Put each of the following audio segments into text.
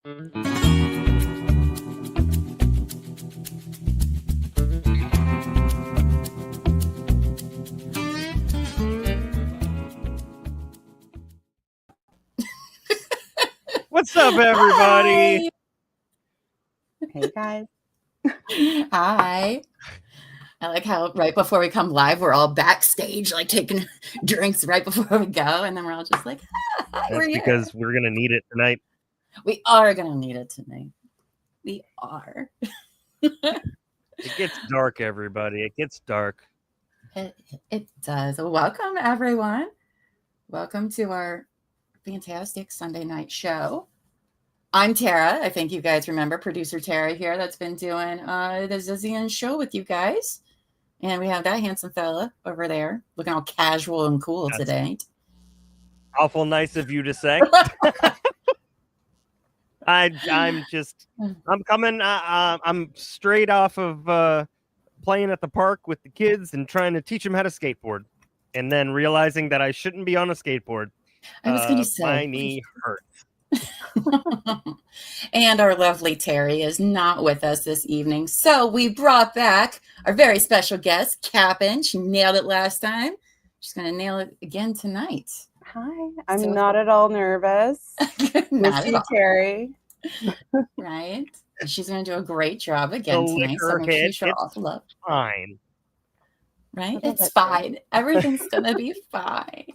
What's up, everybody? Hi. Hey, guys. Hi. I like how right before we come live, we're all backstage, like taking drinks right before we go. And then we're all just like, hi, That's because we're going to need it tonight. We are going to need it tonight. We are. It gets dark, everybody. It gets dark. It does. Welcome, everyone. Welcome to our fantastic Sunday night show. I'm Tara. I think you guys remember producer Tara here that's been doing the Zizian show with you guys. And we have that handsome fella over there looking all casual and cool today. Awful nice of you to say. I'm coming. I'm straight off of playing at the park with the kids and trying to teach them how to skateboard. And then realizing that I shouldn't be on a skateboard. I was going to say. My knee hurts. And our lovely Terry is not with us this evening. So we brought back our very special guest, Cap'n. She nailed it last time. She's going to nail it again tonight. Hi. I'm not at all nervous. Not at all. Terry. Right? She's going to do a great job again tonight. So make sure you show off love. Fine. Right? It's fine. Everything's going to be fine.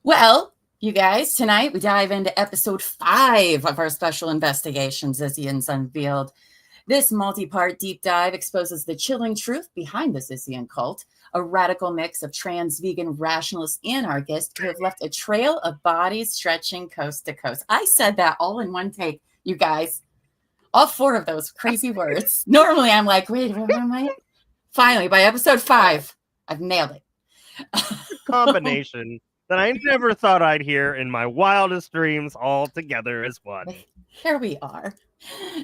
Well, you guys, tonight we dive into episode 5 of our special investigation, Zizian's Unveiled. This multi-part deep dive exposes the chilling truth behind the Zizian Cult, a radical mix of trans, vegan, rationalist anarchists who have left a trail of bodies stretching coast to coast. I said that all in one take, you guys. All 4 of those crazy words. Normally I'm like, wait, where am I? Finally, by episode 5, I've nailed it. Combination that I never thought I'd hear in my wildest dreams all together as one. Here we are.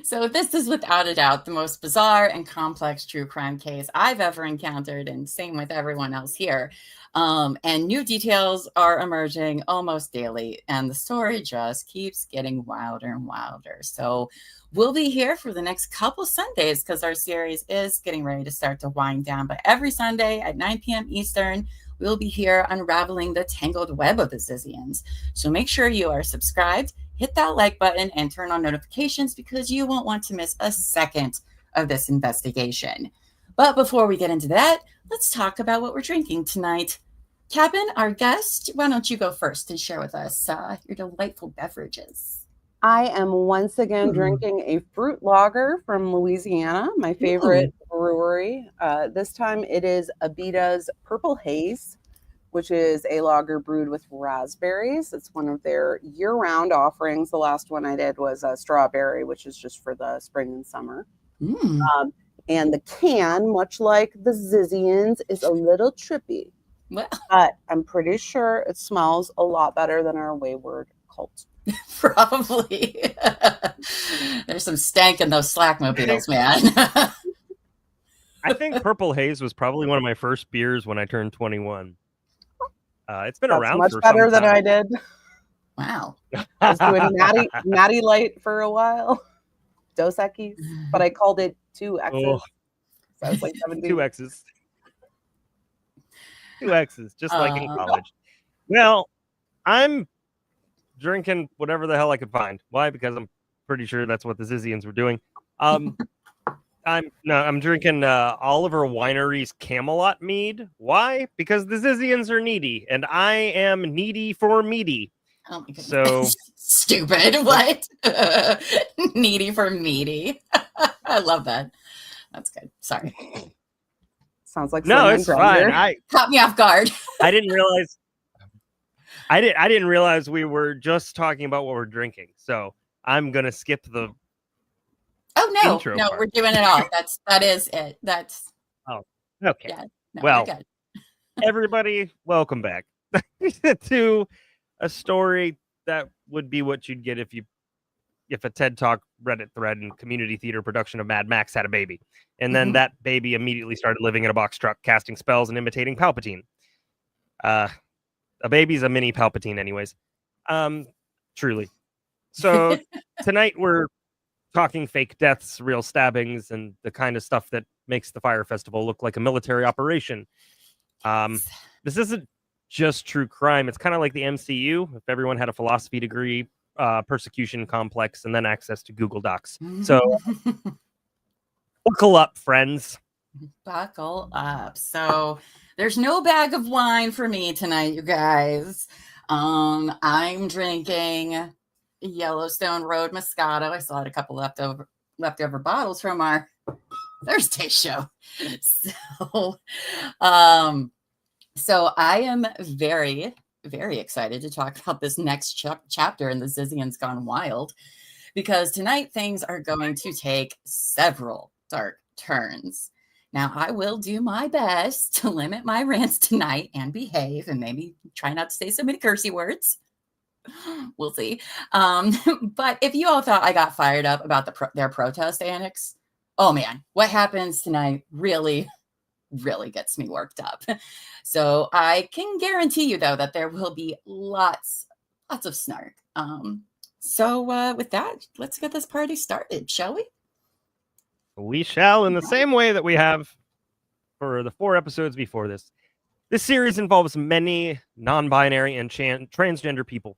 So this is without a doubt the most bizarre and complex true crime case I've ever encountered, and same with everyone else here. And new details are emerging almost daily, and the story just keeps getting wilder and wilder. So we'll be here for the next couple Sundays because our series is getting ready to start to wind down. But every Sunday at 9 p.m. Eastern, we'll be here unraveling the tangled web of the Zizians. So make sure you are subscribed, hit that like button, and turn on notifications because you won't want to miss a second of this investigation. But before we get into that, let's talk about what we're drinking tonight. Cap'n, our guest, why don't you go first and share with us your delightful beverages? I am once again drinking a fruit lager from Louisiana, my favorite brewery. This time it is Abita's Purple Haze, which is a lager brewed with raspberries. It's one of their year-round offerings. The last one I did was a strawberry, which is just for the spring and summer. And the can, much like the Zizians, is a little trippy. Well, but I'm pretty sure it smells a lot better than our wayward cult. Probably. There's some stank in those slack mobiles, man. I think Purple Haze was probably one of my first beers when I turned 21. It's been around much for better some than time. I did. Wow. I was doing Natty Light for a while. Dos Equis, but I called it 2 X's. Oh. So I was like 17. 2 X's. 2 X's, just like in college. Well, I'm drinking whatever the hell I could find. Why? Because I'm pretty sure that's what the Zizians were doing. I'm drinking Oliver Winery's Camelot mead. Why? Because the Zizians are needy, and I am needy for meaty. Oh my goodness. So stupid. What? Needy for meaty. I love that. That's good. Sorry. Sounds like no, it's fine. I caught me off guard. I didn't realize. I didn't realize we were just talking about what we're drinking. So I'm gonna skip the. Oh no, intro no, part. we're doing it all. That is it. That's. Oh, okay. Yeah. No, well, we're good. Everybody, welcome back to a story that would be what you'd get if a TED Talk Reddit thread and community theater production of Mad Max had a baby. And then that baby immediately started living in a box truck, casting spells and imitating Palpatine. A baby's a mini Palpatine anyways. Truly. So tonight we're talking fake deaths, real stabbings, and the kind of stuff that makes the Fire Festival look like a military operation. This isn't just true crime. It's kind of like the MCU. If everyone had a philosophy degree, persecution complex, and then access to Google Docs. So buckle up, friends. Buckle up. So there's no bag of wine for me tonight, you guys. I'm drinking Yellowstone Road Moscato. I still had a couple leftover bottles from our Thursday show. So I am very, very excited to talk about this next chapter in the Zizian's Gone Wild, because tonight things are going to take several dark turns. Now, I will do my best to limit my rants tonight and behave and maybe try not to say so many cursey words. We'll see. But if you all thought I got fired up about their protest annex, oh man, what happens tonight really gets me worked up. So I can guarantee you, though, that there will be lots of snark. So with that, let's get this party started, shall we? We shall, in the same way that we have for the 4 episodes before this. This series involves many non-binary and transgender people.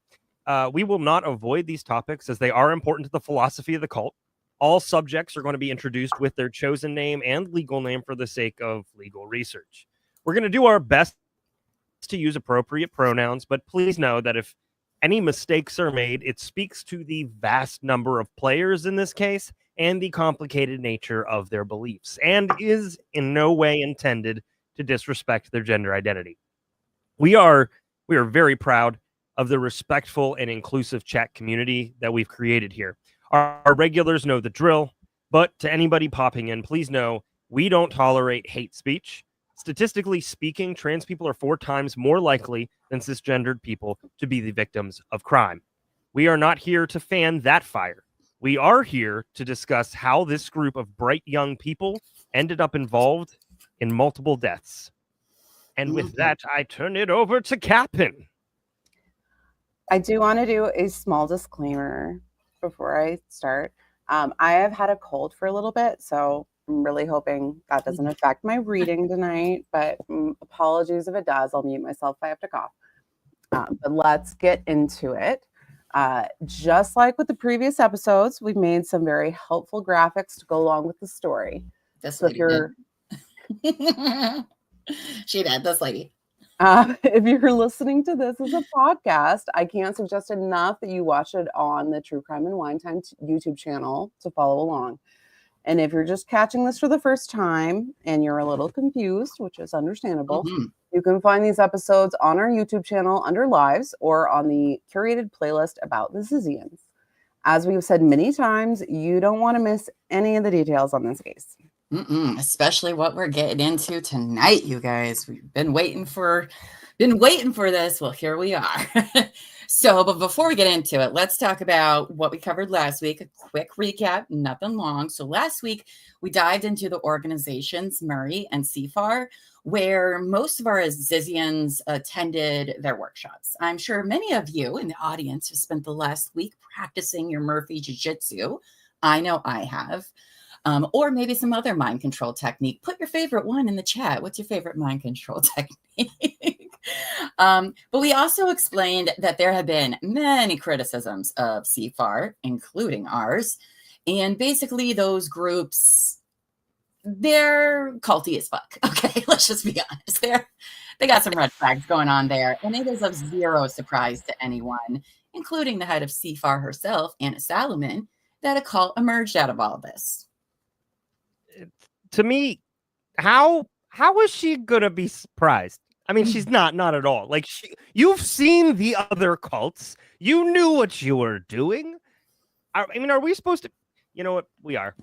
We will not avoid these topics as they are important to the philosophy of the cult. All subjects are going to be introduced with their chosen name and legal name for the sake of legal research. We're going to do our best to use appropriate pronouns, but please know that if any mistakes are made, it speaks to the vast number of players in this case and the complicated nature of their beliefs, and is in no way intended to disrespect their gender identity. We are very proud of the respectful and inclusive chat community that we've created here. Our regulars know the drill, but to anybody popping in, please know we don't tolerate hate speech. Statistically speaking, trans people are 4 times more likely than cisgendered people to be the victims of crime. We are not here to fan that fire. We are here to discuss how this group of bright young people ended up involved in multiple deaths. And with that, I turn it over to Cap'n. I do want to do a small disclaimer before I start. I have had a cold for a little bit, so I'm really hoping that doesn't affect my reading tonight, but apologies if it does. I'll mute myself if I have to cough. But let's get into it. Just like with the previous episodes, we've made some very helpful graphics to go along with the story. This so lady did. She did, this lady. If you're listening to this as a podcast, I can't suggest enough that you watch it on the True Crime and Wine Time YouTube channel to follow along. And if you're just catching this for the first time and you're a little confused, which is understandable, you can find these episodes on our YouTube channel under Lives or on the curated playlist about the Zizians. As we've said many times, you don't want to miss any of the details on this case. Especially what we're getting into tonight, you guys. We've been waiting for this. Well, here we are. So, but before we get into it, let's talk about what we covered last week. A quick recap, nothing long. So last week, we dived into the organizations, Murray and CFAR, where most of our Zizians attended their workshops. I'm sure many of you in the audience have spent the last week practicing your Murphy Jiu-Jitsu. I know I have. Or maybe some other mind control technique. Put your favorite one in the chat. What's your favorite mind control technique? But we also explained that there have been many criticisms of CFAR, including ours. And basically those groups, they're culty as fuck. Okay, let's just be honest. They got some red flags going on there. And it is of zero surprise to anyone, including the head of CFAR herself, Anna Salomon, that a cult emerged out of all this. To me, how is she gonna be surprised? I mean, she's not at all. Like, you've seen the other cults. You knew what you were doing. I mean, are we supposed to? You know what? We are.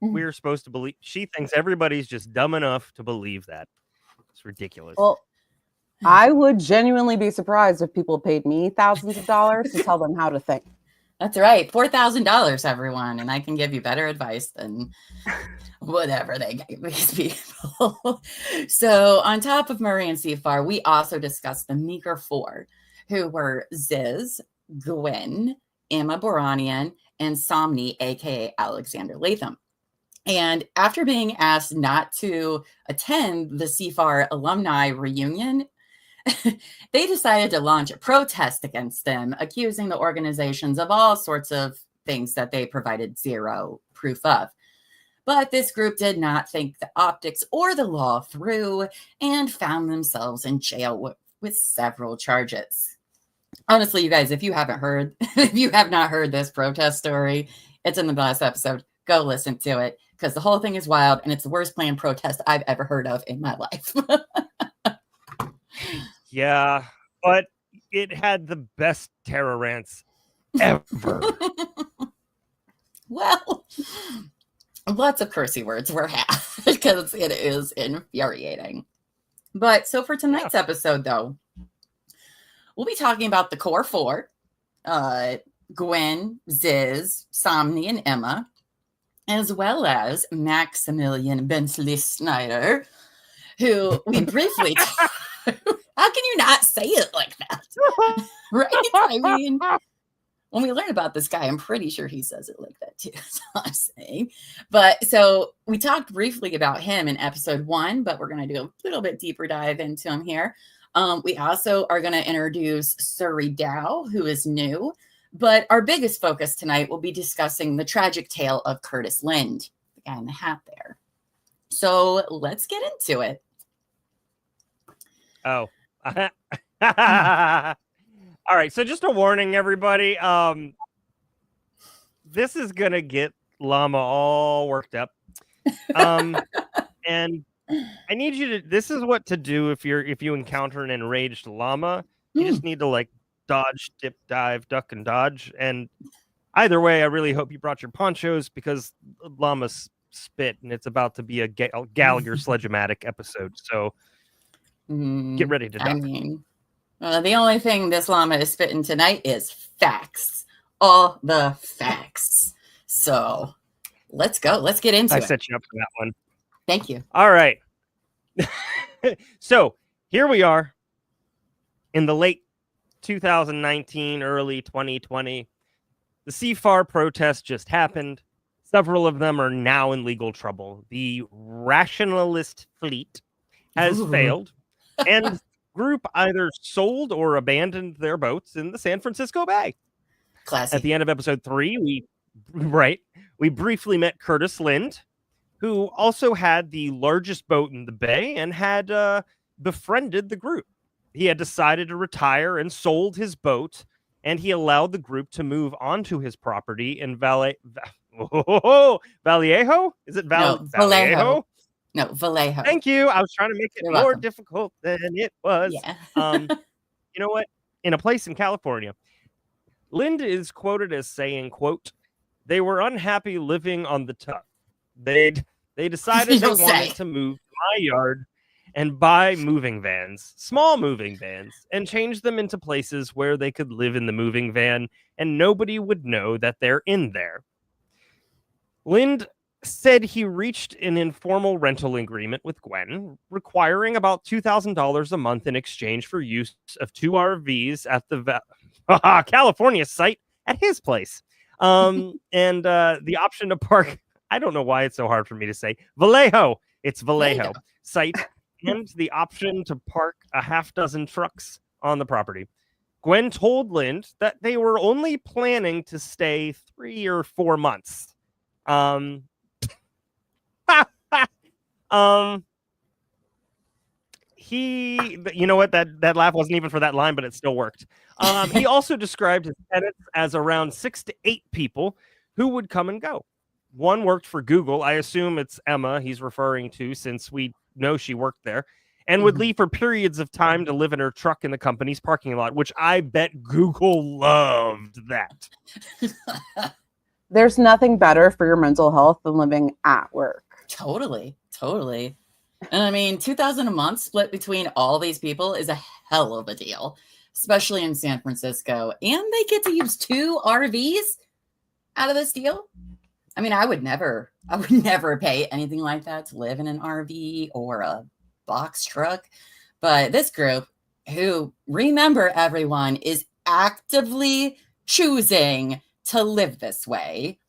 We're supposed to believe. She thinks everybody's just dumb enough to believe that. It's ridiculous. Well, I would genuinely be surprised if people paid me thousands of dollars to tell them how to think. That's right. $4,000, everyone. And I can give you better advice than whatever they gave these people. So on top of Murray and CFAR, we also discussed the Meeker Four, who were Ziz, Gwen, Emma Boranian, and Somni, aka Alexander Latham. And after being asked not to attend the CFAR alumni reunion, they decided to launch a protest against them, accusing the organizations of all sorts of things that they provided zero proof of. But this group did not think the optics or the law through and found themselves in jail with several charges. Honestly, you guys, if you have not heard this protest story, it's in the last episode. Go listen to it, because the whole thing is wild, and it's the worst planned protest I've ever heard of in my life. Yeah, but it had the best terror rants ever. Well, lots of cursey words were had, because it is infuriating. But so for tonight's episode, though, we'll be talking about the core four, Gwen, Ziz, Somni, and Emma, as well as Maximilian Bentley Snyder, who we briefly... How can you not say it like that? Right? I mean, when we learn about this guy, I'm pretty sure he says it like that too. That's all I'm saying. But so we talked briefly about him in episode 1, but we're going to do a little bit deeper dive into him here. We also are going to introduce Suri Dow, who is new. But our biggest focus tonight will be discussing the tragic tale of Curtis Lind, the guy in the hat there. So let's get into it. Oh. All right. So just a warning, everybody. This is going to get Llama all worked up. And I need you to, this is what to do if you encounter an enraged llama. You just need to like dodge, dip, dive, duck, and dodge. And either way, I really hope you brought your ponchos, because llamas spit, and it's about to be a Gallagher Sledge-o-matic episode. So get ready to duck. I mean, the only thing this llama is spitting tonight is facts. All the facts. So let's go. Let's get into it. I set you up for that one. Thank you. All right. So here we are in the late 2019, early 2020. The CFAR protest just happened. Several of them are now in legal trouble. The rationalist fleet has failed, and the group either sold or abandoned their boats in the San Francisco Bay. Classic. At the end of episode 3, we briefly met Curtis Lind, who also had the largest boat in the bay and had befriended the group. He had decided to retire and sold his boat, and he allowed the group to move onto his property in Vallejo? Is it Vallejo? No, Vallejo. Thank you. I was trying to make it You're more welcome. difficult than it was. Yeah. You know what? In a place in California, Lind is quoted as saying, quote, "They were unhappy living on the tub. They decided they wanted to move to my yard and buy moving vans, small moving vans, and change them into places where they could live in the moving van and nobody would know that they're in there." Lind said he reached an informal rental agreement with Gwen, requiring about $2,000 a month in exchange for use of 2 RVs at the California site at his place. And the option to park, I don't know why it's so hard for me to say, Vallejo. It's Vallejo site, and the option to park a half dozen trucks on the property. Gwen told Lind that they were only planning to stay 3 or 4 months. You know what? That laugh wasn't even for that line, but it still worked. He also described his tenants as around 6 to 8 people who would come and go. One worked for Google. I assume it's Emma he's referring to, since we know she worked there, and would leave for periods of time to live in her truck in the company's parking lot, which I bet Google loved that. There's nothing better for your mental health than living at work. Totally. And I mean, $2,000 a month split between all these people is a hell of a deal, especially in San Francisco. And they get to use 2 RVs out of this deal. I mean, I would never pay anything like that to live in an RV or a box truck. But this group, who, remember everyone, is actively choosing to live this way.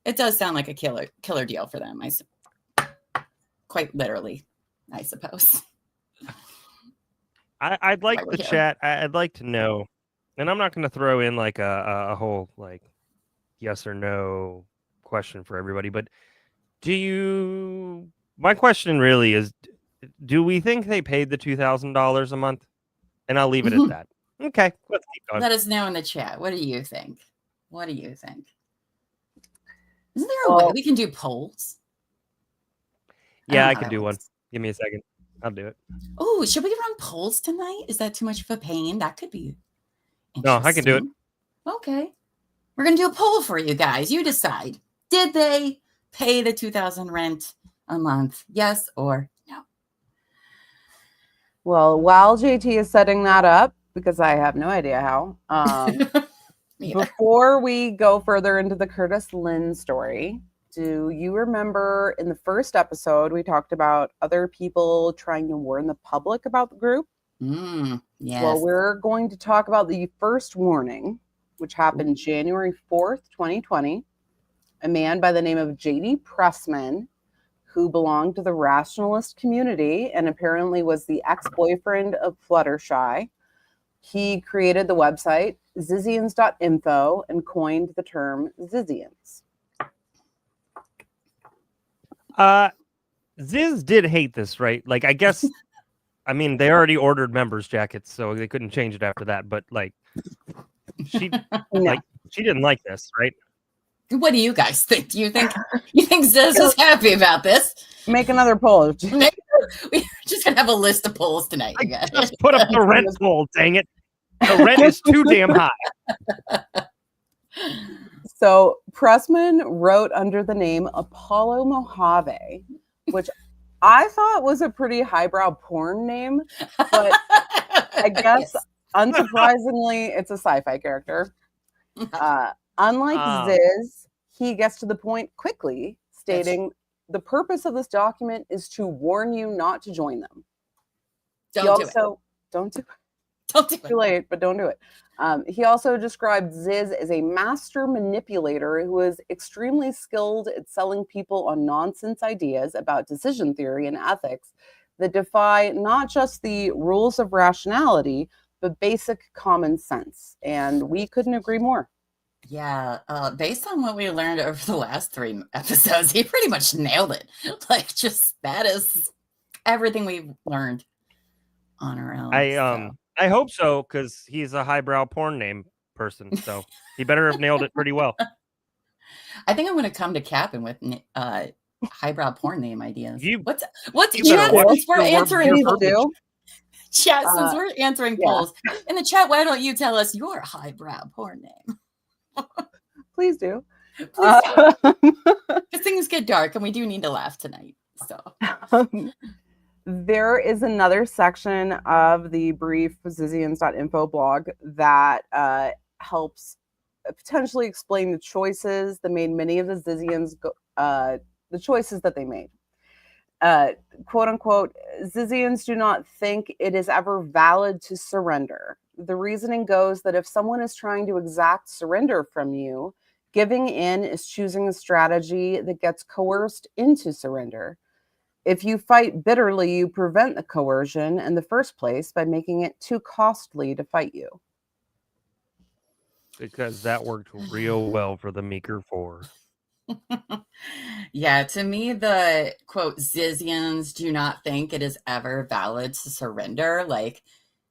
It does sound like a killer deal for them. Quite literally, I suppose. I'd like the chat. I'd like to know, and I'm not going to throw in like a whole like yes or no question for everybody, but my question really is, do we think they paid the $2,000 a month? And I'll leave it at that. Okay, let's keep going. Let us know in the chat. What do you think? What do you think? Isn't there a way we can do polls? Yeah, I can do one. Give me a second. I'll do it. Oh, should we run polls tonight? Is that too much of a pain? That could be No, I can do it. Okay. We're going to do a poll for you guys. You decide. Did they pay the $2,000 rent a month? Yes or no? Well, while JT is setting that up, because I have no idea how, before we go further into the Curtis Lynn story, do you remember in the first episode, we talked about other people trying to warn the public about the group? Yes. Well, we're going to talk about the first warning, which happened January 4th, 2020. A man by the name of J.D. Pressman, who belonged to the rationalist community and apparently was the ex-boyfriend of Fluttershy. He created the website Zizians.info and coined the term Zizians. Ziz did hate this, right? Like, I guess, I mean, they already ordered members jackets, so they couldn't change it after that. But like, she didn't like this, right? What do you guys think? Do you think Ziz is happy about this? Make another poll. We're just gonna have a list of polls tonight, you guys. Just put up the rent poll, dang it. The rent is too damn high. So Pressman wrote under the name Apollo Mojave, which I thought was a pretty highbrow porn name, but I guess unsurprisingly, it's a sci-fi character. Unlike Ziz, he gets to the point quickly, stating the purpose of this document is to warn you not to join them. Don't do it. Too late, but don't do it. He also described Ziz as a master manipulator who is extremely skilled at selling people on nonsense ideas about decision theory and ethics that defy not just the rules of rationality, but basic common sense. And we couldn't agree more. Yeah, based on what we learned over the last 3 episodes, he pretty much nailed it. Like, just that is everything we've learned on our own. I hope so, because he's a highbrow porn name person, so he better have nailed it pretty well. I think I'm going to come to Cap'n with highbrow porn name ideas. What's since we're answering polls? Chat, since we're answering polls in the chat, why don't you tell us your highbrow porn name? Please do. Because things get dark and we do need to laugh tonight. So there is another section of the brief Zizians.info blog that helps potentially explain the choices that made many of the Zizians the choices that they made. Quote unquote, Zizians do not think it is ever valid to surrender. The reasoning goes that if someone is trying to exact surrender from you, giving in is choosing a strategy that gets coerced into surrender. If you fight bitterly, you prevent the coercion in the first place by making it too costly to fight you. Because that worked real well for the Meeker 4. Yeah, to me, the quote, Zizians do not think it is ever valid to surrender. Like,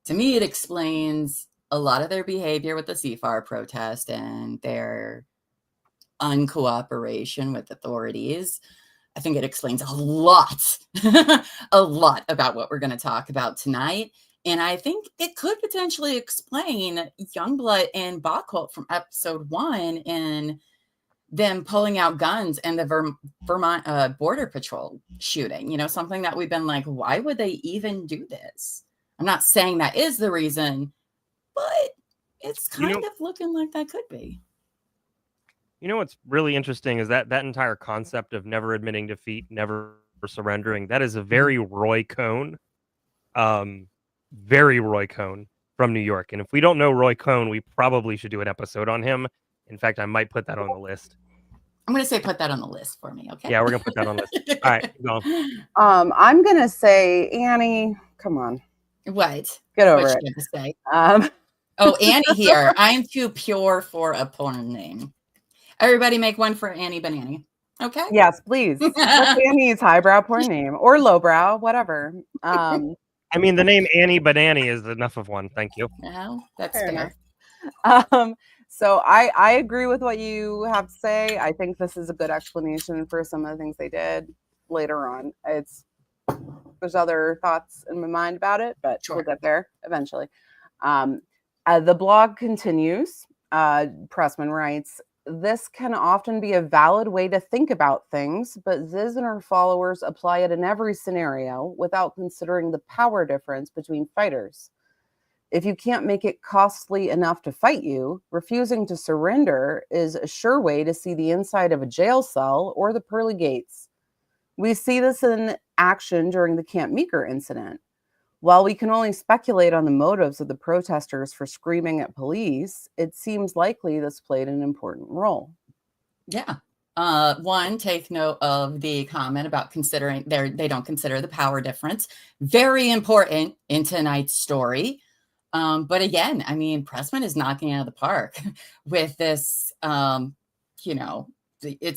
to me, it explains a lot of their behavior with the CFAR protest and their uncooperation with authorities. I think it explains a lot about what we're going to talk about tonight. And I think it could potentially explain Youngblood and Bachholt from episode 1 and them pulling out guns and the Vermont Border Patrol shooting. You know, something that we've been like, why would they even do this? I'm not saying that is the reason, but it's kind of looking like that could be. You know what's really interesting is that entire concept of never admitting defeat, never surrendering, that is a very Roy Cohn. Very Roy Cohn. from New York. And if we don't know Roy Cohn, we probably should do an episode on him. In fact, I might put that on the list. I'm going to say put that on the list for me, okay? Yeah, we're going to put that on the list. All right, go on. I'm going to say, Annie, come on. What? Get over What's it. she gonna say? Oh, Annie here. I'm too pure for a porn name. Everybody make one for Annie Banani. Okay? Yes, please. What's Annie's highbrow porn name? Or lowbrow, whatever. I mean, the name Annie Banani is enough of one. Thank you. No, that's Fair fair. So I agree with what you have to say. I think this is a good explanation for some of the things they did later on. There's other thoughts in my mind about it, but we'll get there eventually. The blog continues. Pressman writes, this can often be a valid way to think about things, but Ziz and her followers apply it in every scenario without considering the power difference between fighters. If you can't make it costly enough to fight you, refusing to surrender is a sure way to see the inside of a jail cell or the pearly gates. We see this in action during the Camp Meeker incident. While we can only speculate on the motives of the protesters for screaming at police, it seems likely this played an important role. Yeah. One, take note of the comment about considering they don't consider the power difference. Very important in tonight's story. But again, I mean, Pressman is knocking out of the park with this. It's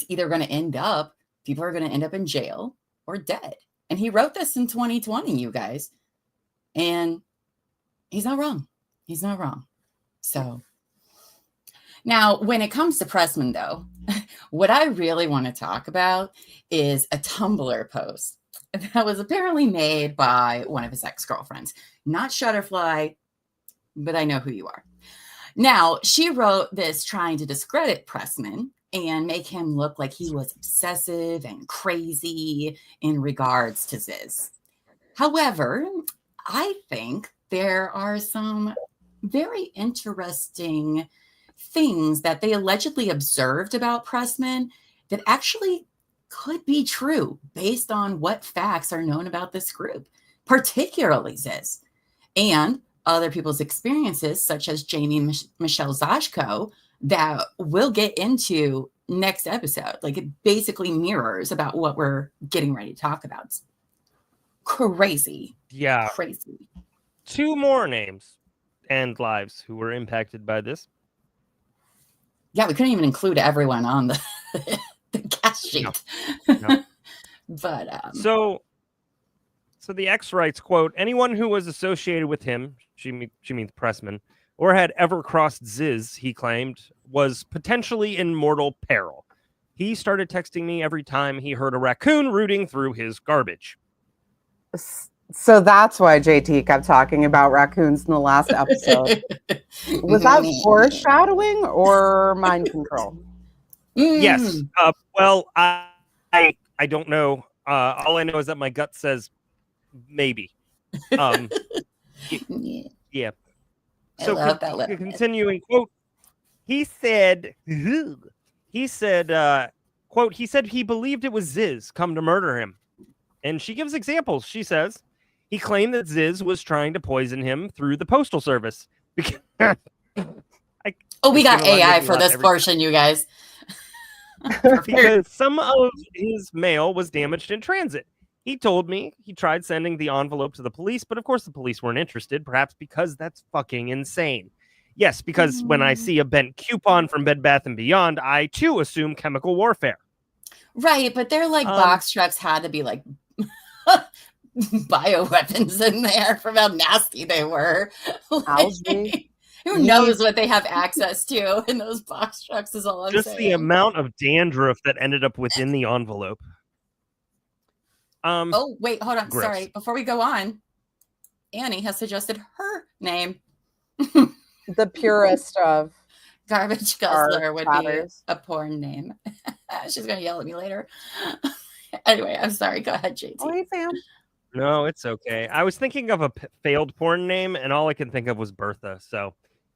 either going to end up, people are going to end up in jail or dead. And he wrote this in 2020, you guys. And he's not wrong. He's not wrong. So now when it comes to Pressman, though, what I really want to talk about is a Tumblr post that was apparently made by one of his ex-girlfriends, not Shutterfly, but I know who you are. Now, she wrote this trying to discredit Pressman and make him look like he was obsessive and crazy in regards to Ziz. However, I think there are some very interesting things that they allegedly observed about Pressman that actually could be true based on what facts are known about this group, particularly Ziz, and other people's experiences, such as Jamie and Michelle Zashko, that we'll get into next episode. Like, it basically mirrors about what we're getting ready to talk about. It's crazy. Yeah. Crazy. 2 more names and lives who were impacted by this. Yeah, we couldn't even include everyone on the cast sheet. No. But so the ex writes, quote, anyone who was associated with him, she means Pressman, or had ever crossed Ziz, he claimed, was potentially in mortal peril. He started texting me every time he heard a raccoon rooting through his garbage. So that's why JT kept talking about raccoons in the last episode. Was that foreshadowing or mind control? Yes. Well, I don't know. All I know is that my gut says maybe. Yeah. So continuing, quote, he said, quote, he said he believed it was Ziz come to murder him. And she gives examples. She says he claimed that Ziz was trying to poison him through the postal service. We got AI for this portion, you guys. Because some of his mail was damaged in transit. He told me he tried sending the envelope to the police, but of course the police weren't interested, perhaps because that's fucking insane. Yes, because when I see a bent coupon from Bed Bath & Beyond, I too assume chemical warfare. Right, but they're like box trucks had to be like bioweapons in there from how nasty they were. Like, who knows what they have access to in those box trucks is all I'm saying. Just the amount of dandruff that ended up within the envelope. Oh, wait, hold on. Gross. Sorry. Before we go on, Annie has suggested her name. The purest of Garbage Guzzler would be a porn name. She's going to yell at me later. Anyway, I'm sorry. Go ahead, JT. Oh, hey, Sam. No, it's okay. I was thinking of a failed porn name, and all I could think of was Bertha.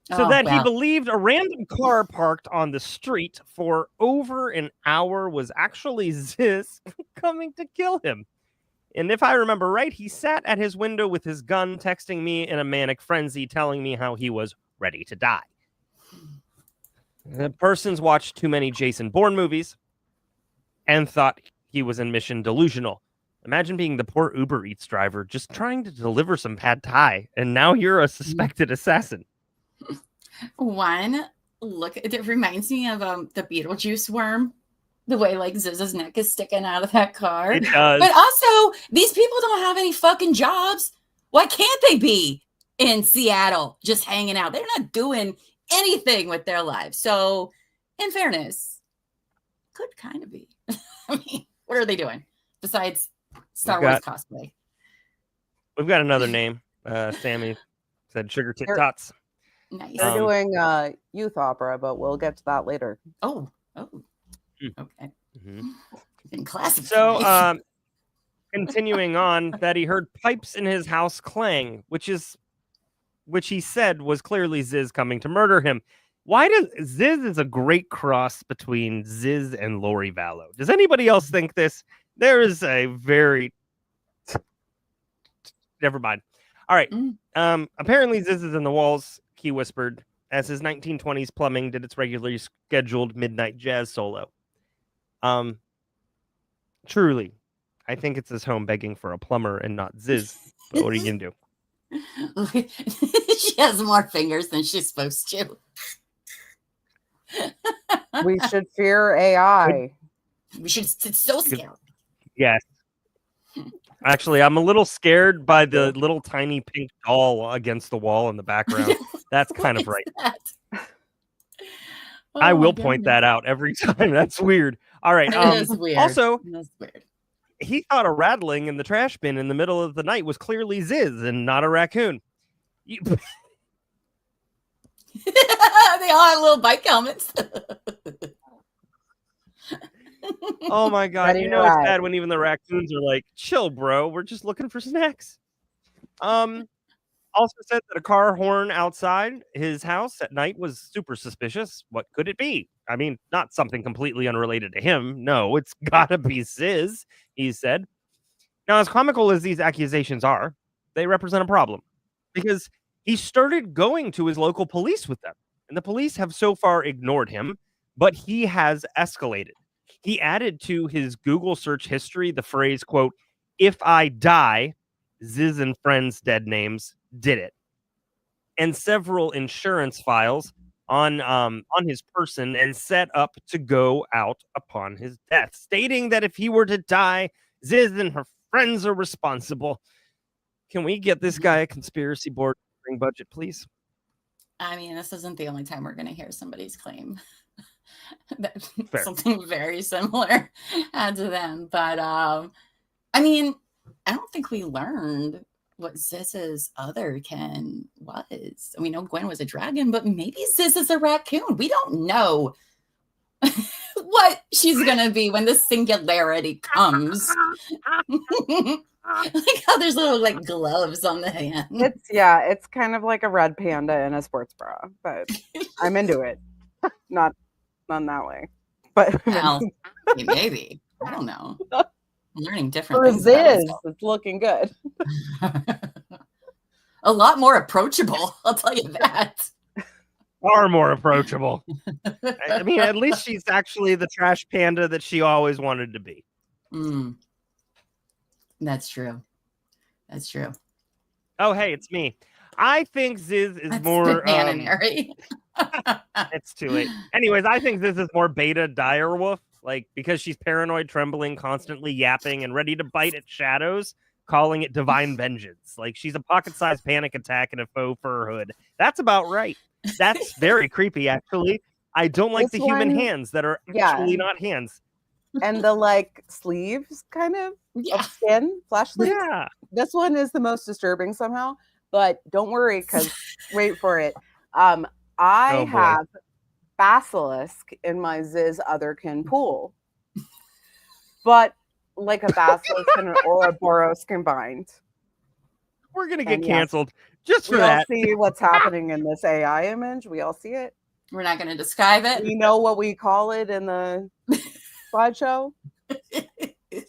He believed a random car parked on the street for over an hour was actually Ziz coming to kill him. And if I remember right, he sat at his window with his gun, texting me in a manic frenzy, telling me how he was ready to die. The person's watched too many Jason Bourne movies and thought he was in mission delusional. Imagine being the poor Uber Eats driver just trying to deliver some pad thai, and now you're a suspected assassin. One, look, it reminds me of the Beetlejuice worm. The way like Ziz's neck is sticking out of that car. It does. But also, these people don't have any fucking jobs. Why can't they be in Seattle just hanging out? They're not doing anything with their lives. So, in fairness, could kind of be. I mean, what are they doing besides Star Wars cosplay? We've got another name. Sammy said Sugar Tit Tots. Nice. They're doing youth opera, but we'll get to that later. Oh, okay. In classic. So, continuing on, that he heard pipes in his house clang, which he said was clearly Ziz coming to murder him. Why does Ziz is a great cross between Ziz and Lori Vallow? Does anybody else think this? There is a very never mind. All right. Apparently Ziz is in the walls, he whispered, as his 1920s plumbing did its regularly scheduled midnight jazz solo. Truly, I think it's his home begging for a plumber and not Ziz. But what are you gonna do? She has more fingers than she's supposed to. We should fear AI. We should. It's so scary. Yes. Actually, I'm a little scared by the little tiny pink doll against the wall in the background. That's kind of right. I will point that out every time. That's weird. All right. It is weird. Also, That's weird. He thought a rattling in the trash bin in the middle of the night was clearly Ziz and not a raccoon. They all have little bike helmets. Oh my god! You know it's bad when even the raccoons are like, "Chill, bro. We're just looking for snacks." Also said that a car horn outside his house at night was super suspicious. What could it be? I mean, not something completely unrelated to him. No, it's gotta be Ziz, he said. Now, as comical as these accusations are, they represent a problem because he started going to his local police with them, and the police have so far ignored him, but he has escalated. He added to his Google search history the phrase, quote, "If I die, Ziz and friends' dead names did it," and several insurance files on his person and set up to go out upon his death, stating that if he were to die, Ziz and her friends are responsible. Can we get this guy a conspiracy board budget, please? I mean, this isn't the only time we're going to hear somebody's claim that Fair. Something very similar to them. But I mean, I don't think we learned what Ziz's other kin was. We know Gwen was a dragon, but maybe Ziz is a raccoon. We don't know what she's going to be when the singularity comes. Like how there's little like gloves on the hand. It's kind of like a red panda in a sports bra, but I'm into it. Not that way, but well, maybe I don't know. I'm learning different for things. Ziz, it's looking good. A lot more approachable, I'll tell you that. Far more approachable. I mean, at least she's actually the trash panda that she always wanted to be. That's true. That's true. Oh, hey, it's me. I think Ziz is That's more binary. It's too late. Anyways, I think Ziz is more beta direwolf, like because she's paranoid, trembling, constantly yapping, and ready to bite at shadows, calling it divine vengeance. Like she's a pocket-sized panic attack in a faux fur hood. That's about right. That's very creepy, actually. I don't like the human hands that are actually not hands. And the like sleeves kind of skin, flash sleeves. Yeah. This one is the most disturbing somehow, but don't worry because wait for it. I have basilisk in my Ziz otherkin pool, but like a basilisk and an Ouroboros combined. We're gonna get canceled just for that. We all see what's happening in this AI image. We all see it. We're not going to describe it. We know what we call it in the slideshow.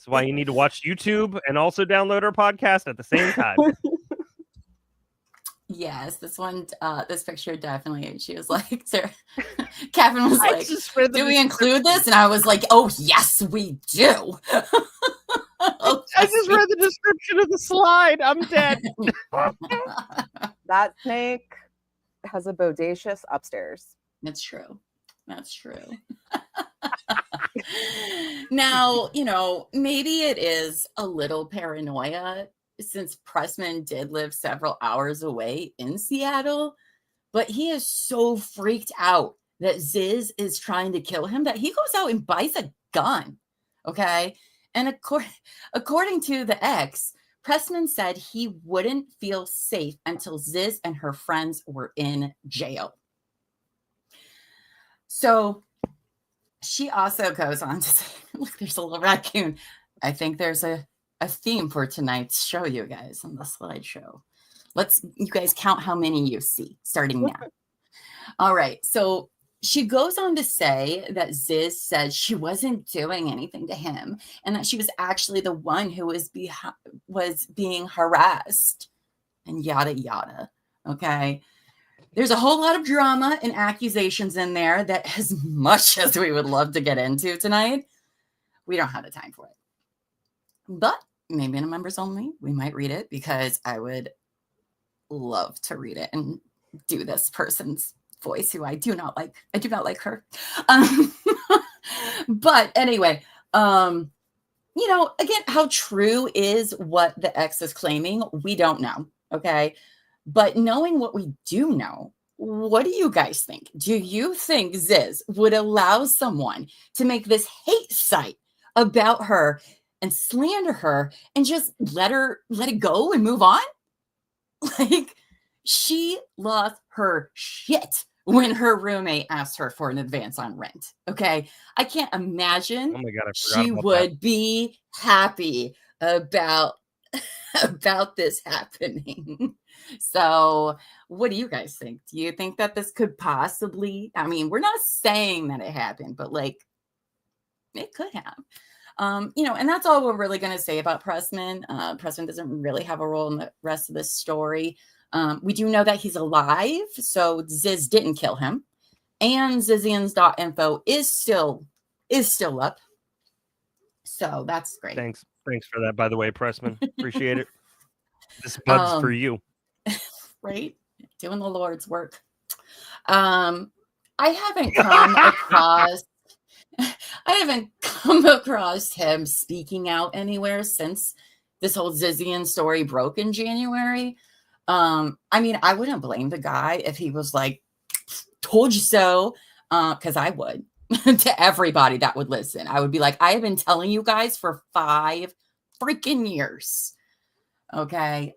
That's why you need to watch YouTube and also download our podcast at the same time. Yes, this picture definitely. She was like, Sarah, Kevin was like, do we include this? And I was like, oh, yes, we do. I just read the description of the slide. I'm dead. That snake has a bodacious upstairs. That's true. That's true. Now, maybe it is a little paranoia since Pressman did live several hours away in Seattle, but he is so freaked out that Ziz is trying to kill him that he goes out and buys a gun. Okay. And according to the ex, Pressman said he wouldn't feel safe until Ziz and her friends were in jail. So she also goes on to say, look, there's a little raccoon. I think there's a theme for tonight's show, you guys, on the slideshow. You guys count how many you see starting now. All right. So she goes on to say that Ziz said she wasn't doing anything to him and that she was actually the one who was being harassed and yada, yada. Okay. There's a whole lot of drama and accusations in there that, as much as we would love to get into tonight, we don't have the time for it. But maybe in a members only, we might read it because I would love to read it and do this person's voice, who I do not like. I do not like her. But anyway, again, how true is what the ex is claiming? We don't know. Okay. But knowing what we do know, what do you guys think? Do you think Ziz would allow someone to make this hate site about her and slander her and just let it go and move on? Like, she lost her shit when her roommate asked her for an advance on rent. Okay. I can't imagine she would be happy about this happening. So what do you guys think? Do you think that this could possibly, we're not saying that it happened, but like it could have. And that's all we're really going to say about Pressman. Pressman doesn't really have a role in the rest of this story. We do know that he's alive, so Ziz didn't kill him. And Zizian's.info is still up. So that's great. Thanks for that, by the way, Pressman. Appreciate it. This bud's for you. Right? Doing the Lord's work. I haven't come across him speaking out anywhere since this whole Zizian story broke in January. I wouldn't blame the guy if he was like, told you so, because I would. To everybody that would listen, I would be like, I have been telling you guys for 5 freaking years. Okay.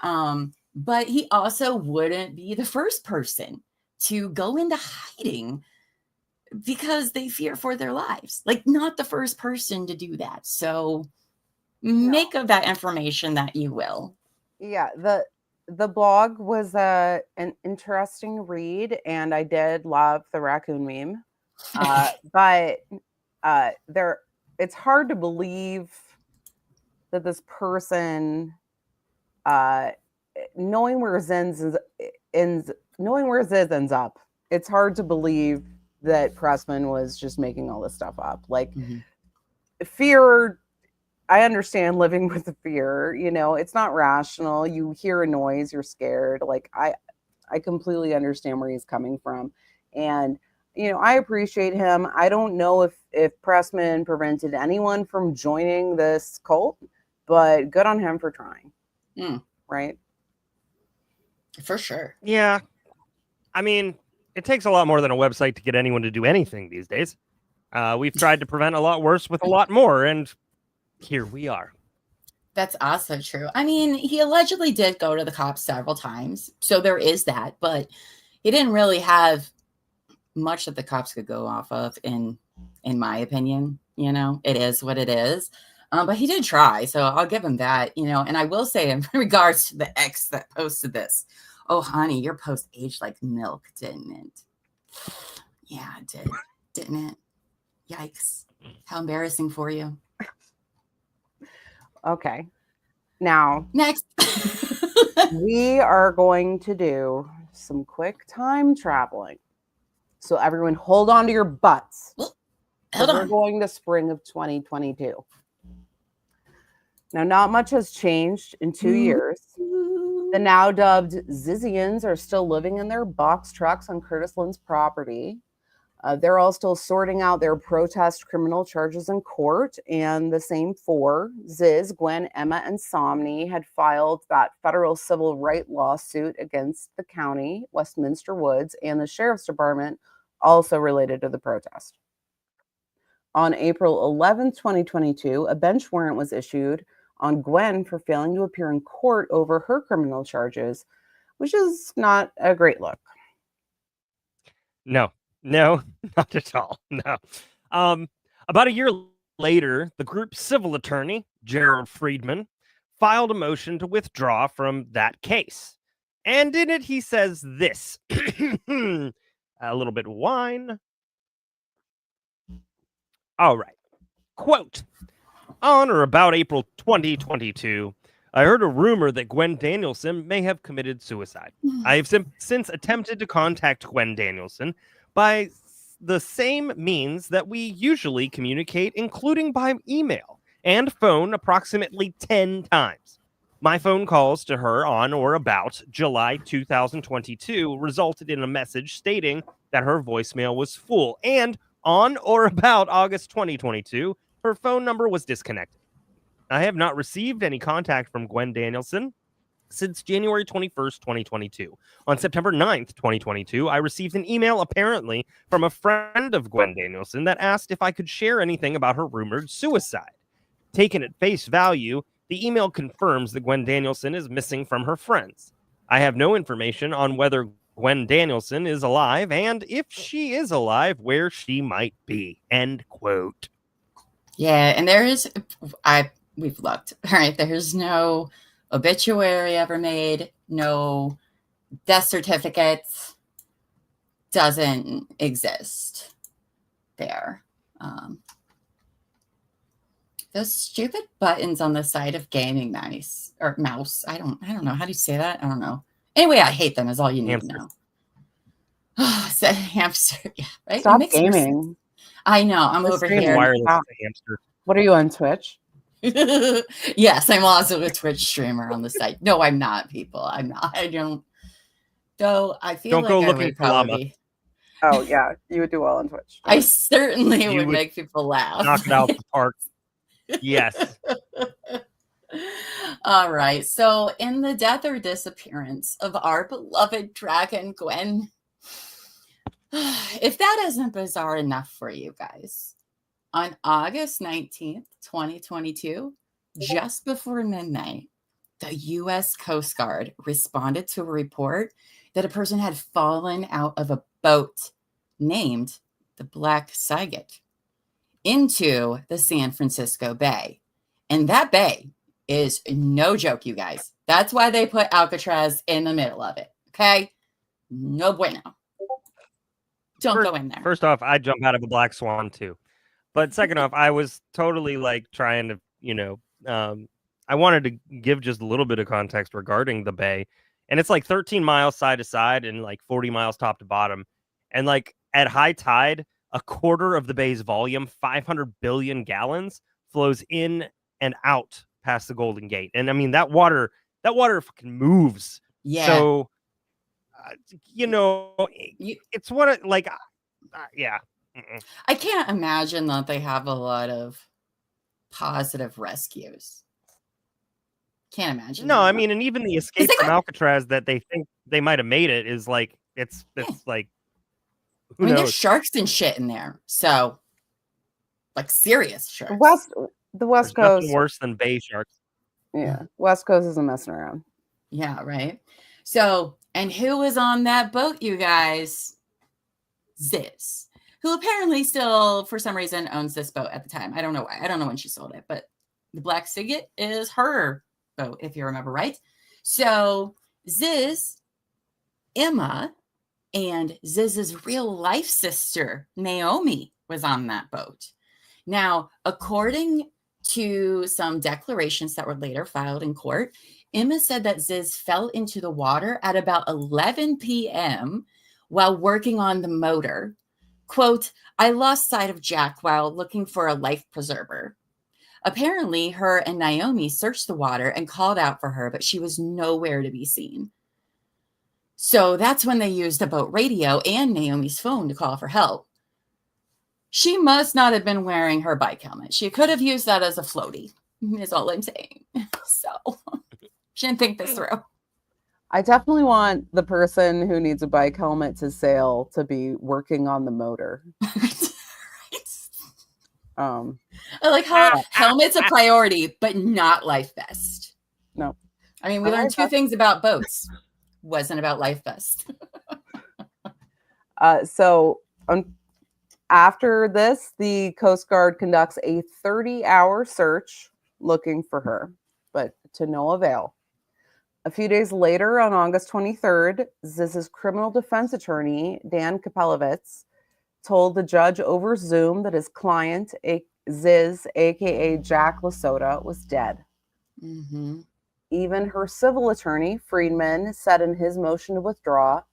But he also wouldn't be the first person to go into hiding because they fear for their lives. Like, not the first person to do that. So make of that information that you will. Yeah, the blog was an interesting read, and I did love the raccoon meme. But it's hard to believe that this person, knowing where Ziz ends up, it's hard to believe that Pressman was just making all this stuff up. Like, fear, I understand living with the fear, it's not rational. You hear a noise, you're scared. Like, I completely understand where he's coming from. And, I appreciate him. I don't know if Pressman prevented anyone from joining this cult, but good on him for trying. Right? For sure. Yeah. It takes a lot more than a website to get anyone to do anything these days. We've tried to prevent a lot worse with a lot more, and here we are. That's also true. He allegedly did go to the cops several times, so there is that, but he didn't really have much that the cops could go off of, in my opinion. It is what it is. But he did try, so I'll give him that, and I will say, in regards to the ex that posted this, oh, honey, your post aged like milk, didn't it? Yeah, it did, didn't it? Yikes. How embarrassing for you. Okay. Now, Next. we are going to do some quick time traveling. So everyone hold on to your butts. Hold We're on. going to spring of 2022. Now, not much has changed in 2 years. The now dubbed Zizians are still living in their box trucks on Curtis Lynn's property. They're all still sorting out their protest criminal charges in court, and the same four, Ziz, Gwen, Emma, and Somni, had filed that federal civil right lawsuit against the county, Westminster Woods, and the sheriff's department, also related to the protest. On April 11th, 2022, a bench warrant was issued on Gwen for failing to appear in court over her criminal charges, which is not a great look. No, not at all. No. About a year later, the group's civil attorney, Gerald Friedman, filed a motion to withdraw from that case. And in it, he says this. A little bit of wine. All right. Quote, on or about April 2022, I heard a rumor that Gwen Danielson may have committed suicide. I have since attempted to contact Gwen Danielson by the same means that we usually communicate, including by email and phone, approximately 10 times. My phone calls to her on or about July 2022 resulted in a message stating that her voicemail was full, and on or about August 2022, her phone number was disconnected. I have not received any contact from Gwen Danielson since January 21st, 2022. On September 9th, 2022, I received an email apparently from a friend of Gwen Danielson that asked if I could share anything about her rumored suicide. Taken at face value, the email confirms that Gwen Danielson is missing from her friends. I have no information on whether Gwen Danielson is alive, and if she is alive, where she might be. End quote. Yeah, and we've looked. All right, there's no obituary ever made, no death certificates, doesn't exist there. Those stupid buttons on the side of gaming mouse. I don't know. How do you say that? I don't know. Anyway, I hate them is all you need to know. Oh, it's a hamster. Yeah, right? Stop gaming. I know. I'm over here. Wireless hamster. What are you on Twitch? Yes, I'm also a Twitch streamer on the site. No, I'm not, people. I'm not. I don't. Though I feel don't like go I looking would for llama. probably. Oh yeah, you would do well on Twitch. I certainly would make people laugh. Knock it out the park. Yes. All right. So, in the death or disappearance of our beloved dragon Gwen, if that isn't bizarre enough for you guys, on August 19th, 2022, just before midnight, the U.S. Coast Guard responded to a report that a person had fallen out of a boat named the Black Sigget into the San Francisco Bay. And that bay is no joke, you guys. That's why they put Alcatraz in the middle of it. Okay? No bueno. Don't go in there. First off, I'd jump out of a black swan too. But second off, I was totally like trying to, I wanted to give just a little bit of context regarding the bay. And it's like 13 miles side to side and like 40 miles top to bottom. And like at high tide, a quarter of the bay's volume, 500 billion gallons, flows in and out past the Golden Gate. And I mean, that water fucking moves. Yeah. So, it's what yeah. I can't imagine that they have a lot of positive rescues. Can't imagine. No, I mean, and even the escape from Alcatraz that they think they might have made it is like, it's like, who knows? There's sharks and shit in there. So, like serious sharks. The West There's Coast. nothing worse than bay sharks. Yeah. West Coast isn't messing around. Yeah, right. So, and who was on that boat, you guys? Ziz, who apparently still, for some reason, owns this boat at the time. I don't know why. I don't know when she sold it, but the Black Sigget is her boat, if you remember right. So, Ziz, Emma, and Ziz's real life sister, Naomi, was on that boat. Now, according to some declarations that were later filed in court, Emma said that Ziz fell into the water at about 11 p.m. while working on the motor. Quote, I lost sight of Jack while looking for a life preserver. Apparently, her and Naomi searched the water and called out for her, but she was nowhere to be seen. So that's when they used the boat radio and Naomi's phone to call for help. She must not have been wearing her bike helmet. She could have used that as a floaty, is all I'm saying. So she didn't think this through. I definitely want the person who needs a bike helmet to sail to be working on the motor. I like how helmet's a priority, but not life vest. No. I mean, we learned two things about boats. Wasn't about life vest. After this, the Coast Guard conducts a 30-hour search looking for her, but to no avail. A few days later, on August 23rd, Ziz's criminal defense attorney, Dan Kapelovitz, told the judge over Zoom that his client, Ziz, aka Jack Lasota, was dead. Mm-hmm. Even her civil attorney, Friedman, said in his motion to withdraw,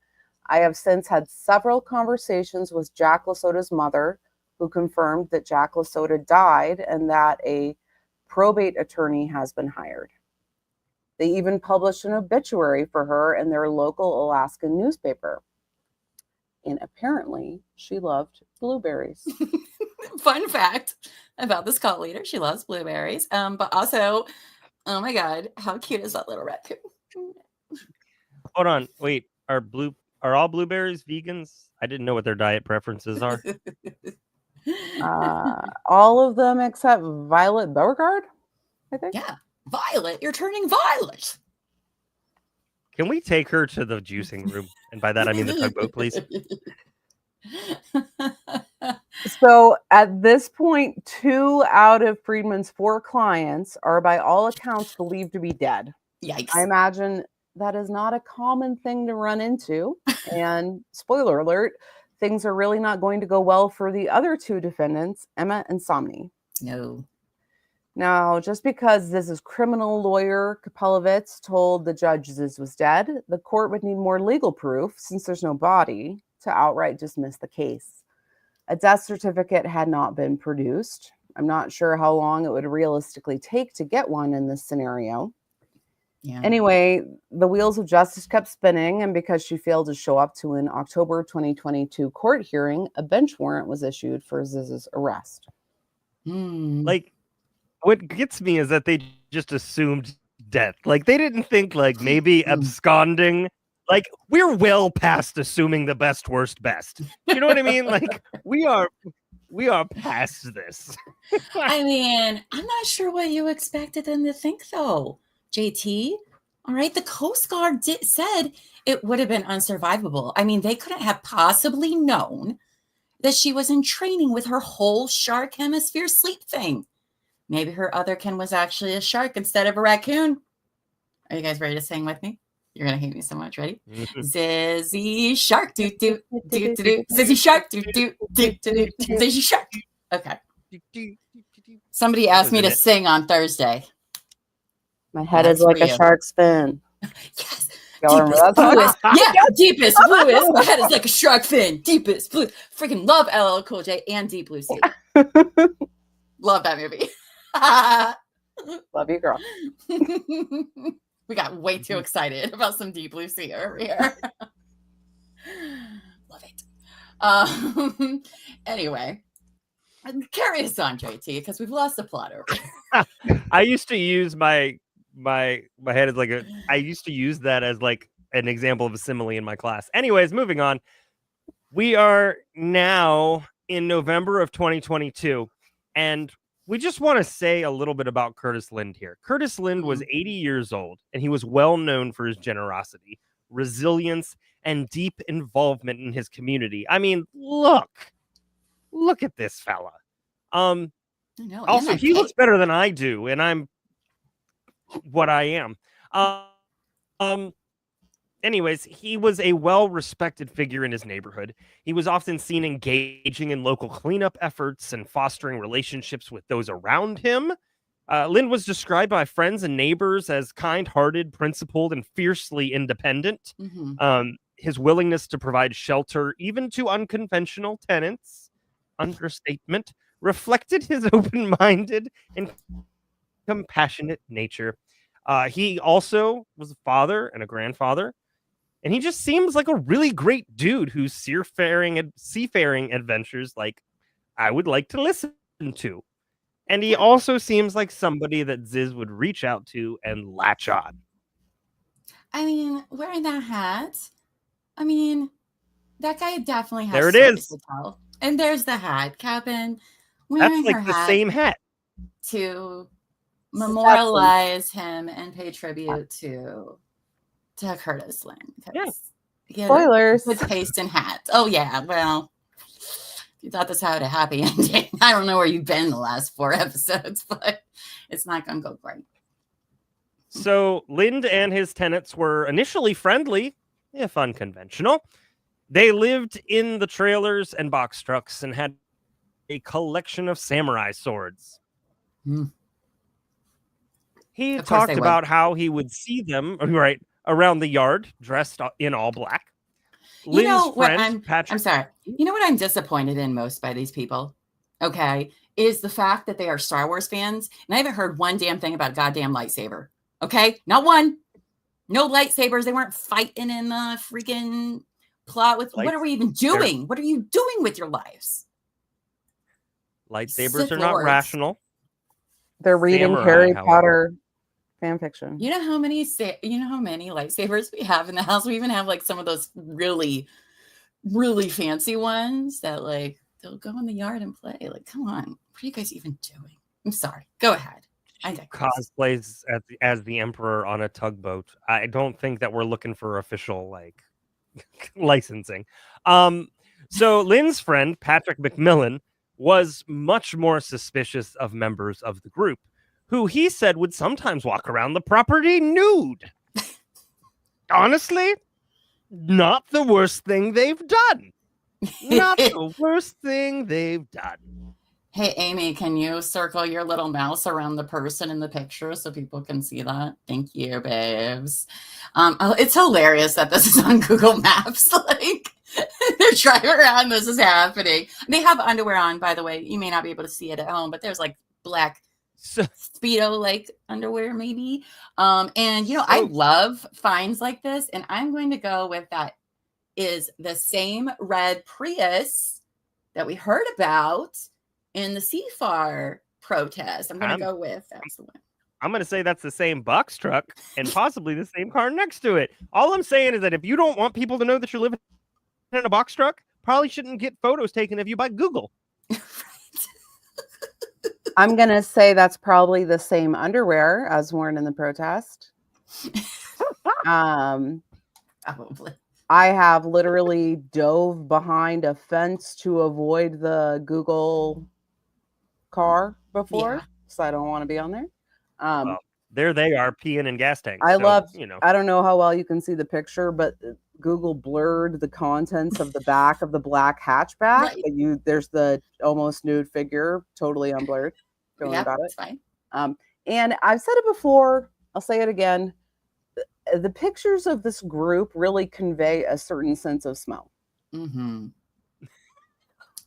I have since had several conversations with Jack Lasota's mother, who confirmed that Jack Lasota died and that a probate attorney has been hired. They even published an obituary for her in their local Alaskan newspaper. And apparently, she loved blueberries. Fun fact about this cult leader, she loves blueberries. But also, oh my God, how cute is that little raccoon? Hold on, wait, are all blueberries vegans? I didn't know what their diet preferences are. All of them except Violet Beauregard, I think. Yeah, Violet, you're turning violet. Can we take her to the juicing room? And by that, I mean the tugboat, please. So at this point, 2 out of Friedman's 4 clients are by all accounts believed to be dead. Yikes. I imagine that is not a common thing to run into. And spoiler alert, things are really not going to go well for the other 2 defendants, Emma and Somni. No. Now, just because Ziz's criminal lawyer, Kapelovitz, told the judge Ziz was dead, the court would need more legal proof, since there's no body, to outright dismiss the case. A death certificate had not been produced. I'm not sure how long it would realistically take to get one in this scenario. Yeah. Anyway, the wheels of justice kept spinning, and because she failed to show up to an October 2022 court hearing, a bench warrant was issued for Ziz's arrest. Like, what gets me is that they just assumed death. Like, they didn't think, like, maybe absconding. Like, we're well past assuming the best, worst, best. You know what I mean? Like, we are past this. I mean, I'm not sure what you expected them to think, though, JT. All right, the Coast Guard said it would have been unsurvivable. I mean, they couldn't have possibly known that she was in training with her whole shark hemisphere sleep thing. Maybe her otherkin was actually a shark instead of a raccoon. Are you guys ready to sing with me? You're going to hate me so much. Ready? Zizzy shark, do, do, do, do, do. Zizzy shark, do, do, do, do, do. Zizzy shark. Okay. Somebody asked me to sing on Thursday. My head is like a shark's fin. Yes. Y'all remember that song? Yeah, deepest, bluest. My head is like a shark fin. Deepest, blue. Freaking love LL Cool J and Deep Blue Sea. Love that movie. Love you, girl. We got way too excited about some Deep Blue Sea over here. Love it. Anyway, carry us on, JT, because we've lost the plot over here. I used to use my head as like I used to use that as like an example of a simile in my class. Anyways, moving on. We are now in November of 2022, and we just want to say a little bit about Curtis Lind here. Curtis Lind was 80 years old, and he was well known for his generosity, resilience, and deep involvement in his community. I mean, look at this fella. I know, also, he looks better than I do, and I'm what I am. Anyways, he was a well-respected figure in his neighborhood. He was often seen engaging in local cleanup efforts and fostering relationships with those around him. Lynn was described by friends and neighbors as kind-hearted, principled, and fiercely independent. His willingness to provide shelter, even to unconventional tenants, understatement, reflected his open-minded and compassionate nature. He also was a father and a grandfather, and he just seems like a really great dude whose seafaring adventures like I would like to listen to. And he also seems like somebody that Ziz would reach out to and latch on. I mean, wearing that hat, I mean, that guy definitely has There it stories is. to tell. And there's the hat, Captain, That's wearing like her the hat same hat. to memorialize him and pay tribute to Curtis Lynn. Yeah. Spoilers. Good taste in hats. Oh yeah, well, you thought this had a happy ending. I don't know where you've been the last 4 episodes, but it's not going to go great. So Lind and his tenants were initially friendly, if unconventional. They lived in the trailers and box trucks and had a collection of samurai swords. He talked about how he would see them around the yard dressed in all black. You know what Patrick. I'm sorry. You know what I'm disappointed in most by these people? Okay, is the fact that they are Star Wars fans, and I haven't heard one damn thing about a goddamn lightsaber. Okay, not one. No lightsabers. They weren't fighting in the freaking plot with. What are we even doing? What are you doing with your lives? Lightsabers are not rational. They're reading Harry Potter fan fiction. You know how many lightsabers we have in the house? We even have like some of those really, really fancy ones that like they'll go in the yard and play. Like, come on, what are you guys even doing? I'm sorry. Go ahead. I cosplays as the Emperor on a tugboat. I don't think that we're looking for official like licensing. So Lynn's friend Patrick McMillan was much more suspicious of members of the group, who he said would sometimes walk around the property nude. Honestly, not the worst thing they've done. Not the worst thing they've done. Hey, Amy, can you circle your little mouse around the person in the picture so people can see that? Thank you, babes. It's hilarious that this is on Google Maps. Like, they're driving around, this is happening. They have underwear on, by the way. You may not be able to see it at home, but there's like black Speedo like underwear, maybe. And you know, I love finds like this, and I'm going to go with that is the same red Prius that we heard about in the CFAR protest. I'm going to go with that's the one. I'm going to say that's the same box truck and possibly the same car next to it. All I'm saying is that if you don't want people to know that you're living in a box truck, probably shouldn't get photos taken of you by Google. I'm going to say that's probably the same underwear as worn in the protest. Probably. I have literally dove behind a fence to avoid the Google car before, so I don't want to be on there. Well, there they are peeing in gas tanks. I don't know how well you can see the picture, but Google blurred the contents of the back of the black hatchback. Right. But there's the almost nude figure, totally unblurred. Don't worry about it. Fine. And I've said it before, I'll say it again. The pictures of this group really convey a certain sense of smell. Mm-hmm.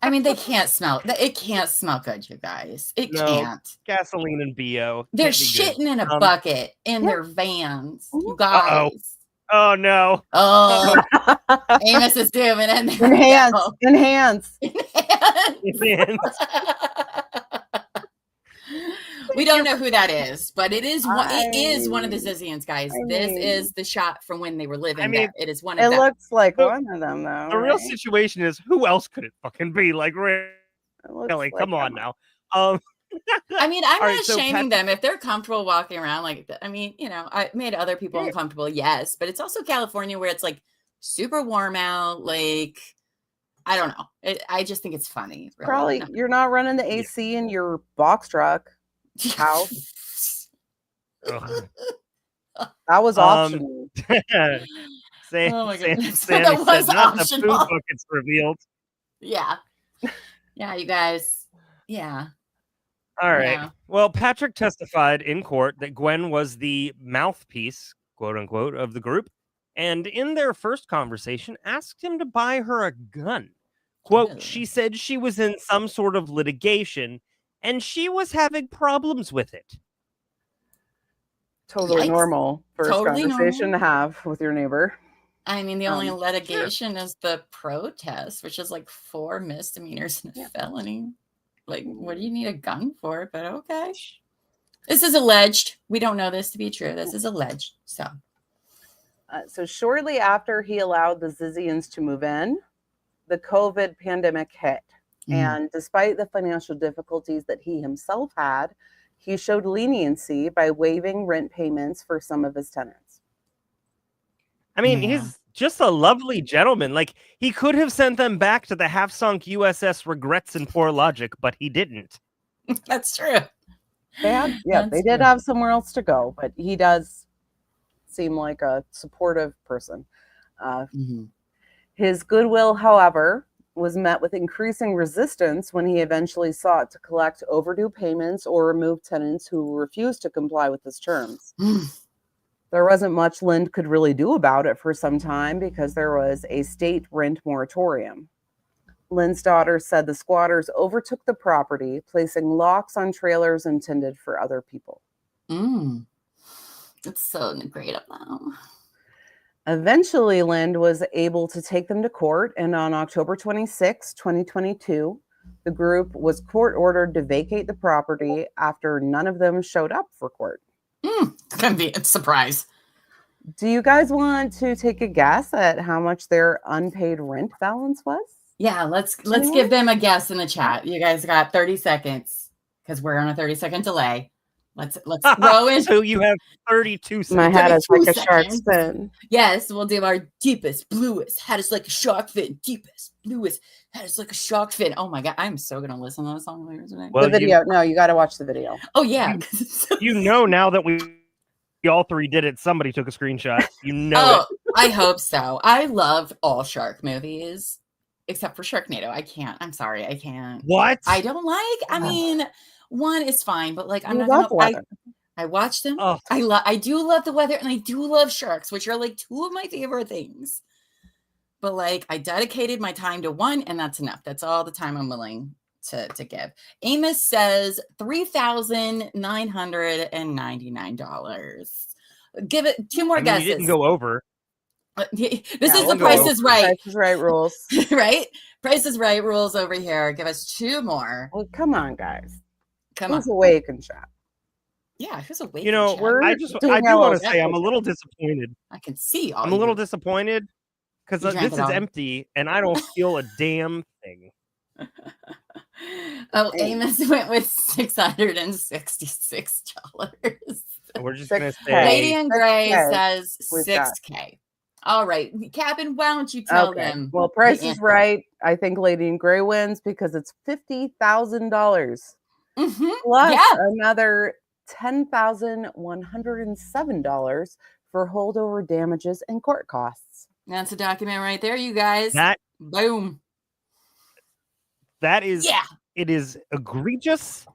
I mean, they can't smell. It can't smell good, you guys. It can't. Gasoline and BO. They're shitting in a bucket in their vans, you guys. Oh no. Oh, Amos is doing it. Enhance. We don't know who that is, but it is one of the Zizians, guys. This is the shot from when they were living there. It is one of them. It looks like one of them, though. The real situation is, who else could it fucking be? Like, really? Come on now. I mean, I'm not shaming them if they're comfortable walking around. Like, I mean, you know, I made other people uncomfortable, yes, but it's also California where it's like super warm out. Like, I don't know. I just think it's funny. Really. Probably you're not running the AC in your box truck. House. That was optional. Oh my goodness. That was optional. The food buckets revealed. Yeah, you guys. Yeah. All right. Yeah. Well, Patrick testified in court that Gwen was the mouthpiece, quote unquote, of the group, and in their first conversation asked him to buy her a gun. Quote, Ew. she said she was in some sort of litigation and she was having problems with it. Totally Yikes. normal first Totally conversation normal. to have with your neighbor. I mean, the only Sure. litigation is the protest, which is like 4 misdemeanors and a felony. Like, what do you need a gun for? But okay. This is alleged. We don't know this to be true. This is alleged. So shortly after he allowed the Zizians to move in, the COVID pandemic hit. And despite the financial difficulties that he himself had, he showed leniency by waiving rent payments for some of his tenants. I mean, Yeah. he's just a lovely gentleman. Like, he could have sent them back to the half-sunk USS Regrets and Poor Logic, but he didn't. That's true. They did have somewhere else to go, but he does seem like a supportive person. His goodwill, however, was met with increasing resistance when he eventually sought to collect overdue payments or remove tenants who refused to comply with his terms. There wasn't much Lind could really do about it for some time because there was a state rent moratorium. Lind's daughter said the squatters overtook the property, placing locks on trailers intended for other people. It's so great of them. Eventually, Lind was able to take them to court, and on October 26, 2022, the group was court-ordered to vacate the property after none of them showed up for court. Gonna be a surprise. Do you guys want to take a guess at how much their unpaid rent balance was? Yeah, let's give them a guess in the chat. You guys got 30 seconds because we're on a 30-second delay. Let's throw in. So you have 32 seconds. My head is like a 32 shark seconds. fin. Yes, we'll do our deepest, bluest, hottest like a shark fin. Deepest, bluest, hottest like a shark fin. Oh my God, I'm so gonna listen to that song later today. Well, The video. No, you got to watch the video. Oh yeah. You know, now that we all three did it, somebody took a screenshot. You know Oh, I hope so. I love all shark movies except for Sharknado. I can't. I'm sorry, I can't. What? I don't like. I mean, one is fine, but like I'm You not love gonna. weather. I watch them. Oh. I do love the weather, and I do love sharks, which are like 2 of my favorite things. But like, I dedicated my time to one, and that's enough. That's all the time I'm willing to give. Amos says $3,999. Give it 2 more guesses. You didn't go over. This is the Price is Right. Price is Right rules. Right? Price is Right rules over here. Give us 2 more. Well, come on, guys. Come on. Who's awake and chat? Yeah, who's awake? You know, I do want to say I'm a little disappointed. I can see all I'm a little disappointed because this is all. empty and I don't feel a damn thing. Oh, Amos went with $666. We're just gonna say Lady in Gray 6K. says Who's that? 6K. All right, Captain, why don't you tell them? Well, Price the is answer. Right. I think Lady in Gray wins because it's $50,000 Mhm. plus Yeah. another $10,107 for holdover damages and court costs. That's a document right there, you guys. Boom. That is, Yeah. It is egregious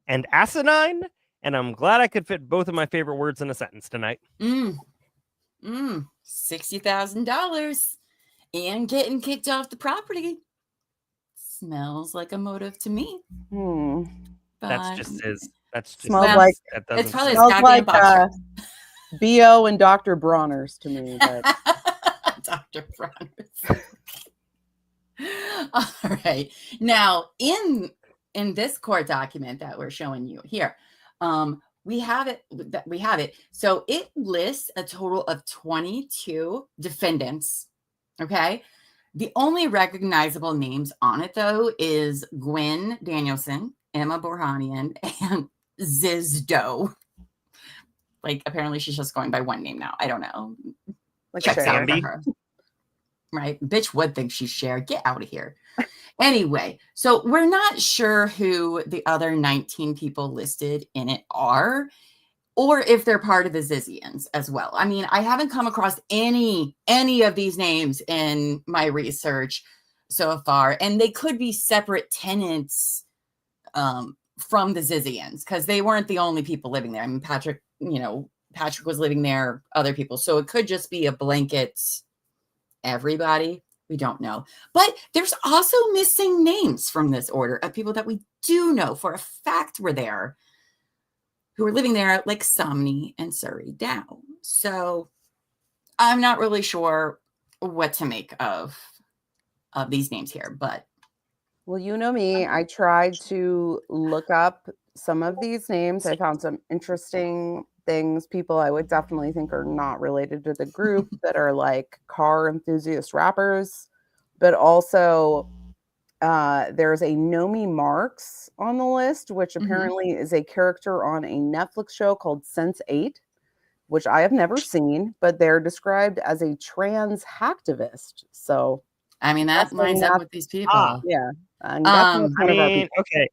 and asinine, and I'm glad I could fit both of my favorite words in a sentence tonight. $60,000 and getting kicked off the property. Smells like a motive to me. That's just smells like it's probably smells like BO and Dr. Bronner's to me. But Dr. Bronner's. All right. Now, in this court document that we're showing you here, we have it. So it lists a total of 22 defendants. Okay. The only recognizable names on it, though, is Gwen Danielson, Emma Borhanian, and Zizdo. Like, apparently she's just going by one name now. I don't know. like Checks out for Bambi. her. Right? Bitch would think she's Cher. Get out of here. Anyway, so we're not sure who the other 19 people listed in it are, or if they're part of the Zizians as well. I mean, I haven't come across any of these names in my research so far, and they could be separate tenants from the Zizians, because they weren't the only people living there. I mean, Patrick was living there, other people. So it could just be a blanket everybody. We don't know. But there's also missing names from this order of people that we do know for a fact were there, who were living there, like Somni and Surrey Down. So I'm not really sure what to make of these names here, but. Well, you know me, I tried to look up some of these names. I found some interesting things, people I would definitely think are not related to the group that are like car enthusiast rappers, but also there's a Nomi Marks on the list, which apparently is a character on a Netflix show called Sense8, which I have never seen, but they're described as a trans hacktivist. So I mean, that lines up with these people. Yeah. Okay.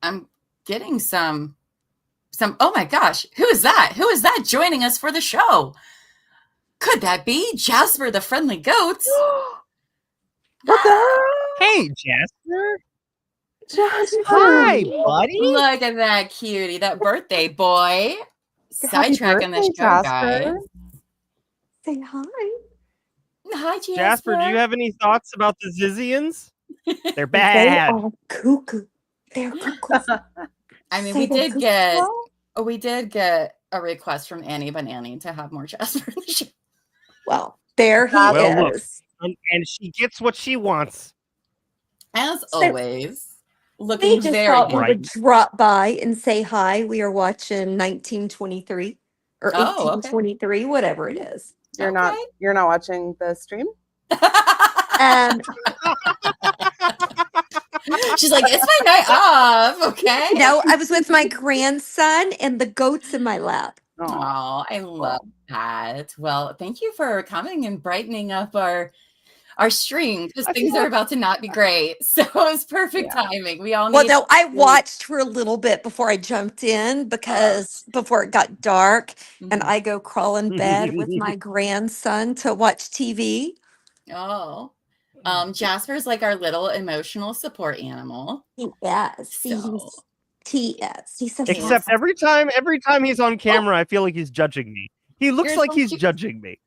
I'm getting some, oh my gosh, who is that? Who is that joining us for the show? Could that be Jasper the Friendly Goat? What the? Hey, Jasper. Jasper. Hi, buddy. Look at that cutie, that birthday boy. Sidetracking the show, guys. Say hi. Hi, Jasper. Jasper, do you have any thoughts about the Zizians? They're They bad. are cuckoo. They're cuckoo. I mean, Say we they're did get a request from Annie Banani to have more Jasper in the show. Well, there he Well, look. is. And she gets what she wants. As So, always, We looking just very thought we good. bright. would drop by and say hi. We are watching 1923 or Oh, okay. 1823, whatever it is. You're not watching the stream? Um, She's like, it's my night off, okay? no, I was with my grandson and the goats in my lap. Oh, I love that. Well, thank you for coming and brightening up our stream, because things are about to not be great. So it was perfect timing. We all need. Well, no, I watched for a little bit before I jumped in because before it got dark, and I go crawl in bed with my grandson to watch TV. Oh, Jasper's like our little emotional support animal. Yes, So. TS. He's so Except handsome. every time he's on camera, I feel like he's judging me. He looks You're like so he's cute. judging me.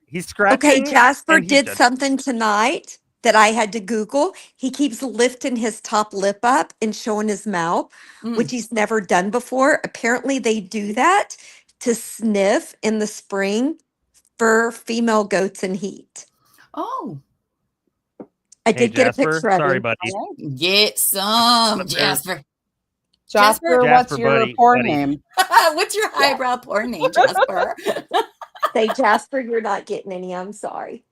He's scratching. Okay, Jasper and he's did judging. something tonight that I had to Google. He keeps lifting his top lip up and showing his mouth, which he's never done before. Apparently, they do that to sniff in the spring for female goats in heat. Oh, I did get a Jasper, picture of sorry, him. buddy. get some, Jasper. Jasper, what's Jasper, your buddy, porn buddy. name? What's your highbrow porn name, Jasper? Say, Jasper, you're not getting any. I'm sorry.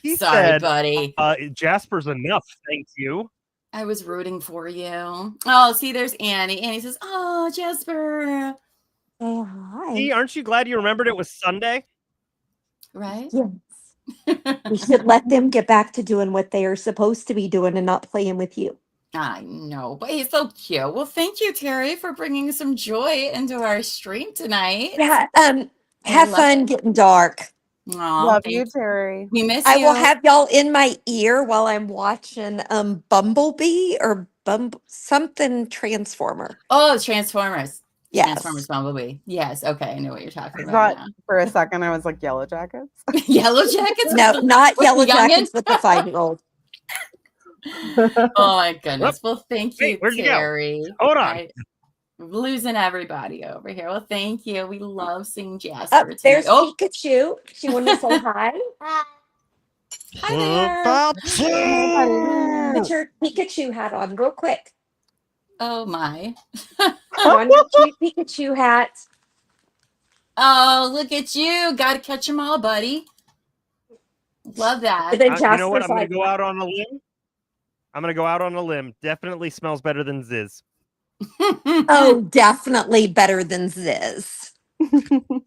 He Sorry, said, buddy. Jasper's enough, thank you. I was rooting for you. Oh, see, there's Annie. Annie says, "Oh, Jasper." Say hi. See, aren't you glad you remembered it was Sunday? Right? Yes. We should let them get back to doing what they are supposed to be doing and not playing with you. I know, but he's so cute. Well, thank you, Terry, for bringing some joy into our stream tonight. Yeah. Have fun getting dark. Aw, Love you, Terry. We miss I you. will have y'all in my ear while I'm watching Bumblebee or something Transformer. Oh, it's Transformers. Yes. Transformers Bumblebee. Yes. Okay, I know what you're talking I about thought for a second I was like Yellow Jackets. now. Yellow Jackets? No, not With Yellow the youngin? Jackets with the 5-year-old. Oh my goodness. Well, thank you, Wait, where'd you go? Terry. Hold on. I'm losing everybody over here. Well, thank you. We love seeing Jasper. Oh, tonight. there's Oh, Pikachu. She wanted to say hi. hi there. Put your Pikachu hat on real quick. Oh my. On your cute Pikachu hat. Oh, look at you. Got to catch them all, buddy. Love that. And then You know what? Jasper's I'm going like, to go out on a limb. I'm going to go out on a limb. Definitely smells better than Ziz. oh, definitely better than Ziz.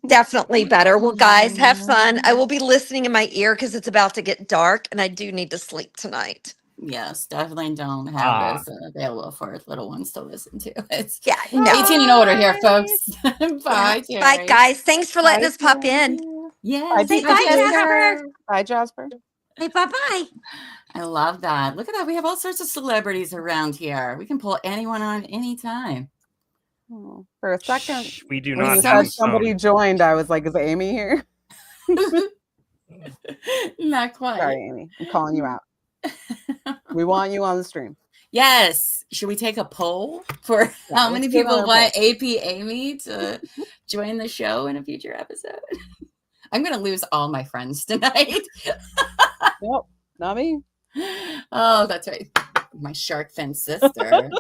Definitely better. Well, guys, have fun. I will be listening in my ear because it's about to get dark and I do need to sleep tonight. Yes, definitely don't have this available for little ones to listen to. It's Yeah, no. 18 and older here, folks. Bye, Terry. Bye, guys. Thanks for letting us pop in. Yeah. Bye, Say Pikachu. bye, Jasper. Bye, Jasper. Hey, bye-bye. I love that. Look at that. We have all sorts of celebrities around here. We can pull anyone on anytime. Oh, for a second, Shh, we do when not you have said somebody joined, I was like, is Amy here? Not quite. Sorry, Amy. I'm calling you out. We want you on the stream. Yes. Should we take a poll for how let's many do people another want AP Amy to join the show in a future episode? I'm going to lose all my friends tonight. Nope, not me. Oh, that's right. My shark fin sister.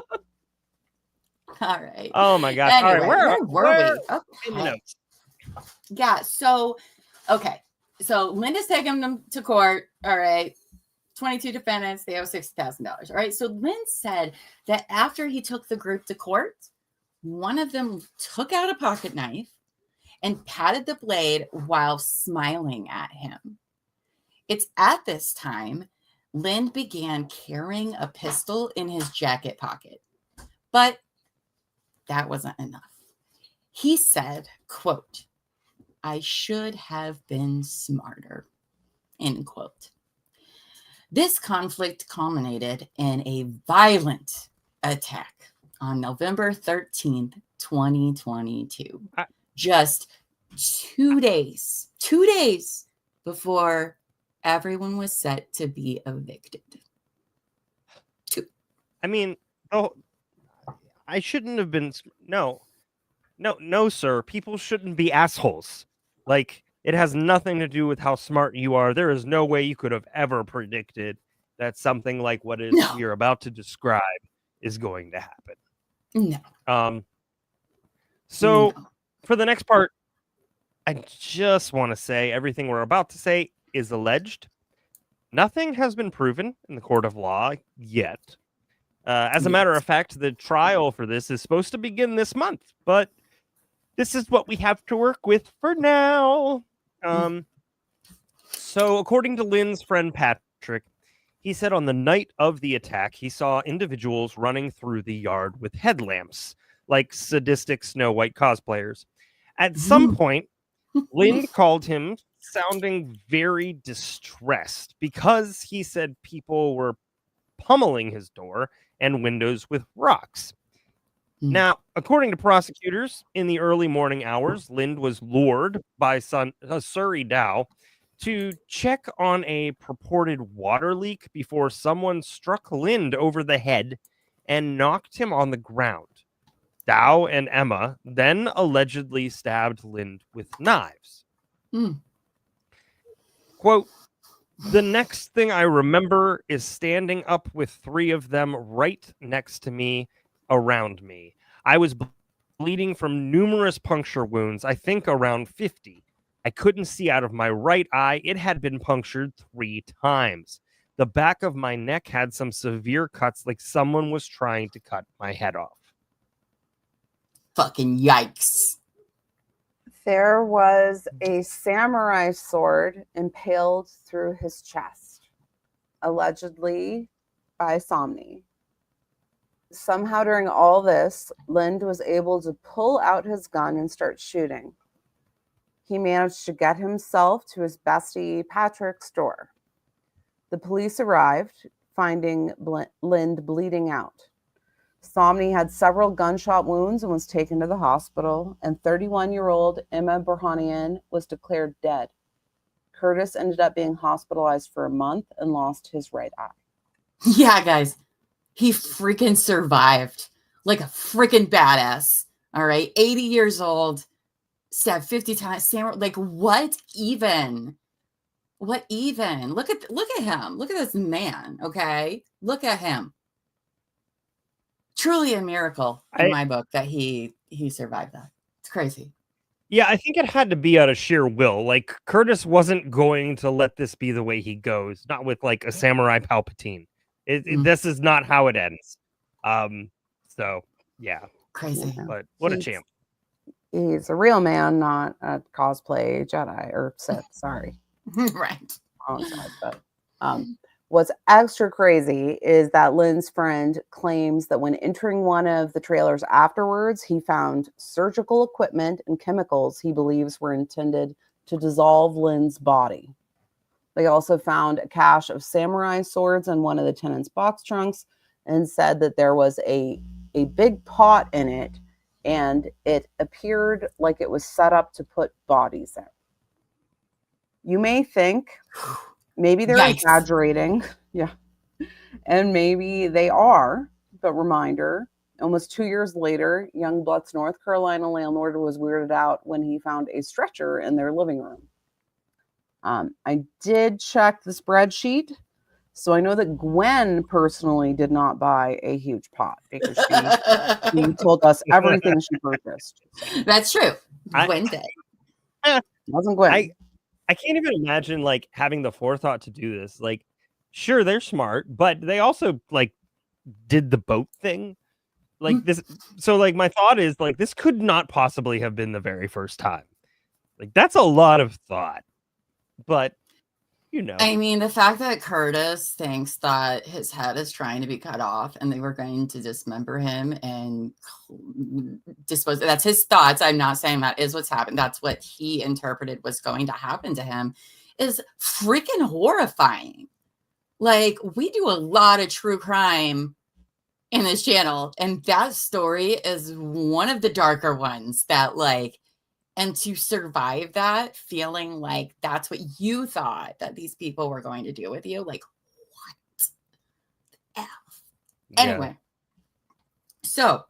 All right. Oh my gosh. Anyway, All right, where were we? in the Okay. notes. Yeah. So, okay. So Linda's taking them to court. All right. 22 defendants. They owe $60,000. All right. So Lynn said that after he took the group to court, one of them took out a pocket knife and patted the blade while smiling at him. It's at this time Lynn began carrying a pistol in his jacket pocket. But that wasn't enough. He said, quote, "I should have been smarter," end quote. This conflict culminated in a violent attack on November 13th, 2022. Just 2 days before everyone was set to be evicted. I mean, oh, I shouldn't have been. No, sir. People shouldn't be assholes. Like, it has nothing to do with how smart you are. There is no way you could have ever predicted that something like what is you're about to describe is going to happen. No. So for the next part, I just want to say everything we're about to say is alleged. Nothing has been proven in the court of law yet. As a matter of fact, the trial for this is supposed to begin this month, but this is what we have to work with for now. So according to Lynn's friend Patrick, he said on the night of the attack, he saw individuals running through the yard with headlamps, like sadistic Snow White cosplayers. At some point, Lynn called him sounding very distressed because he said people were pummeling his door and windows with rocks. Now, according to prosecutors, in the early morning hours, Lind was lured by Surrey Dow to check on a purported water leak before someone struck Lind over the head and knocked him on the ground. Dow and Emma then allegedly stabbed Lind with knives. Quote, "The next thing I remember is standing up with 3 of them right next to me, around me. I was bleeding from numerous puncture wounds, I think around 50. I couldn't see out of my right eye. It had been punctured 3 times. The back of my neck had some severe cuts like someone was trying to cut my head off." Fucking yikes. There was a samurai sword impaled through his chest, allegedly by Somni. Somehow during all this, Lind was able to pull out his gun and start shooting. He managed to get himself to his bestie Patrick's door. The police arrived, finding Lind bleeding out. Somni had several gunshot wounds and was taken to the hospital, and 31-year-old Emma Burhanian was declared dead. Curtis ended up being hospitalized for a month and lost his right eye. Yeah, guys, he freaking survived like a freaking badass. All right, 80 years old, stabbed 50 times. Like, what even? What even? Look at him. Look at this man. Okay, look at him. Truly a miracle in my book that he survived that. It's crazy. Yeah, I think it had to be out of sheer will. Like, Curtis wasn't going to let this be the way he goes, not with like a samurai Palpatine. This is not how it ends. So yeah, crazy. But what a champ. He's a real man, not a cosplay Jedi or Sith. Sorry. Right. Wrong side, but what's extra crazy is that Lynn's friend claims that when entering one of the trailers afterwards, he found surgical equipment and chemicals he believes were intended to dissolve Lynn's body. They also found a cache of samurai swords in one of the tenants' box trunks and said that there was a big pot in it, and it appeared like it was set up to put bodies in. You may think maybe they're Yikes. exaggerating. Yeah. And maybe they are, but reminder, almost 2 years later, young Blutt's North Carolina landlord was weirded out when he found a stretcher in their living room. I did check the spreadsheet, so I know that Gwen personally did not buy a huge pot because she told us everything she purchased. That's true. I- Gwen did. It wasn't Gwen. I can't even imagine like having the forethought to do this. Like, sure, they're smart, but they also like did the boat thing. Like this. So like my thought is like this could not possibly have been the very first time. Like that's a lot of thought. But you know, I mean, the fact that Curtis thinks that his head is trying to be cut off and they were going to dismember him and dispose, that's his thoughts. I'm not saying that is what's happened. That's what he interpreted was going to happen to him, is freaking horrifying. Like, we do a lot of true crime in this channel, and that story is one of the darker ones that, like, and to survive that, feeling like that's what you thought that these people were going to do with you, like, what the F? yeah. Anyway, so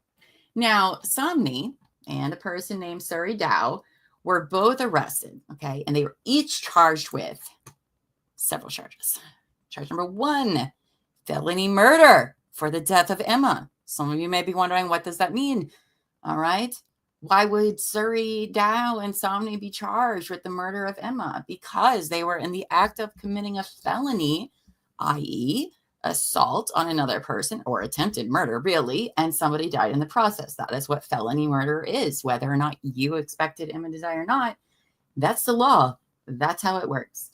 now Somni and a person named Suri Dow were both arrested, okay? And they were each charged with several charges. Charge number 1, felony murder for the death of Emma. Some of you may be wondering, what does that mean? All right. Why would Suri Dow and Somni be charged with the murder of Emma? Because they were in the act of committing a felony, i.e., assault on another person, or attempted murder, really, and somebody died in the process. That is what felony murder is. Whether or not you expected Emma to die or not, that's the law. That's how it works.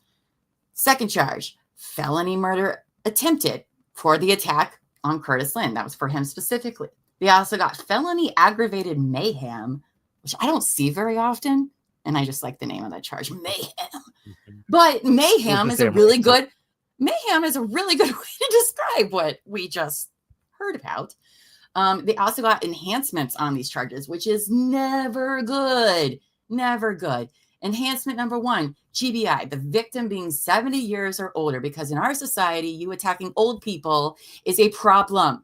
Second charge, felony murder attempted for the attack on Curtis Lynn. That was for him specifically. They also got felony aggravated mayhem, which I don't see very often. And I just like the name of that charge, mayhem. But mayhem is a really good way to describe what we just heard about. They also got enhancements on these charges, which is never good. Never good. Enhancement number 1, GBI, the victim being 70 years or older, because in our society, you attacking old people is a problem.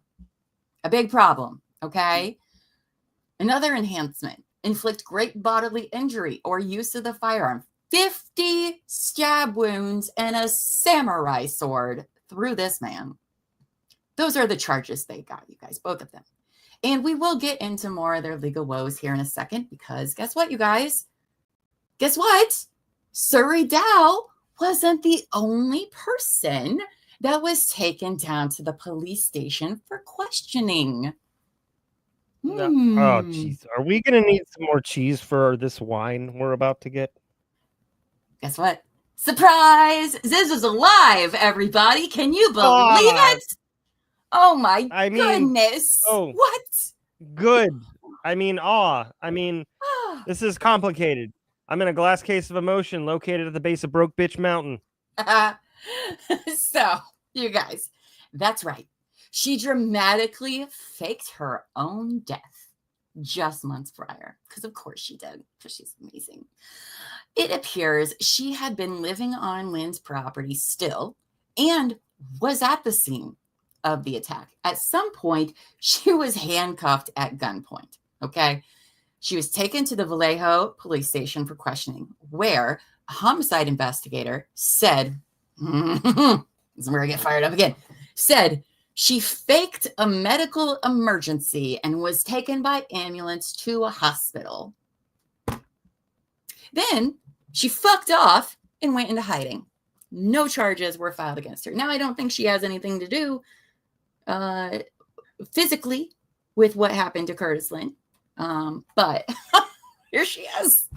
A big problem, okay? Another enhancement, inflict great bodily injury or use of the firearm. 50 stab wounds and a samurai sword through this man. Those are the charges they got, you guys, both of them. And we will get into more of their legal woes here in a second, because guess what, you guys? Guess what? Suri Dow wasn't the only person that was taken down to the police station for questioning. No. Oh, jeez. Are we going to need some more cheese for this wine we're about to get? Guess what? Surprise! Ziz is alive, everybody. Can you believe it? Oh, my goodness. Oh, what? Good. I mean, this is complicated. I'm in a glass case of emotion located at the base of Broke Bitch Mountain. So, you guys, that's right. She dramatically faked her own death just months prior. Because of course she did, because she's amazing. It appears she had been living on Lynn's property still and was at the scene of the attack. At some point, she was handcuffed at gunpoint, okay? She was taken to the Vallejo police station for questioning, where a homicide investigator said, this is where I get fired up again, said she faked a medical emergency and was taken by ambulance to a hospital. Then she fucked off and went into hiding. No charges were filed against her. Now, I don't think she has anything to do physically with what happened to Curtis Lynn. But here she is.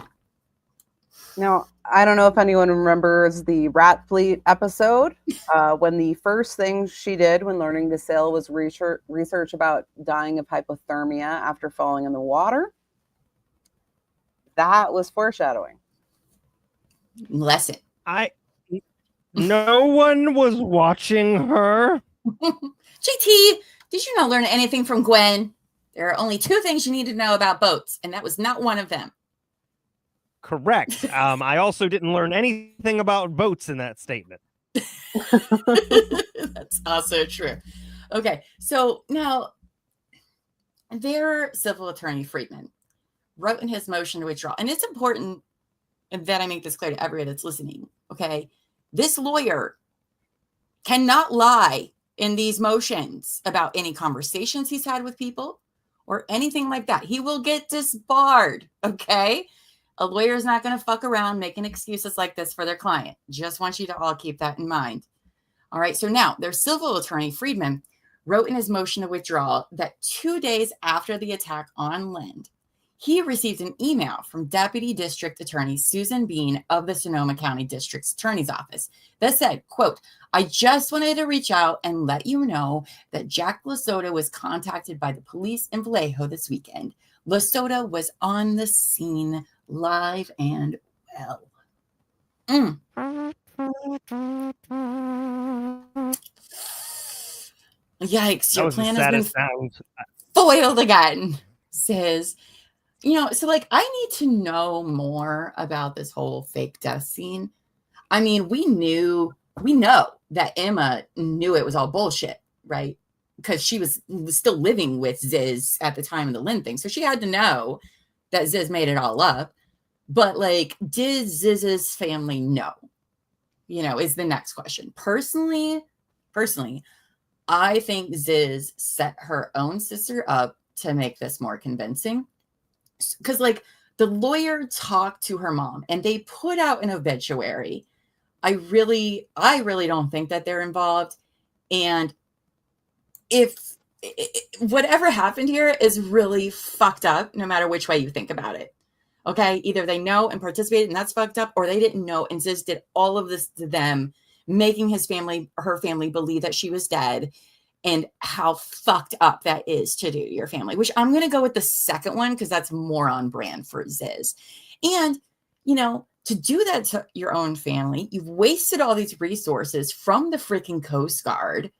Now, I don't know if anyone remembers the Rat Fleet episode, when the first thing she did when learning to sail was research about dying of hypothermia after falling in the water. That was foreshadowing. Lesson. No one was watching her. JT, did you not learn anything from Gwen? There are only 2 things you need to know about boats, and that was not one of them. Correct. I also didn't learn anything about boats in that statement. That's also true. Okay, so now their civil attorney Friedman wrote in his motion to withdraw, and it's important that I make this clear to everyone that's listening. Okay, this lawyer cannot lie in these motions about any conversations he's had with people or anything like that. He will get disbarred. Okay, a lawyer is not going to fuck around making excuses like this for their client. Just want you to all keep that in mind. All right, so now their civil attorney Friedman wrote in his motion to withdraw that 2 days after the attack on Lind, he received an email from Deputy District Attorney Susan Bean of the Sonoma County District's Attorney's Office that said, quote, "I just wanted to reach out and let you know that Jack Lasota was contacted by the police in Vallejo this weekend. Lasota was on the scene live and well." Yikes, your plan has been sound. foiled again, says. So like I need to know more about this whole fake death scene. I mean, we know that Emma knew it was all bullshit, right? Because she was still living with Ziz at the time of the Lind thing. So she had to know that Ziz made it all up. But like, did Ziz's family know? Is the next question. Personally, I think Ziz set her own sister up to make this more convincing. Because like the lawyer talked to her mom and they put out an obituary. I really don't think that they're involved. And if whatever happened here is really fucked up, no matter which way you think about it. Okay. Either they know and participated and that's fucked up, or they didn't know and Ziz did all of this to them, making her family believe that she was dead. And how fucked up that is to do to your family, which I'm going to go with the second one because that's more on brand for Ziz. And, to do that to your own family, you've wasted all these resources from the freaking Coast Guard.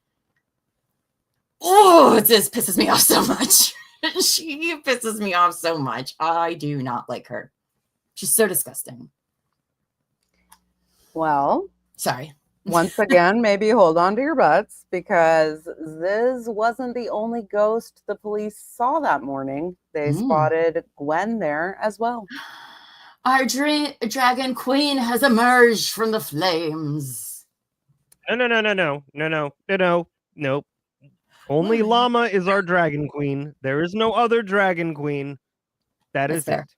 Oh, Ziz pisses me off so much. She pisses me off so much. I do not like her. She's so disgusting. Well, sorry. Once again, maybe hold on to your butts because Ziz wasn't the only ghost the police saw that morning. They spotted Gwen there as well. Our dragon queen has emerged from the flames. No. Only Llama is our dragon queen. There is no other dragon queen. That's fair. It.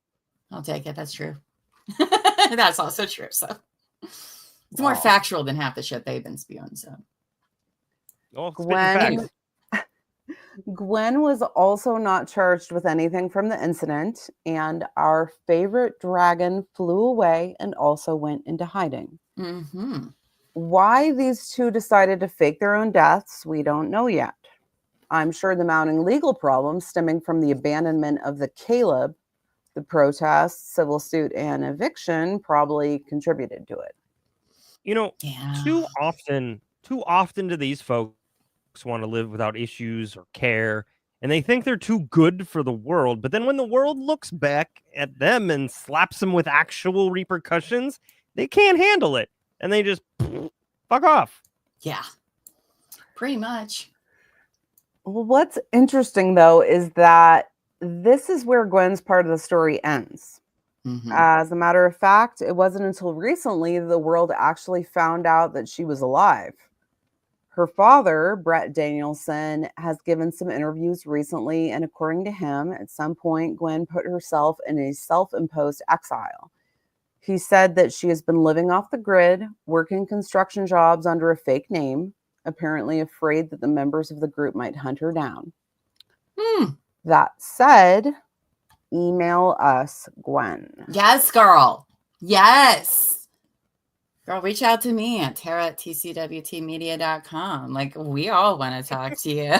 I'll take it. That's true. That's also true. So it's more factual than half the shit they've been spewing. So, Gwen was also not charged with anything from the incident, and our favorite dragon flew away and also went into hiding. Mm-hmm. Why these two decided to fake their own deaths, we don't know yet. I'm sure the mounting legal problems stemming from the abandonment of the Caleb, the protests, civil suit, and eviction probably contributed to it. Too often do these folks want to live without issues or care, and they think they're too good for the world. But then when the world looks back at them and slaps them with actual repercussions, they can't handle it, and they just fuck off. Yeah, pretty much. Well, what's interesting, though, is that this is where Gwen's part of the story ends. Mm-hmm. As a matter of fact, it wasn't until recently the world actually found out that she was alive. Her father, Brett Danielson, has given some interviews recently, and according to him, at some point, Gwen put herself in a self-imposed exile. He said that she has been living off the grid, working construction jobs under a fake name, apparently afraid that the members of the group might hunt her down. That said, email us, Gwen. Yes, girl. Yes. Girl, reach out to me at tcwtmedia.com. Like, we all want to talk to you.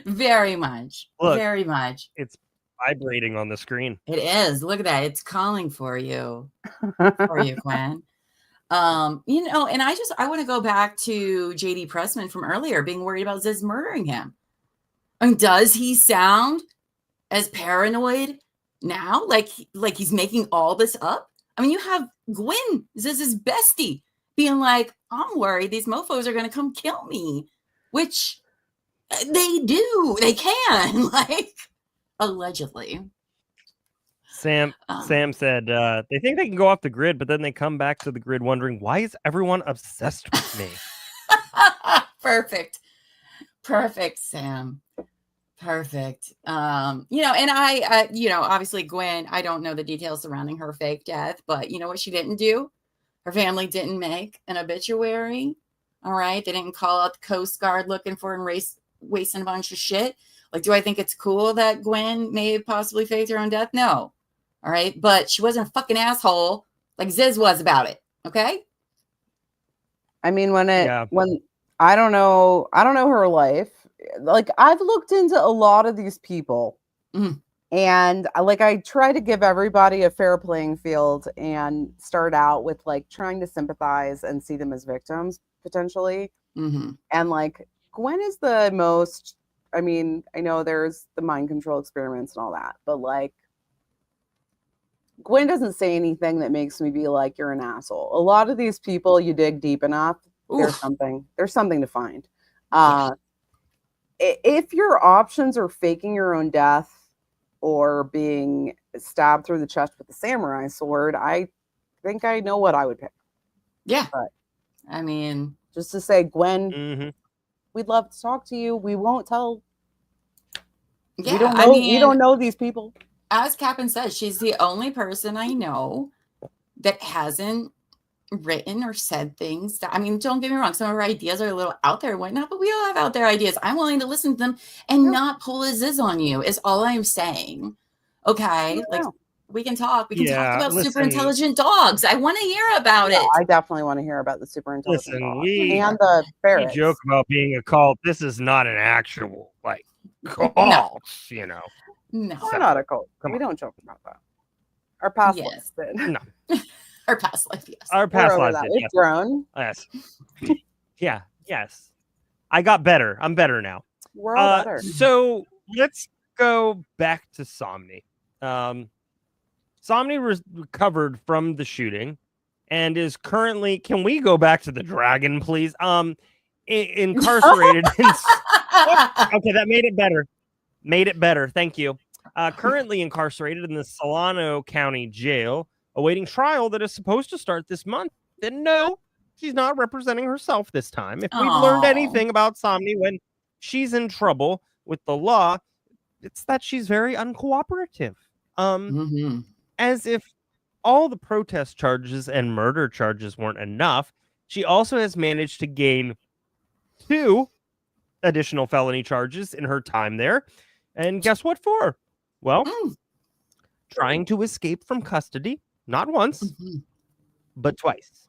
Very much. Look, very much. It's vibrating on the screen. It is. Look at that. It's calling for you. For you, Gwen. And I want to go back to JD Pressman from earlier, being worried about Ziz murdering him. I mean, does he sound as paranoid now? Like he's making all this up? I mean, you have Gwen, Ziz's bestie, being like, I'm worried these mofos are going to come kill me, which they do. They can, like, allegedly. Sam said they think they can go off the grid, but then they come back to the grid wondering, why is everyone obsessed with me? Perfect, Sam. Perfect. And I obviously Gwen, I don't know the details surrounding her fake death, but you know what she didn't do? Her family didn't make an obituary. All right. They didn't call out the Coast Guard looking for and wasting a bunch of shit. Like, do I think it's cool that Gwen may have possibly faked her own death? No. All right. But she wasn't a fucking asshole like Ziz was about it. Okay. I mean, when I don't know her life. Like, I've looked into a lot of these people, and I try to give everybody a fair playing field and start out with like trying to sympathize and see them as victims potentially. And like Gwen is the most, I mean, I know there's the mind control experiments and all that, but like Gwen doesn't say anything that makes me be like, you're an asshole. A lot of these people, you dig deep enough, there's something to find. If your options are faking your own death or being stabbed through the chest with a samurai sword, I think I know what I would pick. Yeah. But, I mean, just to say, Gwen, we'd love to talk to you. We won't tell. Yeah, you don't know these people. As Captain says, she's the only person I know that hasn't written or said things that, I mean, don't get me wrong, some of her ideas are a little out there and whatnot, but we all have out there ideas. I'm willing to listen to them and not pull a Ziz on you is all I'm saying. Okay, like we can talk. We can talk about super intelligent dogs. I want to hear about it. I definitely want to hear about the super intelligent dogs and the ferrets. We joke about being a cult. This is not an actual cult, you know. No, we're not a cult. We don't joke about that. Our past lives did. No. Our past life, yes. Our past lives did. We've grown. Yes. Yeah. Yes. I got better. I'm better now. We're all better. So let's go back to Somni. Somni recovered from the shooting and is currently. Can we go back to the dragon, please? Incarcerated. Okay, that made it better. Made it better. Thank you. Currently incarcerated in the Solano County Jail, awaiting trial that is supposed to start this month. And no, she's not representing herself this time. If we've learned anything about Somni when she's in trouble with the law, it's that she's very uncooperative. As if all the protest charges and murder charges weren't enough, she also has managed to gain 2 additional felony charges in her time there. And guess what for? Well, trying to escape from custody, not once, but twice.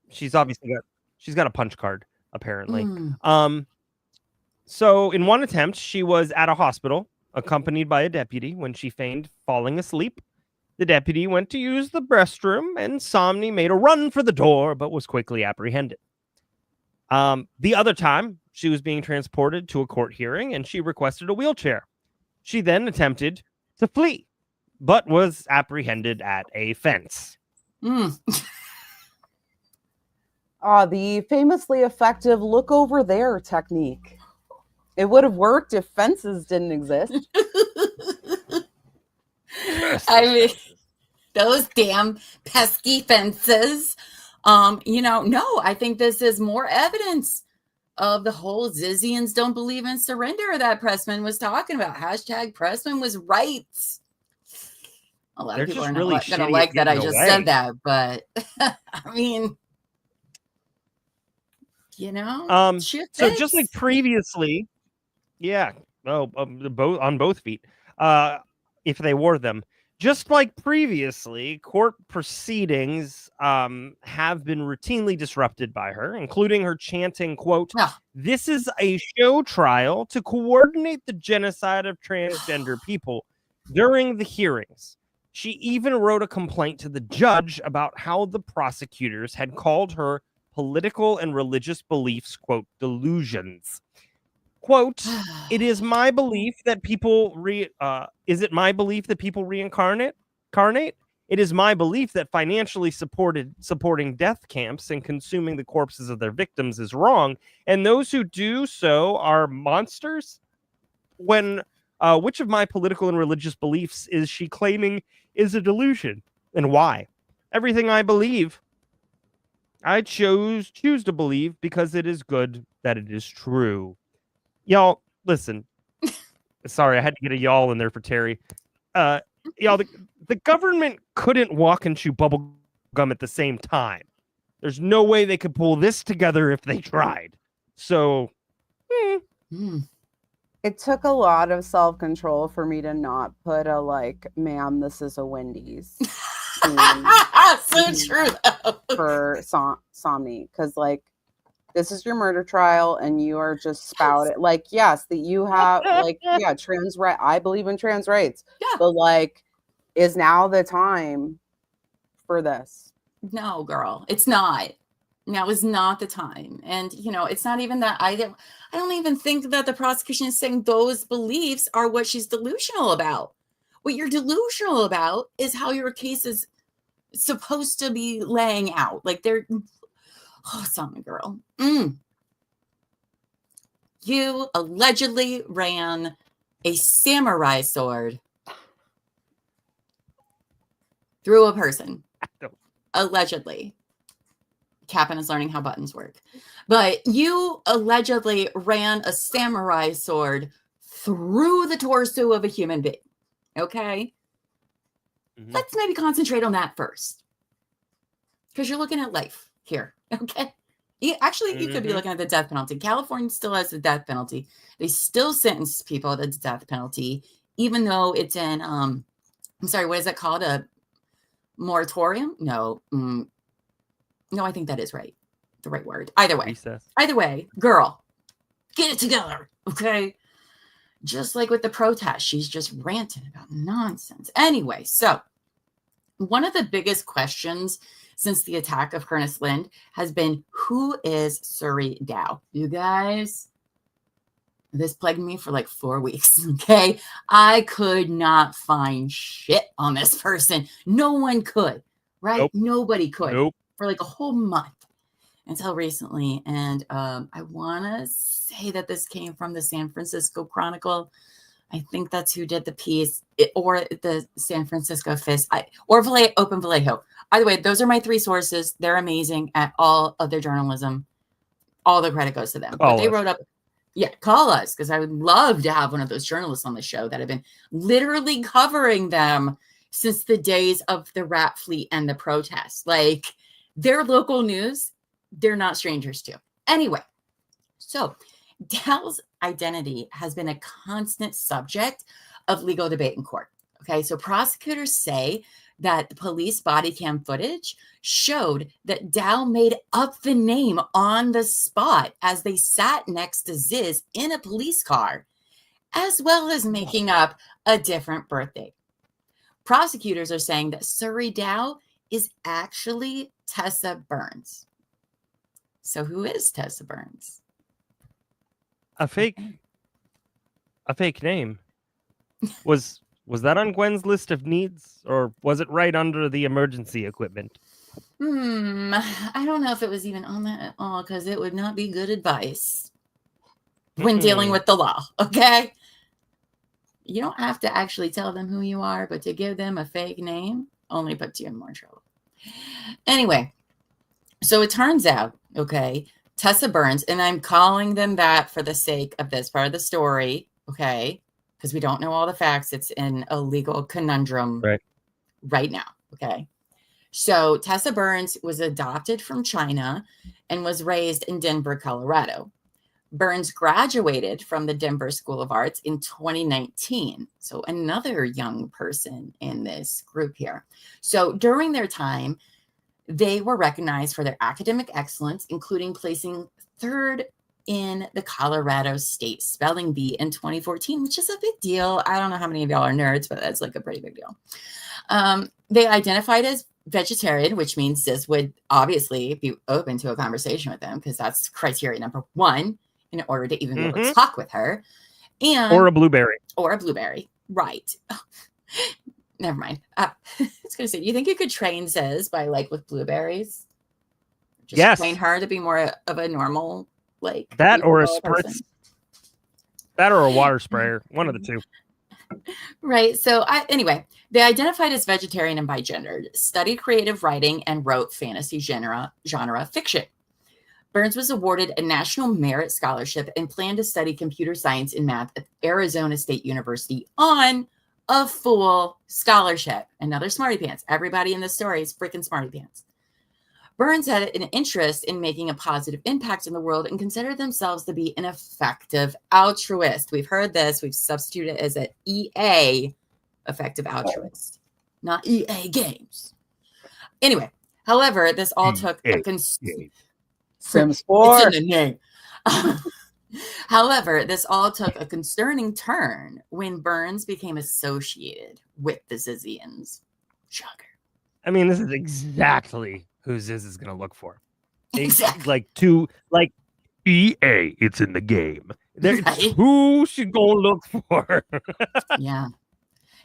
She's got a punch card, apparently. So in one attempt, she was at a hospital accompanied by a deputy when she feigned falling asleep. The deputy went to use the restroom and Somni made a run for the door, but was quickly apprehended. The other time, she was being transported to a court hearing and she requested a wheelchair. She then attempted to flee, but was apprehended at a fence. The famously effective look over there technique. It would have worked if fences didn't exist. I mean, those damn pesky fences. No, I think this is more evidence of the whole Zizians don't believe in surrender that Pressman was talking about. # Pressman was right. A lot of people are not going to like that I just said that, but I mean, so just like previously, on both feet, if they wore them. Just like previously, court proceedings have been routinely disrupted by her, including her chanting, quote, "This is a show trial to coordinate the genocide of transgender people." During the hearings, She even wrote a complaint to the judge about how the prosecutors had called her political and religious beliefs, quote, delusions. Quote, it is my belief that people reincarnate? It is my belief that financially supporting death camps and consuming the corpses of their victims is wrong, and those who do so are monsters. Which of my political and religious beliefs is she claiming is a delusion, and why? Everything I believe, I choose to believe because it is good that it is true. Y'all, listen. Sorry, I had to get a y'all in there for Terry. Y'all, the government couldn't walk and chew bubble gum at the same time. There's no way they could pull this together if they tried. So, It took a lot of self-control for me to not put a like, ma'am, this is a Wendy's. So true though. For Somni, because like this is your murder trial and you are just spouting like, yes, that you have like, yeah, trans right. I believe in trans rights. Yeah. But like, is now the time for this? No, girl, it's not. Now is not the time. And you know, it's not even that I don't even think that the prosecution is saying those beliefs are what she's delusional about. What you're delusional about is how your case is supposed to be laying out. Like they're Somni girl. You allegedly ran a samurai sword through a person. Allegedly. Captain is learning how buttons work. But you allegedly ran a samurai sword through the torso of a human being. Okay? Let's maybe concentrate on that first. Because you're looking at life here. Okay? You could be looking at the death penalty. California still has the death penalty. They still sentence people to the death penalty, even though it's in, I'm sorry, what is that called? A moratorium? No. No, I think that is right. The right word. Either way. Recess. Either way, girl, get it together. Okay? Just like with the protest, she's just ranting about nonsense. Anyway, so one of the biggest questions since the attack of Ernest Lind has been, who is Suri Dow? You guys, this plagued me for like 4 weeks, okay? I could not find shit on this person. No one could, right? Nope. Nobody could. Nope. For like a whole month until recently. And I want to say that this came from the San Francisco Chronicle. I think that's who did the piece, or the San Francisco Fist, or Open Vallejo. Either way, those are my three sources. They're amazing at all of their journalism. All the credit goes to them. But they wrote up, call us, because I would love to have one of those journalists on the show that have been literally covering them since the days of the rat fleet and the protests. Like, their local news, they're not strangers to. Anyway, so Dow's identity has been a constant subject of legal debate in court. Okay, so prosecutors say that the police body cam footage showed that Dow made up the name on the spot as they sat next to Ziz in a police car, as well as making up a different birthday. Prosecutors are saying that Suri Dow is actually Tessa Burns. So who is Tessa Burns? A fake name. Was that on Gwen's list of needs, or was it right under the emergency equipment? I don't know if it was even on that at all, because it would not be good advice when dealing with the law, okay? You don't have to actually tell them who you are, but to give them a fake name only puts you in more trouble. Anyway, so it turns out, okay, Tessa Burns, and I'm calling them that for the sake of this part of the story, okay, because we don't know all the facts. It's in a legal conundrum right now, okay? So Tessa Burns was adopted from China and was raised in Denver, Colorado. Burns graduated from the Denver School of Arts in 2019. So another young person in this group here. So during their time, they were recognized for their academic excellence, including placing third in the Colorado State Spelling Bee in 2014, which is a big deal. I don't know how many of y'all are nerds, but that's like a pretty big deal. They identified as vegetarian, which means Ziz would obviously be open to a conversation with them, because that's criteria number one in order to even be able to talk with her. And or a blueberry. Right. Never mind. I was going to say, do you think you could train Ziz by like with blueberries? Just train her to be more of a normal, like that, or a person? spritz. That or a water sprayer. One of the two. Right. So anyway, they identified as vegetarian and bigendered, studied creative writing, and wrote fantasy genre fiction. Burns was awarded a National Merit Scholarship and planned to study computer science and math at Arizona State University on a full scholarship. Another smarty pants. Everybody in this story is freaking smarty pants. Burns had an interest in making a positive impact in the world and considered themselves to be an effective altruist. We've heard this. We've substituted it as an EA, effective altruist, not EA Games. Anyway, however, this all took a Sims 4. It's in the name. However, this all took a concerning turn when Burns became associated with the Zizians. Shocker. I mean, this is exactly who Ziz is going to look for. Exactly. Like EA, it's in the game. Right. Who should go look for? Yeah.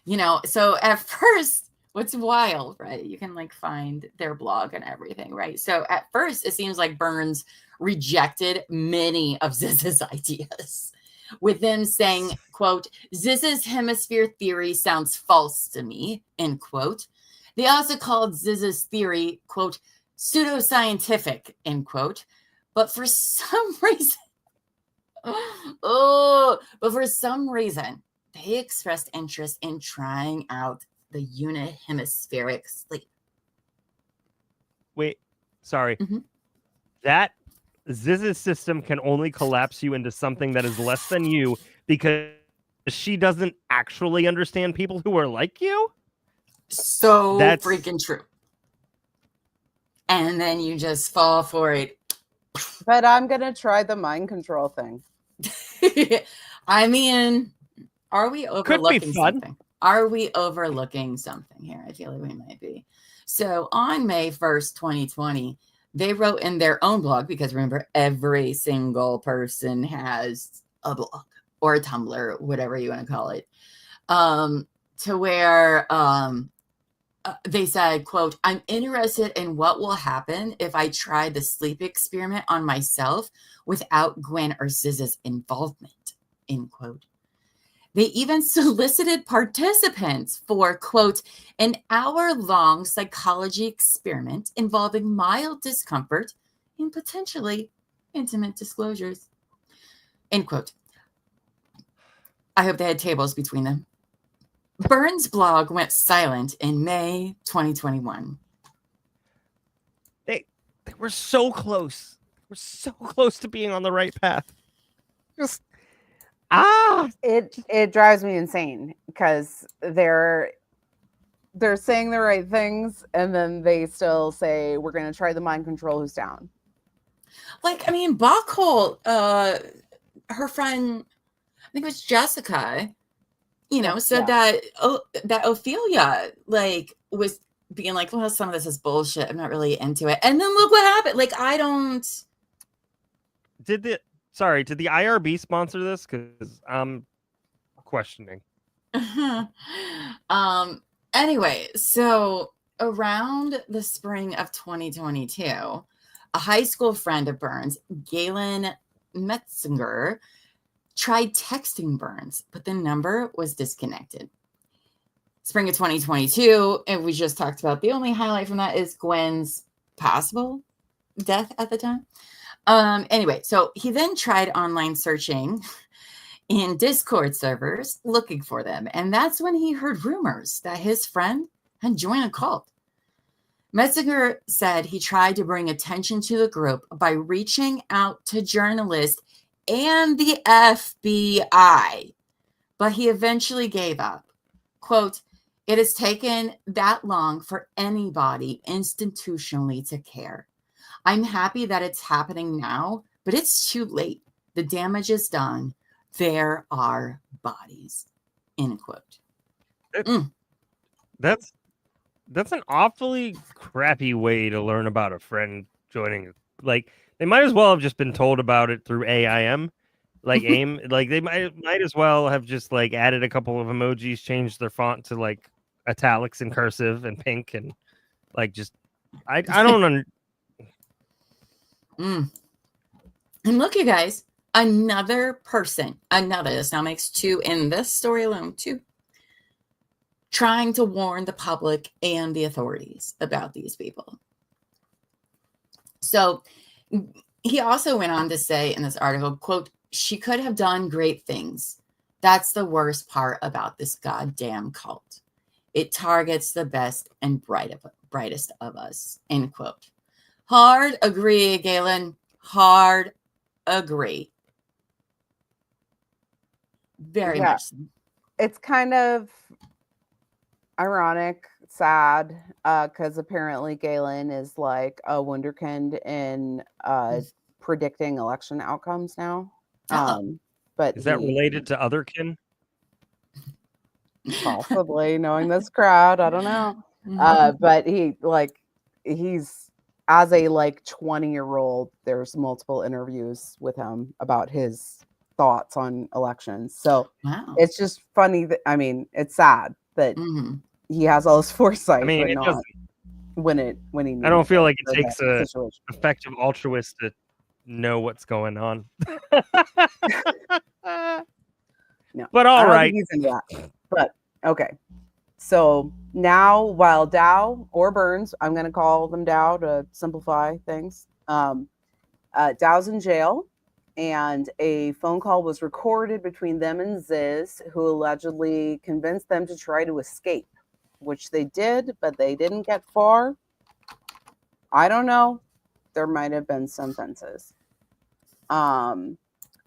You know, so at first, what's wild, right? You can like find their blog and everything, right? So at first, it seems like Burns rejected many of Ziz's ideas, with them saying, quote, Ziz's hemisphere theory sounds false to me, end quote. They also called Ziz's theory, quote, pseudoscientific, end quote. But for some reason, they expressed interest in trying out the unihemispheric sleep. Wait, sorry. That Ziz's system can only collapse you into something that is less than you because she doesn't actually understand people who are like you? So that's freaking true. And then you just fall for it. But I'm going to try the mind control thing. I mean, are we overlooking Could be fun. something? Are we overlooking something here? I feel like we might be. So on May 1st, 2020, they wrote in their own blog, because remember, every single person has a blog or a Tumblr, whatever you want to call it, to where they said, quote, I'm interested in what will happen if I try the sleep experiment on myself without Gwen or Ziz's involvement, end quote. They even solicited participants for, quote, an hour-long psychology experiment involving mild discomfort and potentially intimate disclosures, end quote. I hope they had tables between them. Burns' blog went silent in May 2021. They were so close. We're so close to being on the right path. Just it drives me insane because they're saying the right things and then they still say we're going to try the mind control who's down. Like, I mean, Bachholt, her friend, I think it was Jessica, you know, said that Ophelia like was being like, well, some of this is bullshit. I'm not really into it. And then look what happened. Like, I don't. Did the IRB sponsor this? Because I'm questioning. Anyway, so around the spring of 2022, a high school friend of Burns, Galen Metzinger, tried texting Burns, but the number was disconnected. Spring of 2022, and we just talked about, the only highlight from that is Gwen's possible death at the time. Anyway, so he then tried online searching in Discord servers looking for them. And that's when he heard rumors that his friend had joined a cult. Metzinger said he tried to bring attention to the group by reaching out to journalists and the FBI, but he eventually gave up. Quote, it has taken that long for anybody institutionally to care. I'm happy that it's happening now, but it's too late. The damage is done. There are bodies. End quote. That's an awfully crappy way to learn about a friend joining. Like, they might as well have just been told about it through AIM, like AIM. Like, they might as well have just like added a couple of emojis, changed their font to like italics and cursive and pink, and like just I don't And look, you guys, another person, this now makes two in this story alone, two, trying to warn the public and the authorities about these people. So he also went on to say in this article, quote, "She could have done great things. That's the worst part about this goddamn cult. It targets the best and brightest of us," end quote. Hard agree, Galen. Hard agree. Very much so. It's kind of ironic, sad, because apparently Galen is like a wunderkind in predicting election outcomes now. But is that related to otherkin? Possibly, knowing this crowd, I don't know. But he's as a 20-year-old, there's multiple interviews with him about his thoughts on elections. So it's just funny that, I mean, it's sad that he has all this foresight, but it not doesn't. when he needs I don't feel like for it takes that a situation. effective altruist to know what's going on. No, but all I don't right. think he's into that. But okay. So now, while Dow or Burns, I'm going to call them Dow to simplify things. Dow's in jail, and a phone call was recorded between them and Ziz, who allegedly convinced them to try to escape, which they did, but they didn't get far. I don't know. There might have been some fences.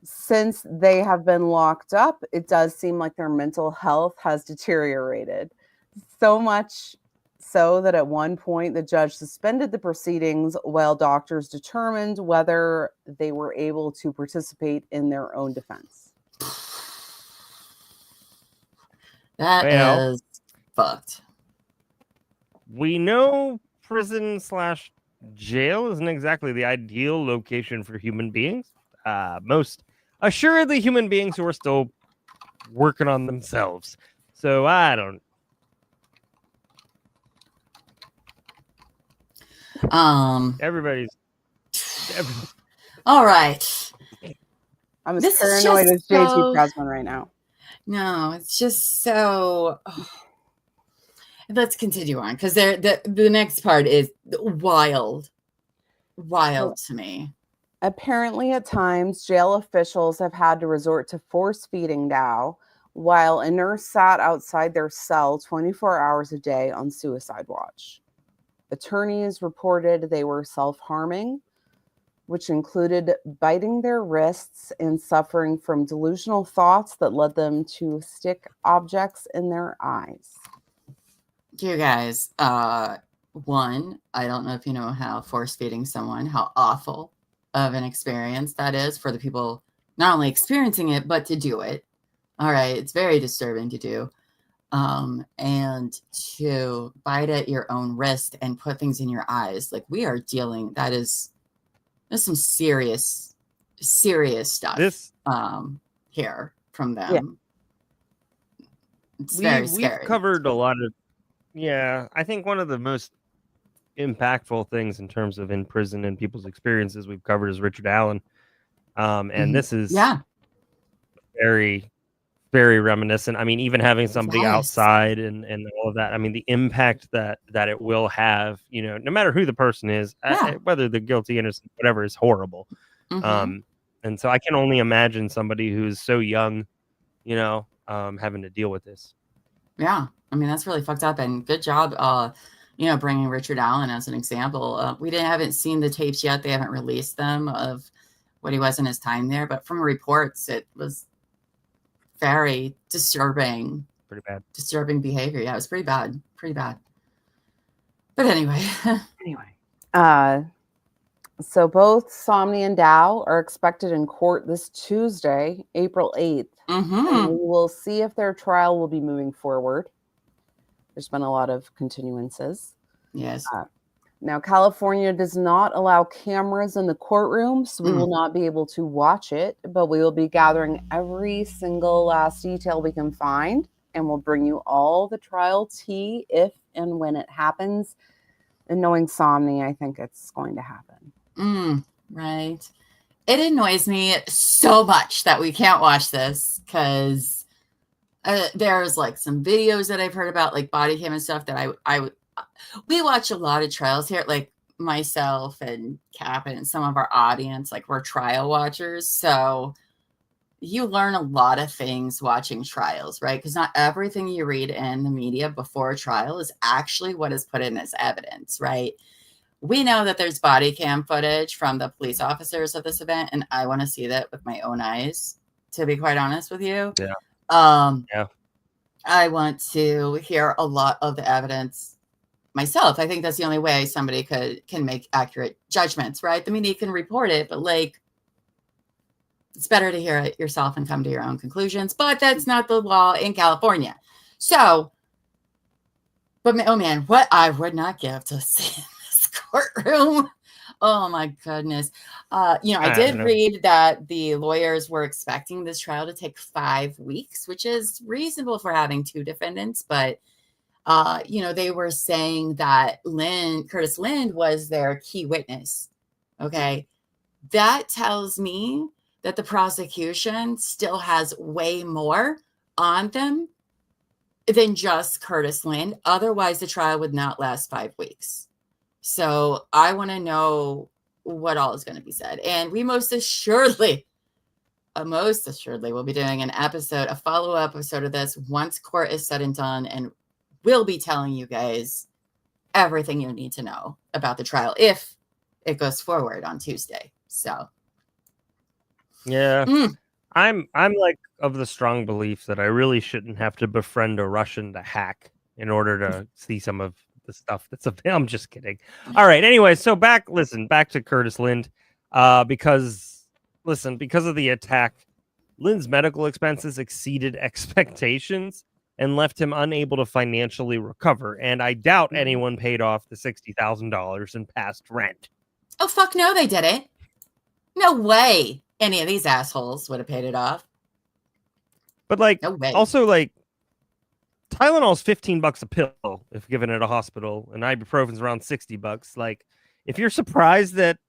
Since they have been locked up, it does seem like their mental health has deteriorated. So much so that at one point the judge suspended the proceedings while doctors determined whether they were able to participate in their own defense. That is fucked. We know prison/jail isn't exactly the ideal location for human beings. Most assuredly human beings who are still working on themselves. So I don't. Everybody's. All right. I'm as paranoid as JT Pressman right now. No, it's just so. Let's continue on, because the next part is wild to me. Apparently, at times, jail officials have had to resort to force feeding Dow, while a nurse sat outside their cell 24 hours a day on suicide watch. Attorneys reported they were self-harming, which included biting their wrists and suffering from delusional thoughts that led them to stick objects in their eyes. You guys, one, I don't know if you know how force feeding someone, how awful of an experience that is for the people not only experiencing it, but to do it. All right. It's very disturbing to do. And to bite at your own wrist and put things in your eyes. Like, we are dealing, there's some serious stuff here from them. Yeah. It's very scary. We've covered a lot of, I think one of the most impactful things in terms of in prison and people's experiences we've covered is Richard Allen. And this is very, very reminiscent. I mean, even having somebody outside and all of that, I mean, the impact that it will have, no matter who the person is, whether they're guilty, innocent, whatever, is horrible. And so I can only imagine somebody who's so young, having to deal with this. Yeah. I mean, that's really fucked up, and good job, bringing Richard Allen as an example. We haven't seen the tapes yet. They haven't released them of what he was in his time there, but from reports, it was very disturbing. Pretty bad. Disturbing behavior. Yeah, it was pretty bad. But anyway. So both Somni and Dow are expected in court this Tuesday, April 8th. And we will see if their trial will be moving forward. There's been a lot of continuances. Yes. Now, California does not allow cameras in the courtroom, so we will not be able to watch it, but we will be gathering every single last detail we can find, and we'll bring you all the trial tea if and when it happens. And knowing Somni, I think it's going to happen. Right. It annoys me so much that we can't watch this because there's like some videos that I've heard about, like body cam and stuff that we watch a lot of trials here, like myself and Cap and some of our audience, like we're trial watchers. So you learn a lot of things watching trials, right? Because not everything you read in the media before a trial is actually what is put in as evidence, right? We know that there's body cam footage from the police officers of this event, and I want to see that with my own eyes, to be quite honest with you. Yeah. I want to hear a lot of the evidence myself. I think that's the only way somebody can make accurate judgments, right? The media can report it, but like, it's better to hear it yourself and come to your own conclusions. But that's not the law in California. So, but oh man, what I would not give to see in this courtroom. Oh my goodness. I did read that the lawyers were expecting this trial to take 5 weeks, which is reasonable for having 2 defendants. But, they were saying that Curtis Lind was their key witness. Okay. That tells me that the prosecution still has way more on them than just Curtis Lind. Otherwise, the trial would not last 5 weeks. So I want to know what all is going to be said. And we most assuredly will be doing a follow-up episode of this once court is said and done. And we'll be telling you guys everything you need to know about the trial if it goes forward on Tuesday. So. Yeah. I'm like of the strong belief that I really shouldn't have to befriend a Russian to hack in order to see some of the stuff that's available. I'm just kidding. All right. Anyway, so back to Curtis Lind. Because of the attack, Lind's medical expenses exceeded expectations and left him unable to financially recover. And I doubt anyone paid off the $60,000 in past rent. Oh, fuck no, they didn't. No way any of these assholes would have paid it off. But no way. Also Tylenol's $15 a pill if given at a hospital, and ibuprofen's around $60. Like, if you're surprised that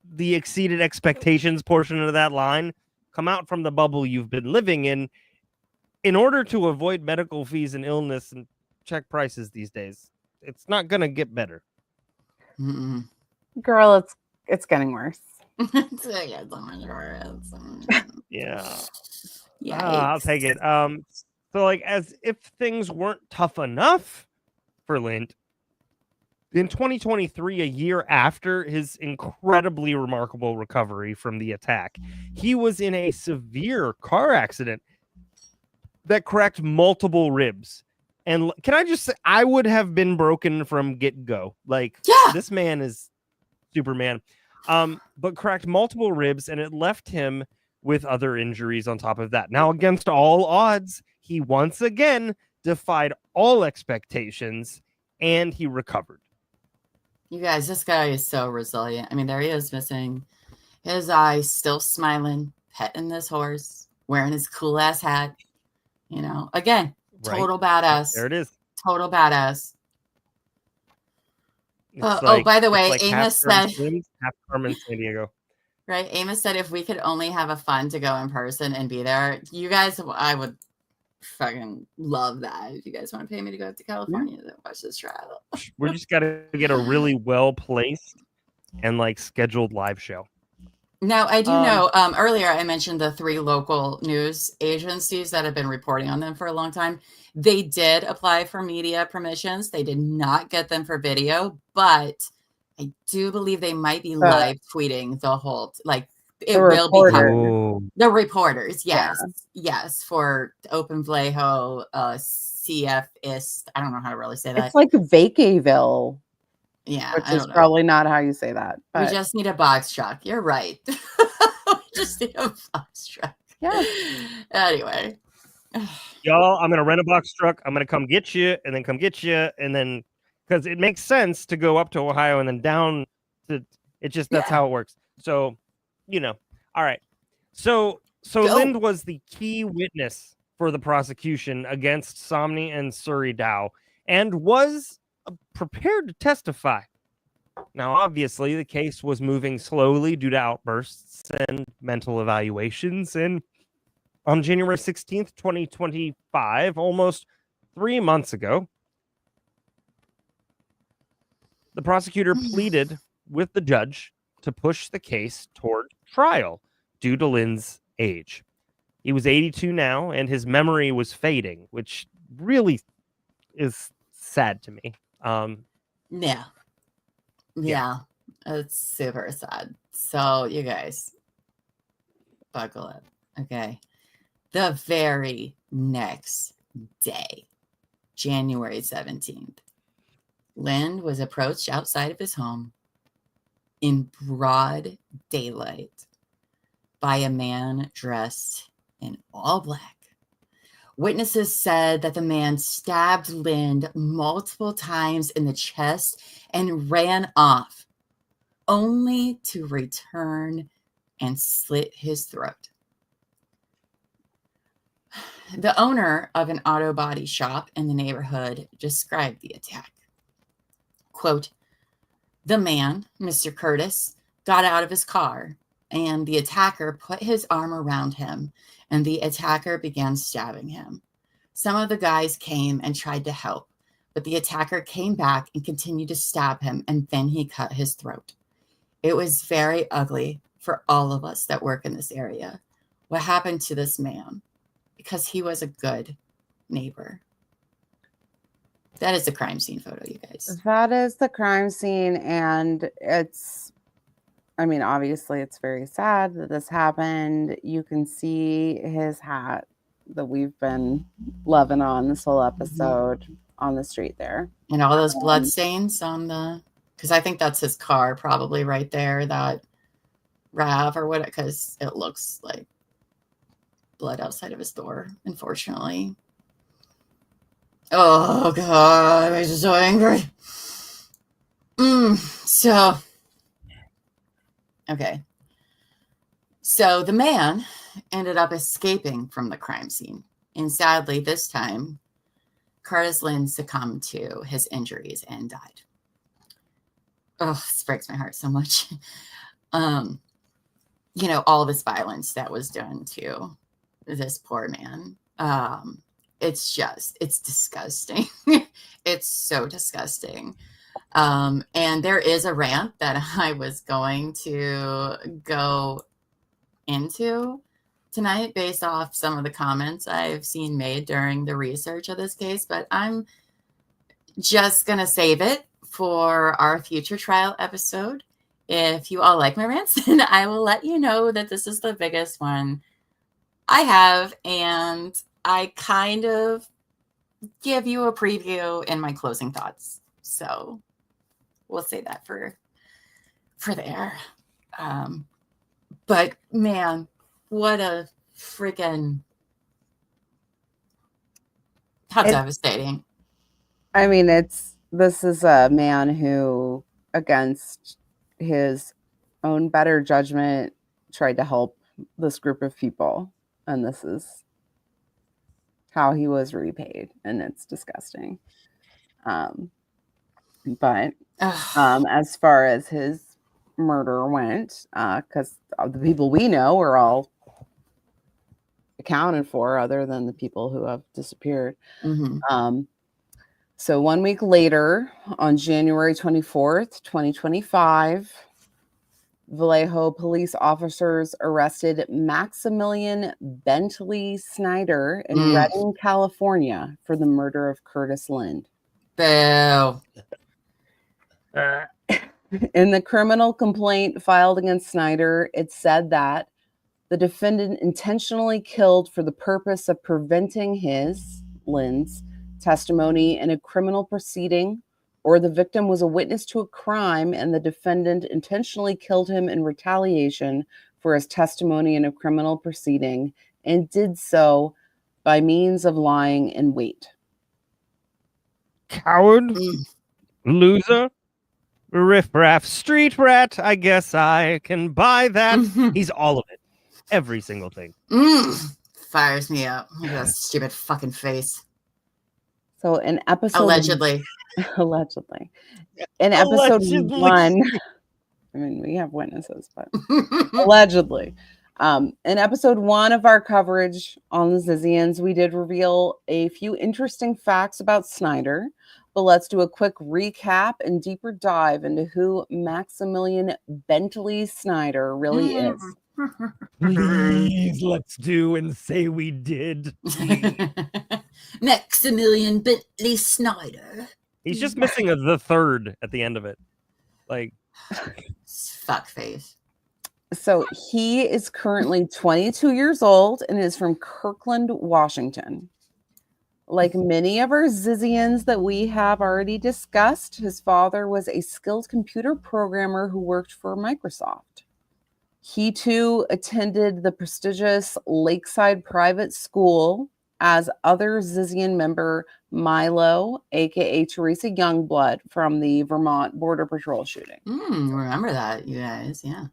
the exceeded expectations portion of that line come out from the bubble you've been living in order to avoid medical fees and illness and check prices these days, it's not gonna get better. Girl, it's getting worse. Yeah. I'll take it. So as if things weren't tough enough for Lind, in 2023, a year after his incredibly remarkable recovery from the attack, he was in a severe car accident that cracked multiple ribs. And can I just say, I would have been broken from get-go. This man is Superman. But cracked multiple ribs, and it left him with other injuries on top of that. Now, against all odds, he once again defied all expectations, and he recovered. You guys, this guy is so resilient. I mean, there he is missing his eyes, still smiling, petting this horse, wearing his cool-ass hat. Again, total badass. There it is. Total badass. By the way, Amos said half Carmen San Diego. Right, Amos said if we could only have a fun to go in person and be there, you guys, I would fucking love that. If you guys want to pay me to go to California to watch this trial, we just got to get a really well placed and scheduled live show. Now, I do know, earlier I mentioned the 3 local news agencies that have been reporting on them for a long time. They did apply for media permissions. They did not get them for video, but I do believe they might be live tweeting the whole, it will be covered. The reporters, yes. Yeah. Yes, for Open Vallejo, CF-ist. I don't know how to really say that. It's like Vacaville. Yeah, which I is don't know. probably not how you say that. But We just need a box truck. You're right. We just need a box truck. Yeah. Anyway. Y'all, I'm gonna rent a box truck. I'm gonna come get you, and then come get you, and then because it makes sense to go up to Ohio and then down to. It just that's how it works. So, all right. So Go. Lind was the key witness for the prosecution against Somni and Suri Dow, and was prepared to testify. Now, obviously, the case was moving slowly due to outbursts and mental evaluations, and on January 16th, 2025, almost 3 months ago, the prosecutor pleaded with the judge to push the case toward trial due to Lynn's age. He was 82 now, and his memory was fading, which really is sad to me. Yeah, it's super sad. So you guys, buckle up, okay? The very next day, January 17th, Lynn was approached outside of his home in broad daylight by a man dressed in all black. Witnesses said that the man stabbed Lynn multiple times in the chest and ran off, only to return and slit his throat. The owner of an auto body shop in the neighborhood described the attack. Quote, "The man, Mr. Curtis, got out of his car, and the attacker put his arm around him, and the attacker began stabbing him. Some of the guys came and tried to help, but the attacker came back and continued to stab him, and then he cut his throat. It was very ugly for all of us that work in this area. What happened to this man? Because he was a good neighbor." That is the crime scene photo, you guys. That is the crime scene, and obviously it's very sad that this happened. You can see his hat that we've been loving on this whole episode on the street there. And all those blood stains on because I think that's his car probably right there, that RAV or what, because it looks like blood outside of his door, unfortunately. Oh, God, I'm just so angry. Okay. So the man ended up escaping from the crime scene. And sadly, this time, Curtis Lynn succumbed to his injuries and died. Oh, this breaks my heart so much. All this violence that was done to this poor man. It's disgusting. It's so disgusting. And there is a rant that I was going to go into tonight based off some of the comments I've seen made during the research of this case, but I'm just going to save it for our future trial episode. If you all like my rants, then I will let you know that this is the biggest one I have, and I kind of give you a preview in my closing thoughts. So we'll say that for there. But man, what a freaking devastating. This is a man who, against his own better judgment, tried to help this group of people. And this is how he was repaid. And it's disgusting. But as far as his murder went, because the people we know are all accounted for other than the people who have disappeared. So 1 week later, on January 24th, 2025, Vallejo police officers arrested Maximilian Bentley Snyder in Redding, California for the murder of Curtis Lind. Boo. In the criminal complaint filed against Snyder, it said that the defendant intentionally killed for the purpose of preventing Lind's testimony in a criminal proceeding or the victim was a witness to a crime and the defendant intentionally killed him in retaliation for his testimony in a criminal proceeding and did so by means of lying in wait. Coward, loser, riffraff, street rat. I guess I can buy that. He's all of it. Every single thing. Fires me up. Look at that stupid fucking face. So in episode Allegedly. In episode 1, I mean, we have witnesses, but allegedly. In episode 1 of our coverage on the Zizians, we did reveal a few interesting facts about Snyder, but let's do a quick recap and deeper dive into who Maximilian Bentley Snyder really is. Please, let's do and say we did. Maximilian Bentley Snyder. He's just missing the third at the end of it. Like, fuck face. So he is currently 22 years old and is from Kirkland, Washington. Like many of our Zizians that we have already discussed, his father was a skilled computer programmer who worked for Microsoft. He too attended the prestigious Lakeside Private School, as other Zizian member Milo, aka Teresa Youngblood, from the Vermont Border Patrol shooting. Remember that, you guys, yeah.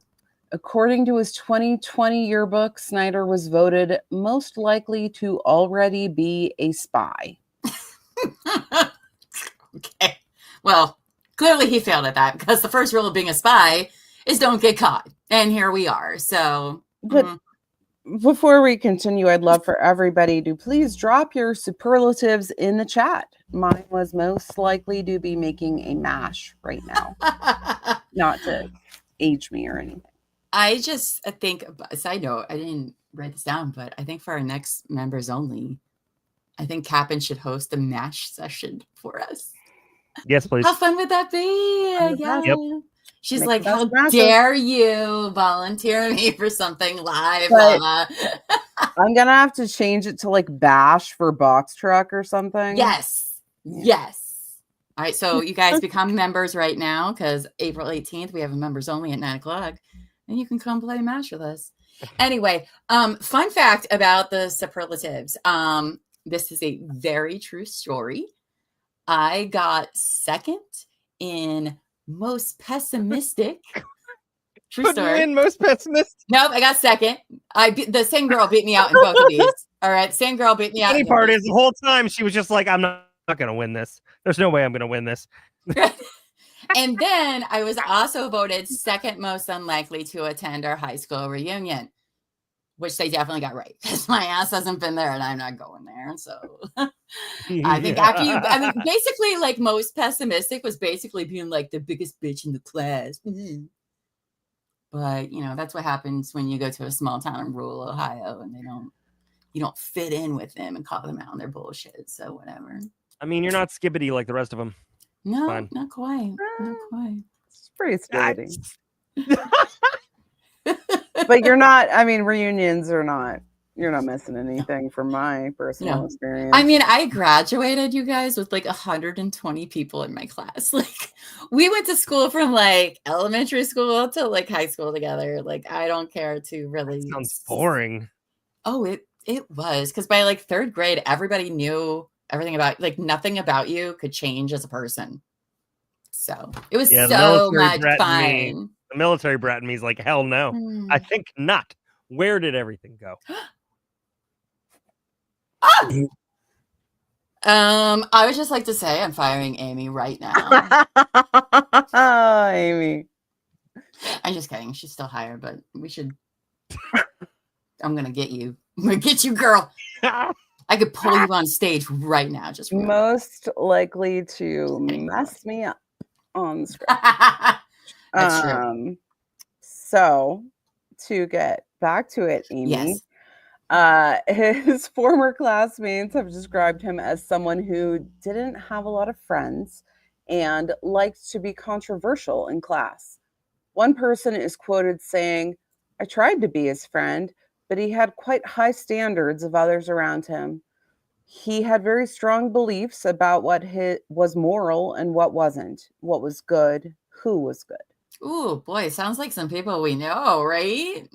According to his 2020 yearbook, Snyder was voted most likely to already be a spy. Okay. Well, clearly he failed at that because the first rule of being a spy is don't get caught. And here we are. So, but before we continue, I'd love for everybody to please drop your superlatives in the chat. Mine was most likely to be making a mash right now. Not to age me or anything. I think, side note, I didn't write this down, but I think for our next members only, I think Cap'n should host a MASH session for us. Yes, please. How fun would that be? Yeah. Yep. She's like, how dare you volunteer me for something live? I'm going to have to change it to like Bash for Box Truck or something. Yes. Yeah. Yes. All right. So you guys become members right now because April 18th, we have a members only at 9:00. And you can come play MASH with us. Anyway, fun fact about the superlatives. This is a very true story. I got second in most pessimistic. True story. Put you in most pessimistic. Nope, I got second. The same girl beat me out in both of these. All right, same girl beat me out. The funny part is the whole time she was just like, I'm not going to win this. There's no way I'm going to win this. And then I was also voted second most unlikely to attend our high school reunion, which they definitely got right because my ass hasn't been there and I'm not going there. So I think basically like most pessimistic was basically being like the biggest bitch in the class. But that's what happens when you go to a small town in rural Ohio and you don't fit in with them and call them out on their bullshit. So whatever. I mean, you're not skibbity like the rest of them. No, fine. Not quite. It's pretty scary. But you're not, reunions are not, you're not missing anything from my personal experience. I mean, I graduated, you guys, with like 120 people in my class. Like, we went to school from like elementary school to like high school together. Like, I don't care to really. That sounds boring. Oh, it was. Because by like third grade, everybody knew everything about, like, nothing about you could change as a person. So it was so much fun. The military brat in me is like, hell no. I think not. Where did everything go? I would just like to say I'm firing Amy right now. Amy. I'm just kidding. She's still hired, but we should. I'm gonna get you. I'm gonna get you, girl. I could pull you on stage right now. Just most likely to mess me up on the script. That's true. So to get back to it, Amy, his former classmates have described him as someone who didn't have a lot of friends and liked to be controversial in class. One person is quoted saying, "I tried to be his friend, but he had quite high standards of others around him. he had very strong beliefs about what was moral and what wasn't, what was good, who was good. Ooh, boy, sounds like some people we know, right?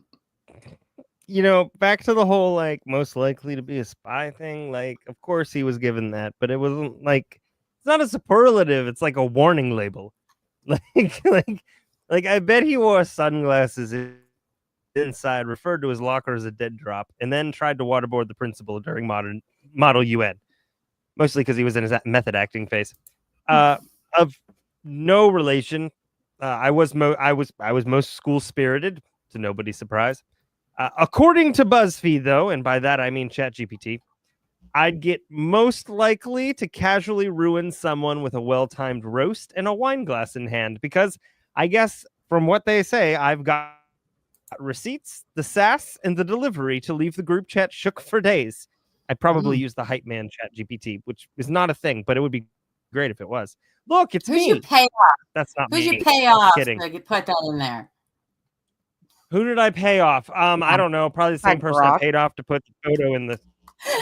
You know, back to the whole like most likely to be a spy thing. Like, of course he was given that, but it wasn't like it's not a superlative. It's like a warning label. Like I bet he wore sunglasses inside, referred to his locker as a dead drop, and then tried to waterboard the principal during Model UN, mostly because he was in his method acting phase. Of no relation, I was most school spirited, to nobody's surprise. According to BuzzFeed, though, and by that I mean ChatGPT, I'd get most likely to casually ruin someone with a well-timed roast and a wine glass in hand, because I guess from what they say, I've got receipts, the sass, and the delivery to leave the group chat shook for days. I'd probably use the hype man ChatGPT, which is not a thing, but it would be great if it was. Look, it's Who's me. your payoff? That's not Who's me. your payoff? Kidding. So you put that in there. Who did I pay off? I don't know. Probably the same person I paid off to put the photo in the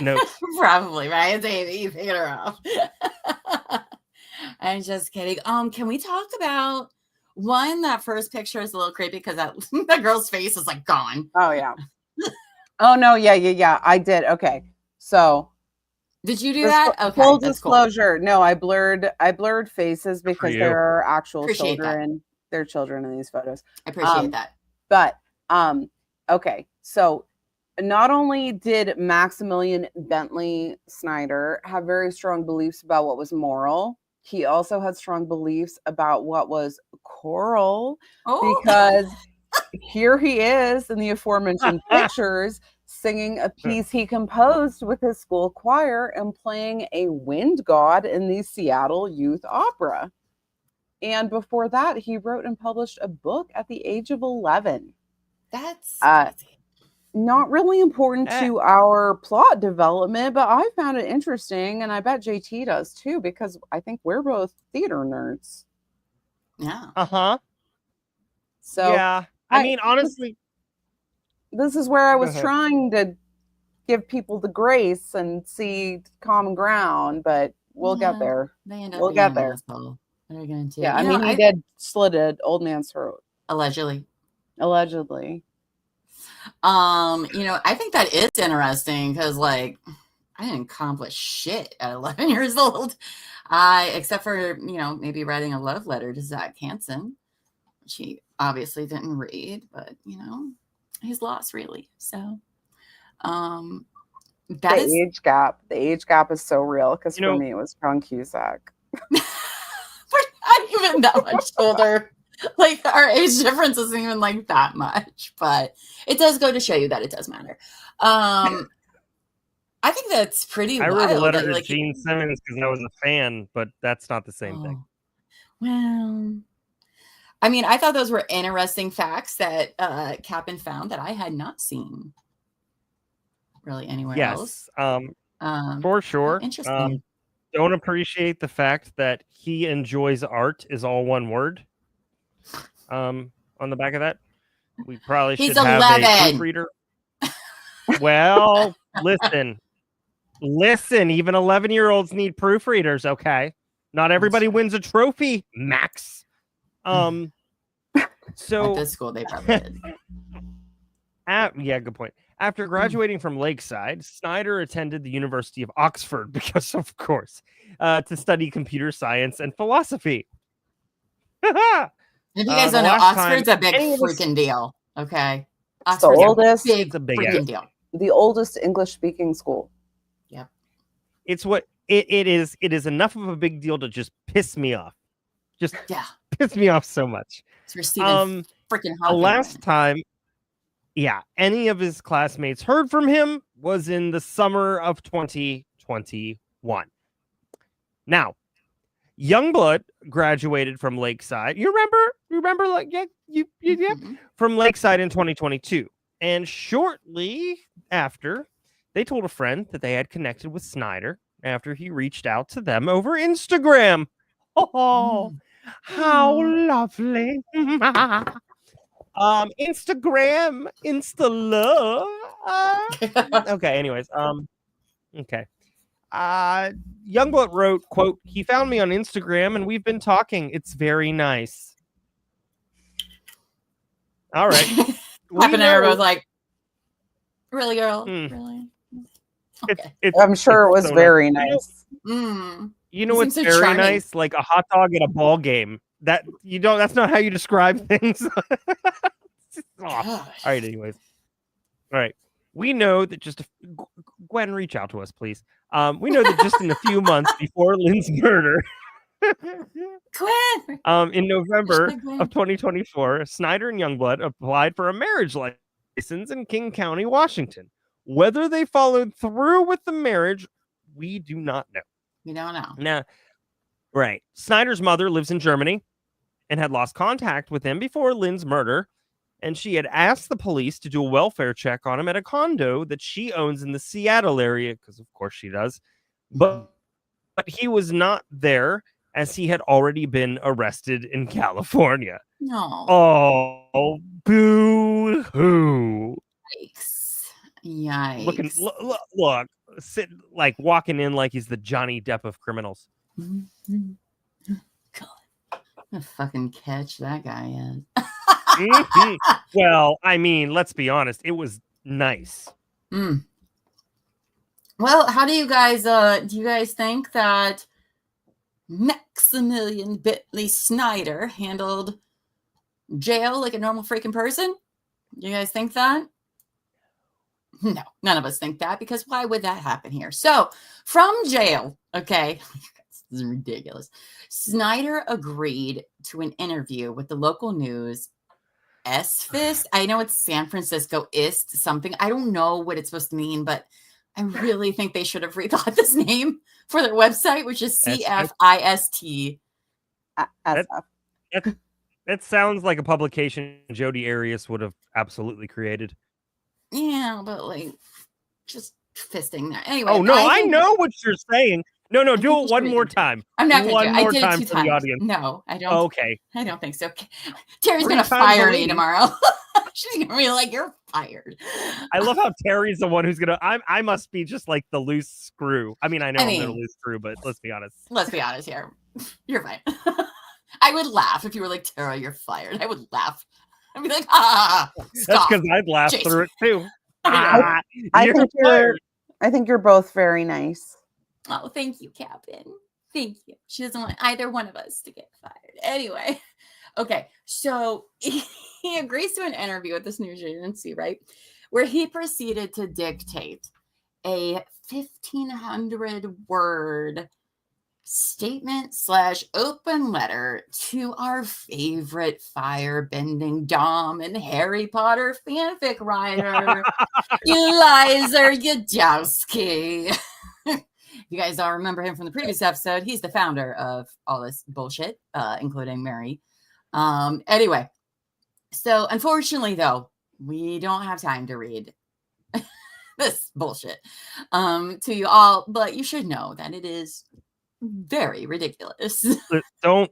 notes. Probably, right? You paid her off. I'm just kidding. Can we talk about one? That first picture is a little creepy because that girl's face is like gone. Oh yeah. Oh no, yeah. I did. Okay. So did you do that? Okay. Full disclosure. Cool. No, I blurred faces because there are actual Appreciate children. That. There are children in these photos. I appreciate that. But okay. So not only did Maximilian Bentley Snyder have very strong beliefs about what was moral, he also had strong beliefs about what was choral, because here he is in the aforementioned pictures singing a piece he composed with his school choir and playing a wind god in the Seattle Youth Opera. And before that, he wrote and published a book at the age of 11. That's not really important to our plot development, but I found it interesting, and I bet JT does too, because I think we're both theater nerds. Yeah. Uh-huh. So yeah. I mean, honestly, this is where I was trying to give people the grace and see common ground, but we'll get there. We'll get there. What are you going to do? Yeah, I mean, he did slit an old man's throat. Allegedly. I think that is interesting because, like, I didn't accomplish shit at 11 years old. Except for, maybe writing a love letter to Zach Hansen, which he obviously didn't read, but, he's lost, really. So, the age gap is so real, because for me, it was John Cusack. We're not even that much older. Like, our age difference isn't even like that much, but it does go to show you that it does matter. I think that's pretty wild. I wrote a letter to Gene Simmons because I was a fan, but that's not the same thing. Well, I mean, I thought those were interesting facts that Cap'n found that I had not seen really anywhere else. For sure. Interesting. Don't appreciate the fact that he enjoys art is all one word. On the back of that, we probably should have 11. A proofreader. Well, listen, even 11-year-olds need proofreaders, okay? Not everybody wins a trophy, Max. So at this school they probably did. Yeah, good point. After graduating from Lakeside, Snyder attended the University of Oxford, because of course, to study computer science and philosophy. If you guys don't know, Oxford's a big freaking deal. Okay. Oxford's the oldest, big freaking deal. The oldest English-speaking school. Yep. It's what it is. It is enough of a big deal to just piss me off. Just piss me off so much. It's for Stephen freaking Hawking. The last time, any of his classmates heard from him was in the summer of 2021. Now, Youngblood graduated from Lakeside. You remember, like, from Lakeside in 2022. And shortly after, they told a friend that they had connected with Snyder after he reached out to them over Instagram. Oh, how lovely. Instagram, Insta love. Okay, anyways, okay. Youngblood wrote, quote, "He found me on Instagram and we've been talking. It's very nice." All right. Clapping We there, know- was like, really, girl? Hmm. Really? I'm sure it was so very nice. nice. You know He what's seems so very charming. nice? Like a hot dog at a ball game. That's not how you describe things. All right, anyways. All right. We know that Gwen, reach out to us, please. We know that just in a few months before Lynn's murder, Gwen! in November Hashtag Gwen. of 2024, Snyder and Youngblood applied for a marriage license in King County, Washington. Whether they followed through with the marriage, we do not know. We don't know. Now, right. Snyder's mother lives in Germany and had lost contact with him before Lynn's murder. And she had asked the police to do a welfare check on him at a condo that she owns in the Seattle area, because of course she does. But he was not there, as he had already been arrested in California. No. Oh, boo-hoo. Yikes. Look, like walking in like he's the Johnny Depp of criminals. God. What a fucking catch that guy is. Well, I mean, let's be honest. It was nice. Well, how do you guys think that Maximilian Bentley Snyder handled jail like a normal freaking person? You guys think that? No, none of us think that, because why would that happen here? So from jail, okay, this is ridiculous. Snyder agreed to an interview with the local news SFIST. I know it's San Francisco IST something. I don't know what it's supposed to mean, but I really think they should have rethought this name for their website, which is CFIST. That sounds like a publication Jodi Arias would have absolutely created. Yeah, but like just fisting that. Anyway. Oh no, I know what you're saying. No, do it one more time. I'm not going to do it. One I more did time it 2 for times. the audience. No, I don't. Okay. I don't think so. Terry's 3 going to times fire a me lady. tomorrow. She's going to be like, "You're fired." I love how Terry's the one who's gonna. I must be just like the loose screw. I mean, I'm the loose screw, but let's be honest. Let's be honest here. You're fine. I would laugh if you were like, "Tara, you're fired." I would laugh. I'd be like, "Ah, That's stop." because I'd laugh Jason. through it too. I think you're both very nice. Oh, thank you, Captain. Thank you. She doesn't want either one of us to get fired. Anyway, okay. So he agrees to an interview with this news agency, right? Where he proceeded to dictate a 1,500-word statement / open letter to our favorite firebending Dom and Harry Potter fanfic writer, Eliza Yudowski. You guys all remember him from the previous episode. He's the founder of all this bullshit, including Mary. Anyway, so unfortunately, though, we don't have time to read this bullshit to you all, but you should know that it is very ridiculous. Don't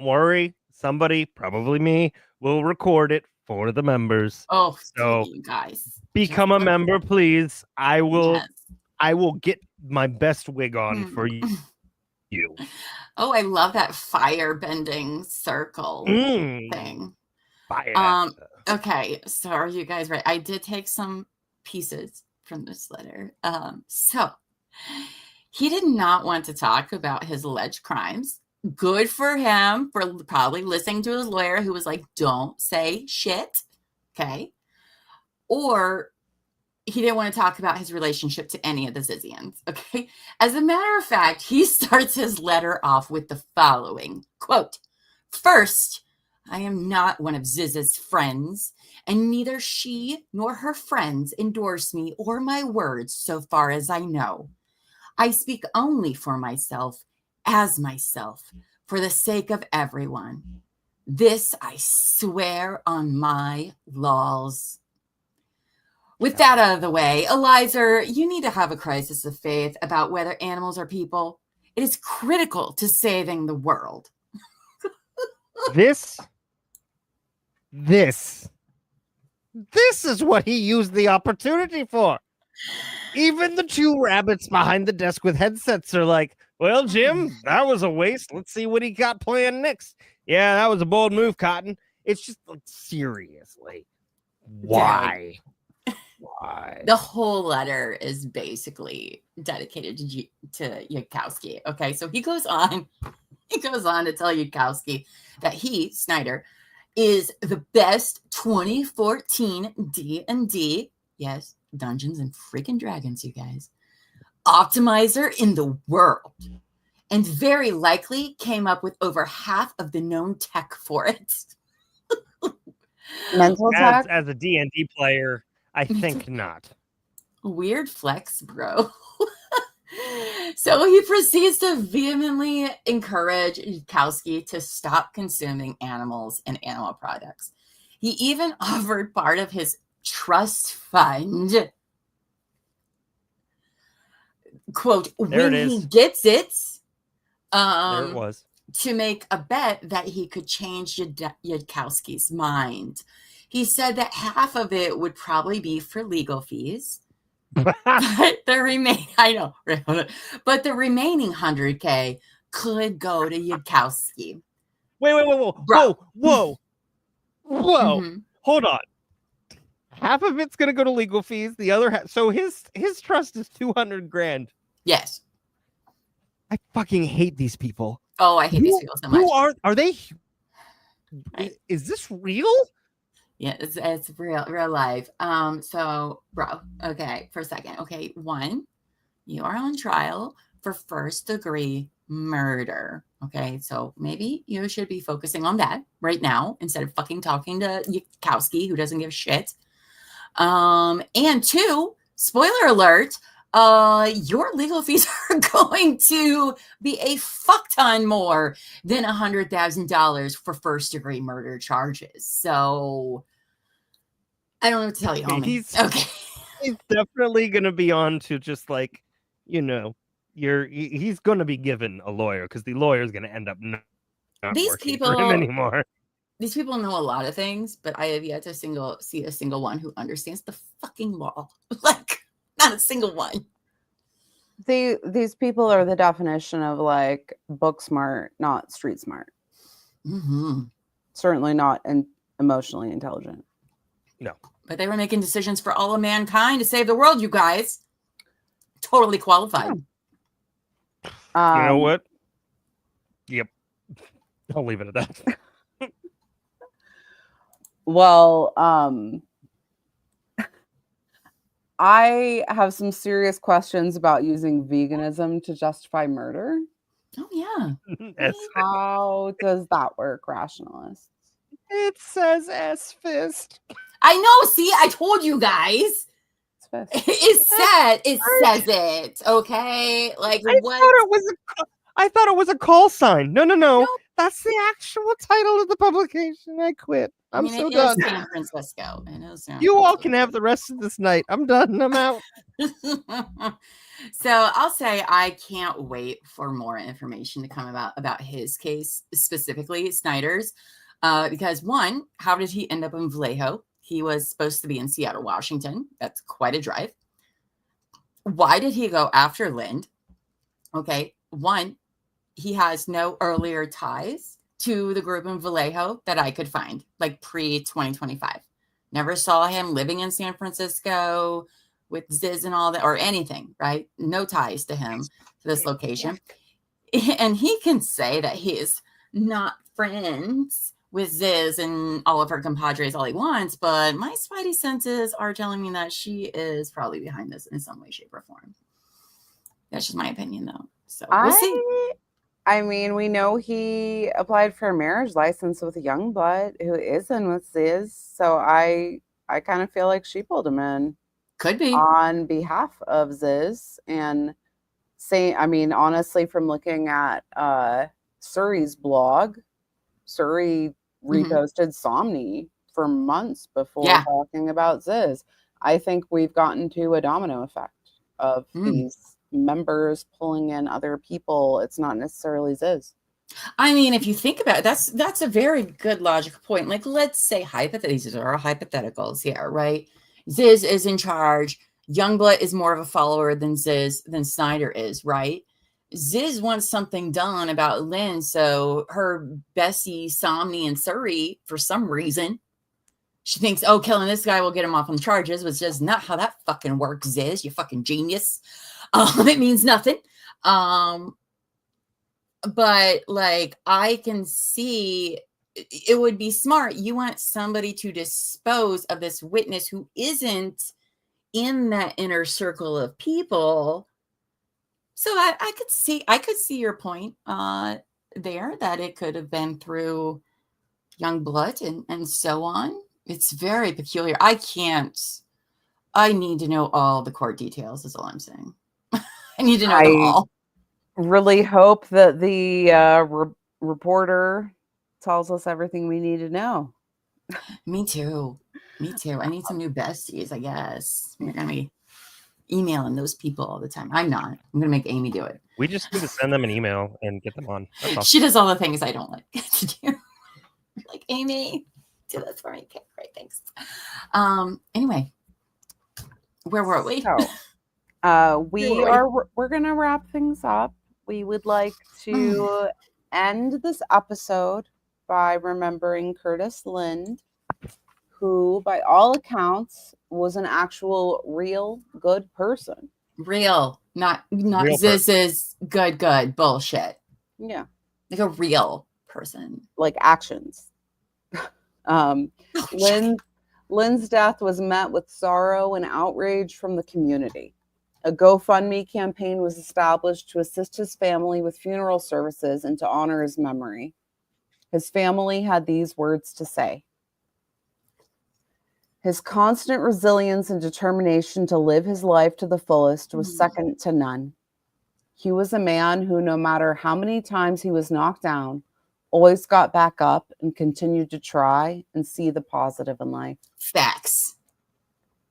worry. Somebody, probably me, will record it for the members. Oh, so you guys become a member, please. I will. Yes. I will get my best wig on for you. Oh, I love that fire bending circle thing. Fire. Okay, so are you guys ready? I did take some pieces from this letter. So he did not want to talk about his alleged crimes. Good for him for probably listening to his lawyer, who was like, "Don't say shit." Okay. Or he didn't want to talk about his relationship to any of the Zizians. Okay. As a matter of fact, he starts his letter off with the following quote: "First, I am not one of Ziz's friends, and neither she nor her friends endorse me or my words so far as I know. I speak only for myself, as myself, for the sake of everyone. This I swear on my laws." With that out of the way, Eliza, you need to have a crisis of faith about whether animals are people. It is critical to saving the world. This is what he used the opportunity for. Even the two rabbits behind the desk with headsets are like, well, Jim, that was a waste. Let's see what he got planned next. Yeah, that was a bold move, Cotton. It's just like, seriously. Why? Why? The whole letter is basically dedicated to Yudkowsky. Okay, so he goes on to tell Yudkowsky that he, Snyder, is the best 2014 D&D, yes, Dungeons and freaking Dragons, you guys, optimizer in the world, and very likely came up with over half of the known tech for it. Mental tech? As a D&D player, I think not. Weird flex, bro. So he proceeds to vehemently encourage Yudkowsky to stop consuming animals and animal products. He even offered part of his trust fund, quote, when he gets it, there it was, to make a bet that he could change Yudkowsky's mind. He said that half of it would probably be for legal fees. But the remaining 100K could go to Yudkowsky. Wait, whoa. Mm-hmm. Hold on. Half of it's gonna go to legal fees. The other half, so his trust is $200,000. Yes. I fucking hate these people. Oh, I hate these people so much. Who are they? Is this real? Yeah, it's real life. So, bro, okay, for a second. Okay, 1, you are on trial for first-degree murder. Okay, so maybe you should be focusing on that right now instead of fucking talking to Yudkowsky, who doesn't give a shit. And 2, spoiler alert, your legal fees are going to be a fuck ton more than $100,000 for first-degree murder charges. So I don't know what to tell you, homie. He's definitely going to be on to just like, he's going to be given a lawyer because the lawyer is going to end up not working for him anymore. These people know a lot of things, but I have yet to see a single one who understands the fucking law. Like, not a single one. These people are the definition of like book smart, not street smart. Mm-hmm. Certainly not emotionally intelligent. No. But they were making decisions for all of mankind to save the world, you guys. Totally qualified. Yeah. You know what? Yep. I'll leave it at that. Well, I have some serious questions about using veganism to justify murder. Oh, yeah. How does that work, rationalists? It says S-fist. I know. See, I told you guys. It says it. Okay, like I thought it was a call sign. No. That's the actual title of the publication. I quit. I'm so done. San Francisco. You all can have the rest of this night. I'm done. I'm out. So I'll say I can't wait for more information to come about his case, specifically Snyder's, because 1, how did he end up in Vallejo? He was supposed to be in Seattle, Washington. That's quite a drive. Why did he go after Lind? Okay, 1, he has no earlier ties to the group in Vallejo that I could find, like pre-2025. Never saw him living in San Francisco with Ziz and all that, or anything, right? No ties to him, to this location. And he can say that he is not friends with Ziz and all of her compadres all he wants, but my spidey senses are telling me that she is probably behind this in some way, shape, or form. That's just my opinion, though. So we'll see. I mean, we know he applied for a marriage license with a young blood who is in with Ziz, so I kind of feel like she pulled him in. Could be. On behalf of Ziz, and honestly, from looking at Suri's blog, Suri reposted Somni for months before talking about Ziz. I think we've gotten to a domino effect of these members pulling in other people. It's not necessarily Ziz. I mean, if you think about it, that's a very good logical point. Like, let's say these are hypotheticals here, right? Ziz is in charge Youngblood is more of a follower than Snyder is, right? Ziz wants something done about Lynn, so her Bessie, Somni, and Surrey, for some reason, she thinks, oh, killing this guy will get him off on charges, which is not how that fucking works, Ziz, you fucking genius. It means nothing. But like, I can see it would be smart. You want somebody to dispose of this witness who isn't in that inner circle of people. So I could see your point there, that it could have been through Youngblood and so on. It's very peculiar. I need to know all the court details is all I'm saying. I need to know them all. Really hope that the reporter tells us everything we need to know. Me too. I need some new besties, I guess. We're going to be emailing those people all the time. I'm not. I'm going to make Amy do it. We just need to send them an email and get them on. That's all. She does all the things I don't like to do. Like, Amy, do this for me. Okay, great, thanks. Anyway, where were we? So, we're going to wrap things up. We would like to end this episode by remembering Curtis Lind, who, by all accounts, was an actual real good person. Real, not Real this is good bullshit. Yeah, like a real person, like actions. Lynn's death was met with sorrow and outrage from the community. A GoFundMe campaign was established to assist his family with funeral services and to honor his memory. His family had these words to say: his constant resilience and determination to live his life to the fullest was second to none. He was a man who, no matter how many times he was knocked down, always got back up and continued to try and see the positive in life. Facts.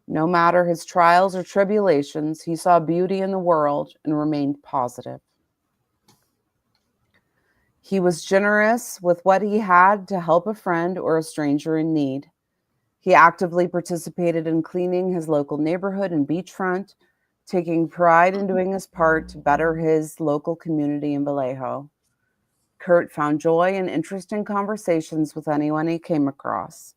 No matter his trials or tribulations, he saw beauty in the world and remained positive. He was generous with what he had to help a friend or a stranger in need. He actively participated in cleaning his local neighborhood and beachfront, taking pride in doing his part to better his local community in Vallejo. Kurt found joy and interest in conversations with anyone he came across.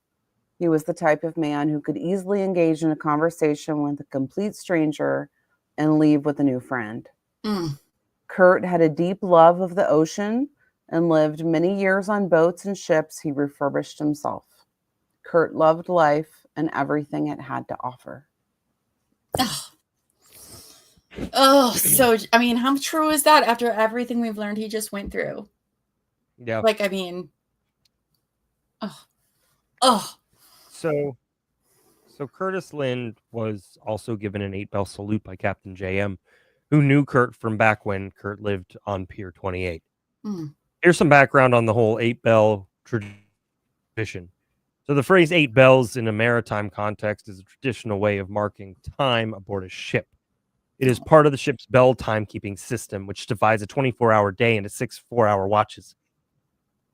He was the type of man who could easily engage in a conversation with a complete stranger and leave with a new friend. Kurt had a deep love of the ocean and lived many years on boats and ships he refurbished himself. Kurt loved life and everything it had to offer. So, I mean, how true is that after everything we've learned he just went through? Yeah. Like, I mean, So Curtis Lind was also given an 8-bell salute by Captain JM, who knew Kurt from back when Kurt lived on Pier 28. Here's some background on the whole 8-bell tradition. So the phrase 8 bells in a maritime context is a traditional way of marking time aboard a ship. It is part of the ship's bell timekeeping system, which divides a 24-hour day into 6 4-hour watches.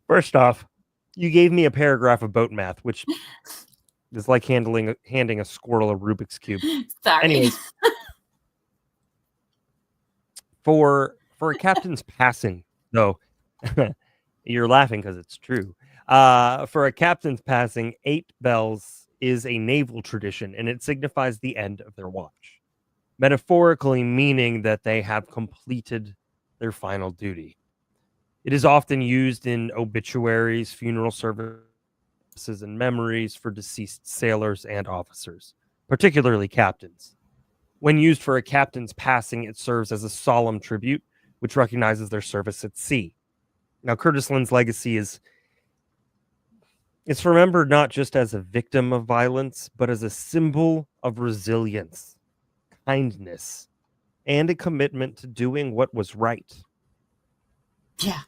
First off, you gave me a paragraph of boat math, which is like handing a squirrel a Rubik's Cube. Sorry. Anyways, for a captain's passing, though, you're laughing because it's true. For a captain's passing, 8 bells is a naval tradition, and it signifies the end of their watch, metaphorically meaning that they have completed their final duty. It is often used in obituaries, funeral services, and memories for deceased sailors and officers, particularly captains. When used for a captain's passing, it serves as a solemn tribute, which recognizes their service at sea. Now, Curtis Lind's legacy it's remembered not just as a victim of violence, but as a symbol of resilience, kindness, and a commitment to doing what was right. Yeah.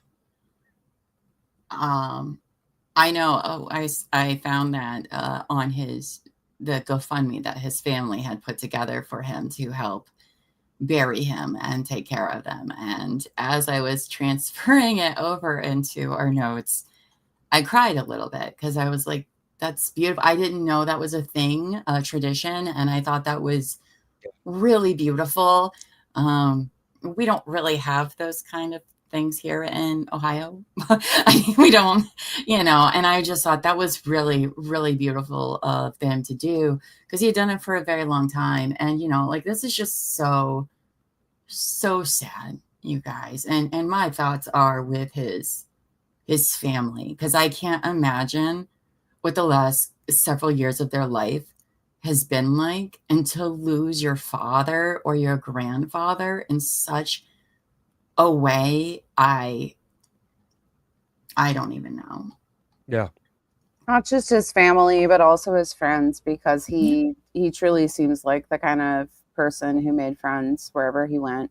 I know. I found that on the GoFundMe that his family had put together for him to help bury him and take care of them. And as I was transferring it over into our notes, I cried a little bit because I was like, that's beautiful. I didn't know that was a thing, a tradition. And I thought that was really beautiful. We don't really have those kind of things here in Ohio. I mean, we don't, and I just thought that was really, really beautiful of them to do, because he had done it for a very long time. And, like, this is just so sad, you guys. And my thoughts are with his family, because I can't imagine what the last several years of their life has been like, and to lose your father or your grandfather in such a way, I don't even know. Yeah. Not just his family, but also his friends, because he truly seems like the kind of person who made friends wherever he went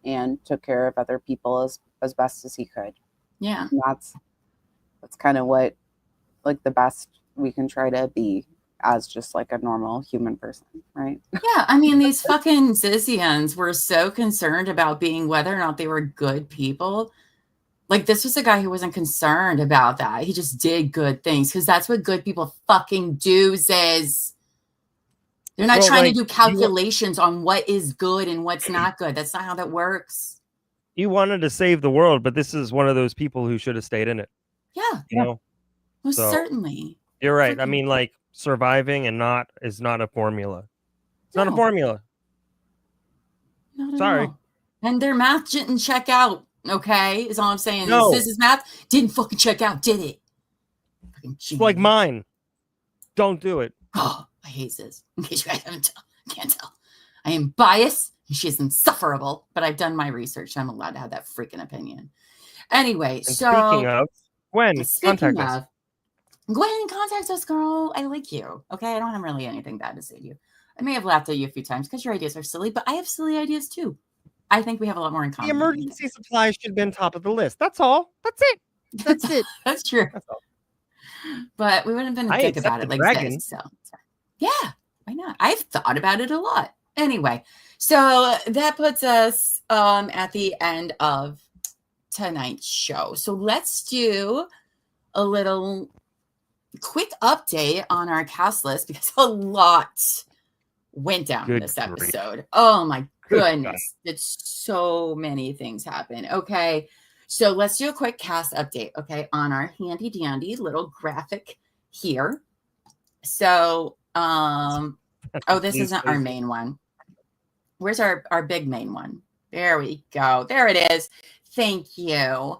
and took care of other people as best as he could. Yeah. And that's kind of what, like, the best we can try to be as just like a normal human person, right? Yeah, I mean, these fucking Zizians were so concerned about being whether or not they were good people. Like, this was a guy who wasn't concerned about that. He just did good things, because that's what good people fucking do, Ziz. They're not trying to do calculations on what is good and what's not good. That's not how that works. You wanted to save the world, but this is one of those people who should have stayed in it. Yeah. You know? Most certainly. You're right. I mean, like, surviving and is not a formula. It's not a formula. Not at Sorry. all. And their math didn't check out, okay? Is all I'm saying. No. Ziz's math didn't fucking check out, did it? Fucking it's like mine. Don't do it. Oh, I hate Ziz. In case you guys can't tell. I am biased, and she is insufferable, but I've done my research. I'm allowed to have that freaking opinion. Anyway, and speaking of, Gwen, contact us. Gwen, contact us, girl. I like you. Okay, I don't have really anything bad to say to you. I may have laughed at you a few times because your ideas are silly, but I have silly ideas too. I think we have a lot more in common. The emergency supplies should have been top of the list. That's all. That's it. That's it. That's true. That's all. But we wouldn't have been a dick about it like this. So, yeah, why not? I've thought about it a lot. Anyway, so that puts us at the end of tonight's show. So let's do a little quick update on our cast list, because a lot went down in this episode. Oh my goodness. It's so many things happen. Okay. So let's do a quick cast update, okay, on our handy dandy little graphic here. So, this isn't our main one. Where's our big main one? There we go. There it is. Thank you,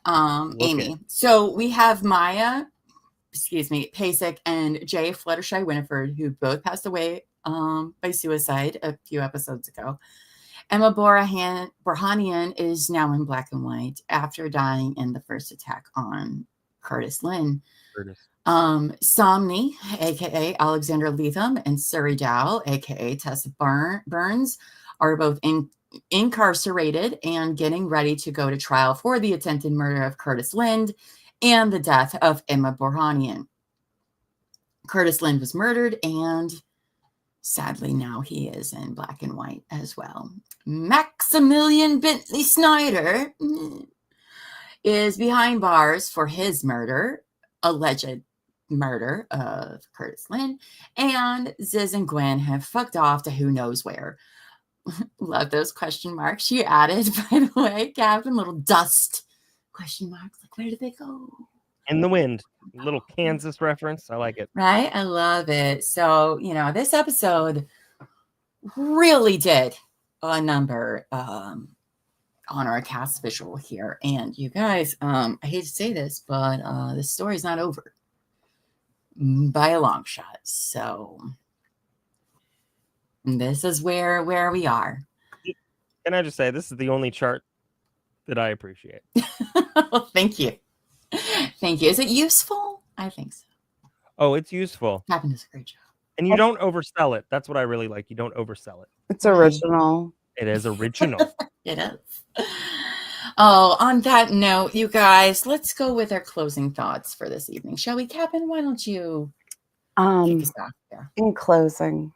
Amy. So we have Maya, Pasek, and Jay Fluttershy Winifred, who both passed away by suicide a few episodes ago. Emma Borhanian is now in black and white after dying in the first attack on Curtis Lynn. Somni, aka Alexander Leatham, and Suri Dow, aka Tessa Burns, are both incarcerated and getting ready to go to trial for the attempted murder of Curtis Lind and the death of Emma Borhanian. Curtis Lind was murdered, and sadly now he is in black and white as well. Maximilian Bentley Snyder is behind bars for his alleged murder of Curtis Lind, and Ziz and Gwen have fucked off to who knows where. Love those question marks you added, by the way, Captain. Little dust question marks. Like, where did they go? In the wind. Little Kansas reference. I like it. Right? I love it. So, this episode really did a number on our cast visual here. And you guys, I hate to say this, but the story's not over by a long shot. So this is where we are. Can I just say, this is the only chart that I appreciate. Well, thank you. Thank you. Is it useful? I think so. Oh, it's useful. Captain does a great job. And you don't oversell it. That's what I really like. You don't oversell it. It's original. It is original. It is. Oh, on that note, you guys, let's go with our closing thoughts for this evening. Shall we, Captain? Why don't you kick us off there? In closing,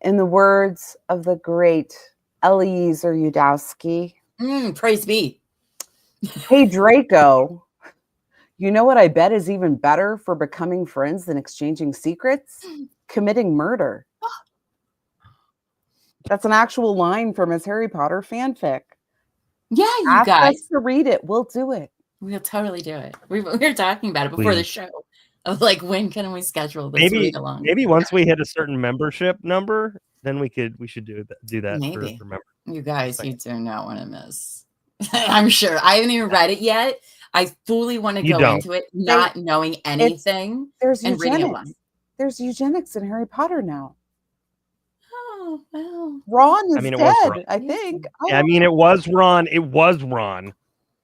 in the words of the great Eliezer Yudowski, praise be. Hey, Draco, you know what I bet is even better for becoming friends than exchanging secrets? Committing murder. That's an actual line from his Harry Potter fanfic. Yeah, you Ask guys. us to read it. We'll do it. We'll totally do it. We were talking about it before the Please. show. Of like, when can we schedule this read along? Maybe once we hit a certain membership number, then we should do that. Maybe. For members. You guys, you do not want to miss. I'm sure. I haven't even read it yet. I fully want to go into it not knowing anything and reading it blind. There's eugenics in Harry Potter now. Oh, well. Ron is it dead, was Ron. I think. It was Ron. It was Ron.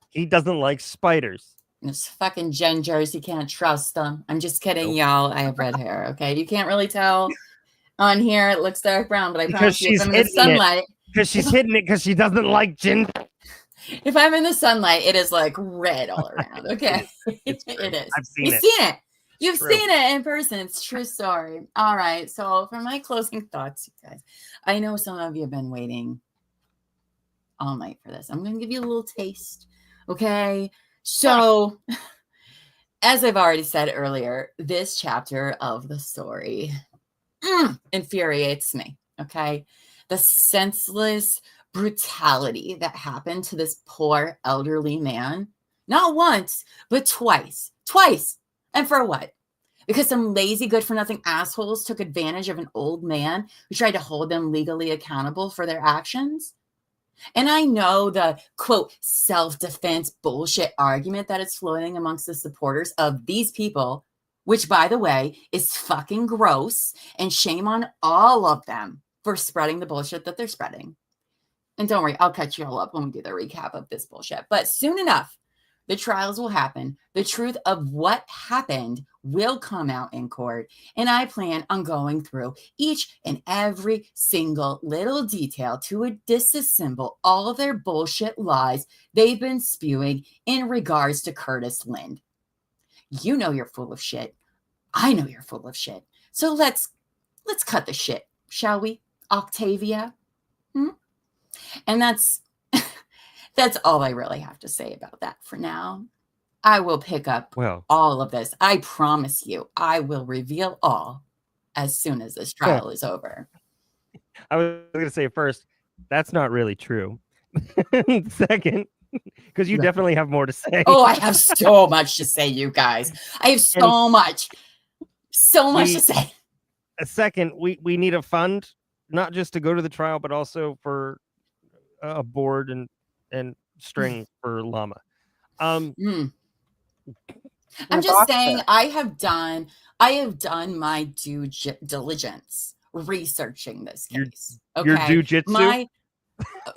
He doesn't like spiders. It's fucking gingers. You can't trust them. I'm just kidding, y'all. I have red hair, okay? You can't really tell on here. It looks dark brown, but I promise you, if I'm in the sunlight. Because she's hitting it because she doesn't like ginger. If I'm in the sunlight, it is like red all around, okay? It is. I've seen You've it. seen it. You've seen it in person. It's a true story. All right. So for my closing thoughts, you guys, I know some of you have been waiting all night for this. I'm going to give you a little taste, okay? So, as I've already said earlier, this chapter of the story infuriates me, okay? The senseless brutality that happened to this poor elderly man, not once, but twice. And for what? Because some lazy, good-for-nothing assholes took advantage of an old man who tried to hold them legally accountable for their actions? And I know the, quote, self-defense bullshit argument that is floating amongst the supporters of these people, which, by the way, is fucking gross, and shame on all of them for spreading the bullshit that they're spreading. And don't worry, I'll catch you all up when we do the recap of this bullshit. But soon enough, the trials will happen. The truth of what happened will come out in court. And I plan on going through each and every single little detail to disassemble all of their bullshit lies they've been spewing in regards to Curtis Lind. You know you're full of shit. I know you're full of shit. So let's cut the shit, shall we, Octavia? And that's all I really have to say about that for now. I will pick up all of this. I promise you, I will reveal all as soon as this trial is over. I was going to say first, that's not really true. Second, because you definitely have more to say. Oh, I have so much to say, you guys. I have so much to say. Second, we need a fund, not just to go to the trial, but also for a board and string for llama. I'm just saying, I have done my due diligence researching this case. Your jujitsu?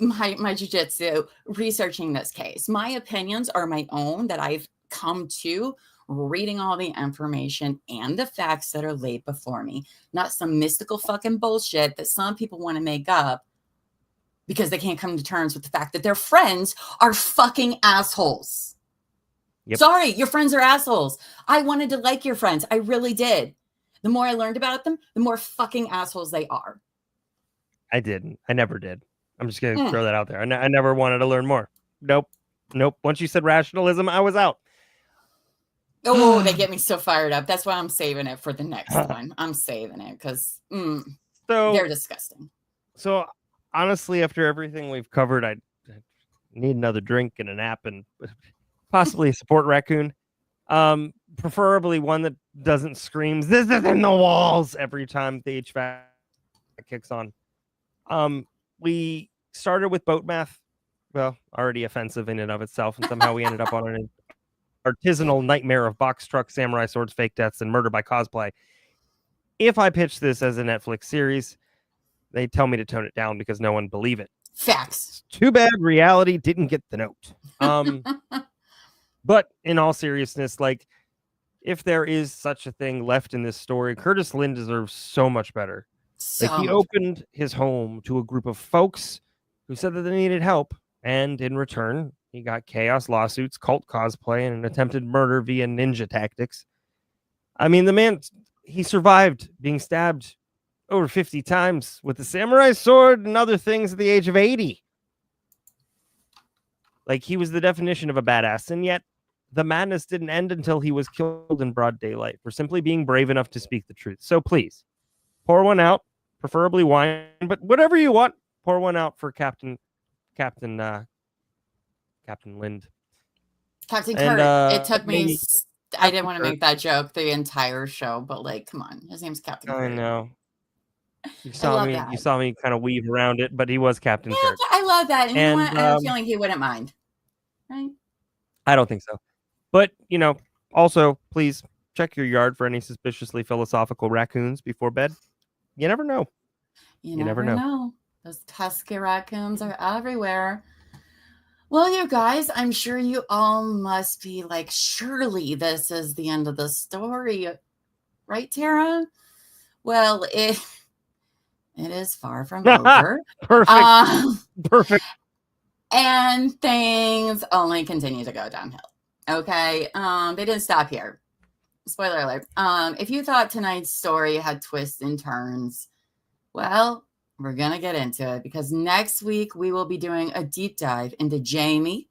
My jujitsu researching this case. My opinions are my own that I've come to reading all the information and the facts that are laid before me, not some mystical fucking bullshit that some people want to make up because they can't come to terms with the fact that their friends are fucking assholes. Yep. Sorry, your friends are assholes. I wanted to like your friends. I really did. The more I learned about them, the more fucking assholes they are. I didn't. I never did. I'm just going to throw that out there. I never wanted to learn more. Nope. Once you said rationalism, I was out. Oh, they get me so fired up. That's why I'm saving it for the next one. I'm saving it because they're disgusting. So, honestly, after everything we've covered, I need another drink and a nap and possibly a support raccoon. Preferably one that doesn't scream, "This is in the walls," every time the HVAC kicks on. We started with boat math. Well, already offensive in and of itself, and somehow we ended up on an artisanal nightmare of box trucks, samurai swords, fake deaths, and murder by cosplay. If I pitch this as a Netflix series, they tell me to tone it down because no one believe it. Facts. Too bad reality didn't get the note. But in all seriousness, like, if there is such a thing left in this story, Curtis Lind deserves so much better. He opened his home to a group of folks who said that they needed help, and in return, he got chaos lawsuits, cult cosplay, and an attempted murder via ninja tactics. I mean, the man, he survived being stabbed over 50 times with a samurai sword and other things at the age of 80. Like, he was the definition of a badass, and yet the madness didn't end until he was killed in broad daylight for simply being brave enough to speak the truth. So please, pour one out, preferably wine, but whatever you want. Pour one out for Captain Lind. Captain And, Kurt. It took me. maybe I didn't want to Kurt. make that joke the entire show, but like, come on, his name's Captain Kurt. I know. You I saw love me. that. You saw me kind of weave around it, but he was Captain Yeah, Kirk. but I love that, and you know And, what? I have a feeling he wouldn't mind, right? I don't think so. But also please check your yard for any suspiciously philosophical raccoons before bed. You never know. You never know. Those pesky raccoons are everywhere. Well, you guys, I'm sure you all must be like, surely this is the end of the story, right, Tara? Well, it is far from over. Perfect. Perfect. And things only continue to go downhill. Okay. They didn't stop here. Spoiler alert. If you thought tonight's story had twists and turns, well, we're going to get into it because next week we will be doing a deep dive into Jamie,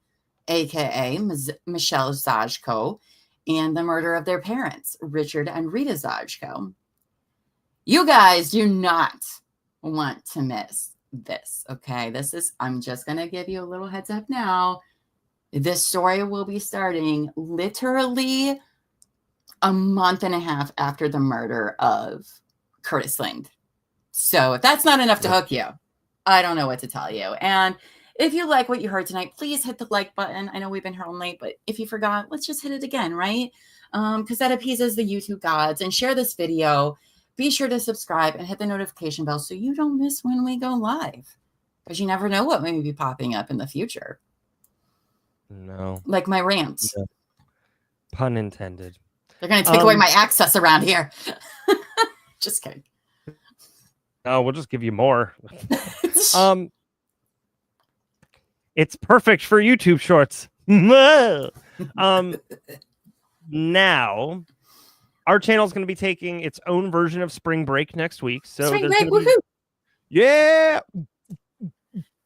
aka Michelle Zajko, and the murder of their parents, Richard and Rita Zajko. You guys do not want to miss this, okay? I'm just going to give you a little heads up now. This story will be starting literally a month and a half after the murder of Curtis Lind. So if that's not enough to hook you, I don't know what to tell you. And if you like what you heard tonight, please hit the like button. I know we've been here all night, but if you forgot, let's just hit it again, right? Because that appeases the YouTube gods. And share this video. Be sure to subscribe and hit the notification bell so you don't miss when we go live. Because you never know what may be popping up in the future. No. Like my rants. No. Pun intended. They're going to take away my access around here. Just kidding. Oh, we'll just give you more. It's perfect for YouTube shorts. Now, our channel is going to be taking its own version of Spring Break next week. So Spring Break, woohoo! Yeah.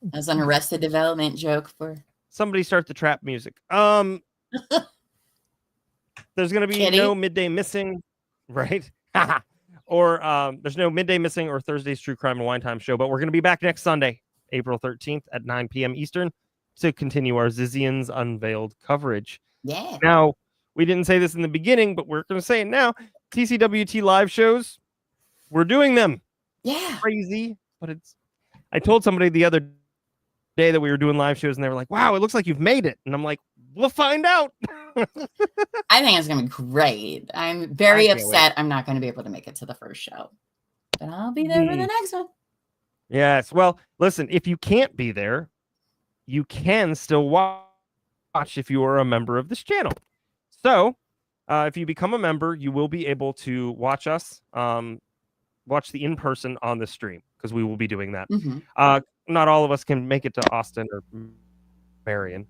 That's an Arrested Development joke for somebody start the trap music. There's going to be no Midday Missing, right? Or there's no Midday Missing or Thursday's True Crime and Wine Time show, but we're going to be back next Sunday, April 13th at 9 p.m. Eastern to continue our Zizian's Unveiled coverage. Yeah. Now, we didn't say this in the beginning, but we're going to say it now. TCWT live shows, we're doing them. Yeah. Crazy, but I told somebody the other day that we were doing live shows, and they were like, wow, it looks like you've made it. And I'm like, we'll find out. I think it's going to be great. I'm very upset I'm not going to be able to make it to the first show. But I'll be there for the next one. Yes. Well, listen, if you can't be there, you can still watch if you are a member of this channel. So if you become a member, you will be able to watch us, watch the in-person on the stream, because we will be doing that. Mm-hmm. Not all of us can make it to Austin or Marion.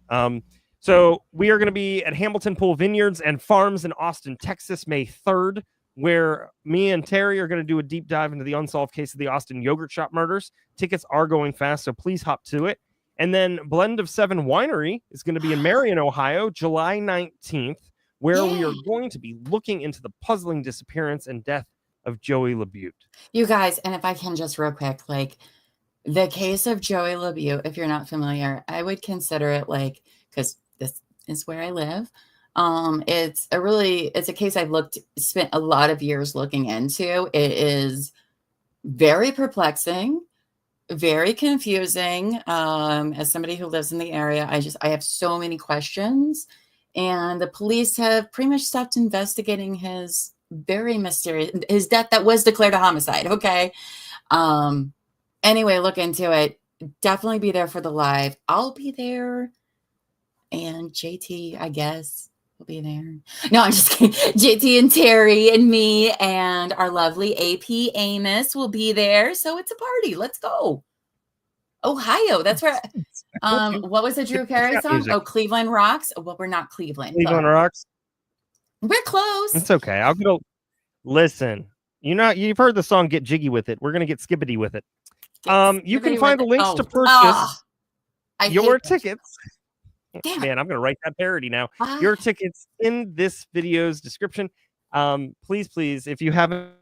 So we are going to be at Hamilton Pool Vineyards and Farms in Austin, Texas, May 3rd, where me and Terry are going to do a deep dive into the unsolved case of the Austin Yogurt Shop murders. Tickets are going fast, so please hop to it. And then Blend of Seven Winery is going to be in Marion, Ohio, July 19th, where we are going to be looking into the puzzling disappearance and death of Joey LaBute. You guys, and if I can just real quick, like the case of Joey LaBute, if you're not familiar, I would consider it like, because this is where I live. It's a case I've spent a lot of years looking into. It is very perplexing, very confusing. As somebody who lives in the area, I have so many questions, and the police have pretty much stopped investigating his death that was declared a homicide. Okay. Anyway, look into it. Definitely be there for the live. I'll be there. And JT, I guess, will be there. No, I'm just kidding. JT and Terry and me and our lovely AP Amos will be there. So it's a party. Let's go. Ohio. That's where. What was the Drew Carey song? Oh, Cleveland Rocks. Well, we're not Cleveland. Cleveland Rocks. We're close. It's okay. I'll go. Listen, you've heard the song "Get Jiggy with It." We're gonna get skibbity with it. You can find the links to purchase your tickets. Damn. Man, I'm going to write that parody now. Your tickets in this video's description. Please, if you haven't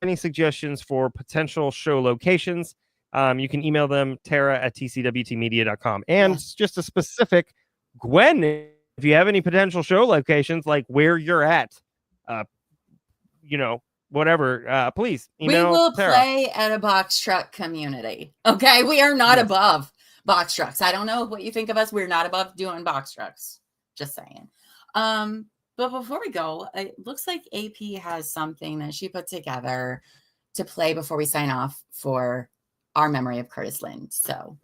any suggestions for potential show locations, you can email them, tara@tcwtmedia.com. And just a specific, Gwen, if you have any potential show locations, like where you're at, whatever, please email We will Tara. play at a box truck community. Okay. We are not above box trucks. I don't know what you think of us. We're not above doing box trucks. Just saying. But before we go, it looks like AP has something that she put together to play before we sign off for our memory of Curtis Lind. So.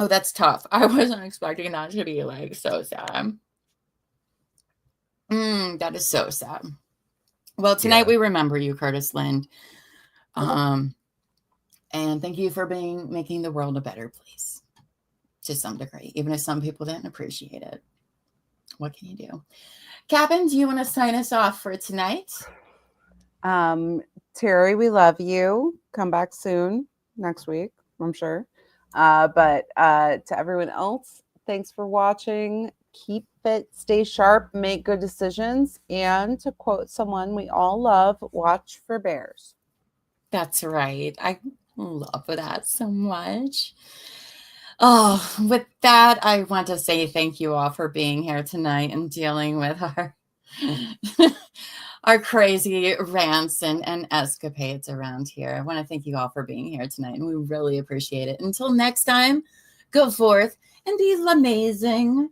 Oh, that's tough. I wasn't expecting that to be like so sad. That is so sad. Well, tonight we remember you, Curtis Lind. And thank you for making the world a better place to some degree, even if some people didn't appreciate it. What can you do? Captain, do you want to sign us off for tonight? Terry, we love you. Come back soon next week, I'm sure. But to everyone else, thanks for watching. Keep fit, stay sharp, make good decisions. And to quote someone we all love, watch for bears. That's right. I love that so much. Oh, with that, I want to say thank you all for being here tonight and dealing with our crazy rants and escapades around here. I want to thank you all for being here tonight, and we really appreciate it. Until next time, go forth and be amazing.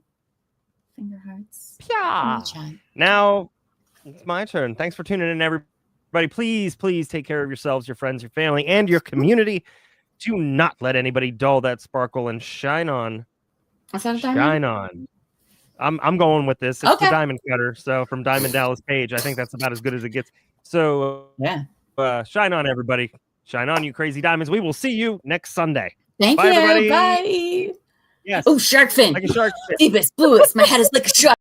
Finger hearts. Yeah. Now it's my turn. Thanks for tuning in, everybody. Please take care of yourselves, your friends, your family, and your community. Do not let anybody dull that sparkle and shine on. Shine on. I'm going with this. It's the Diamond Cutter. So from Diamond Dallas Page, I think that's about as good as it gets. So shine on, everybody. Shine on, you crazy diamonds. We will see you next Sunday. Thank Bye, you. everybody. Bye. Yes. Oh, shark fin. Like a shark fin. Deepest, bluest. My head is like a shark.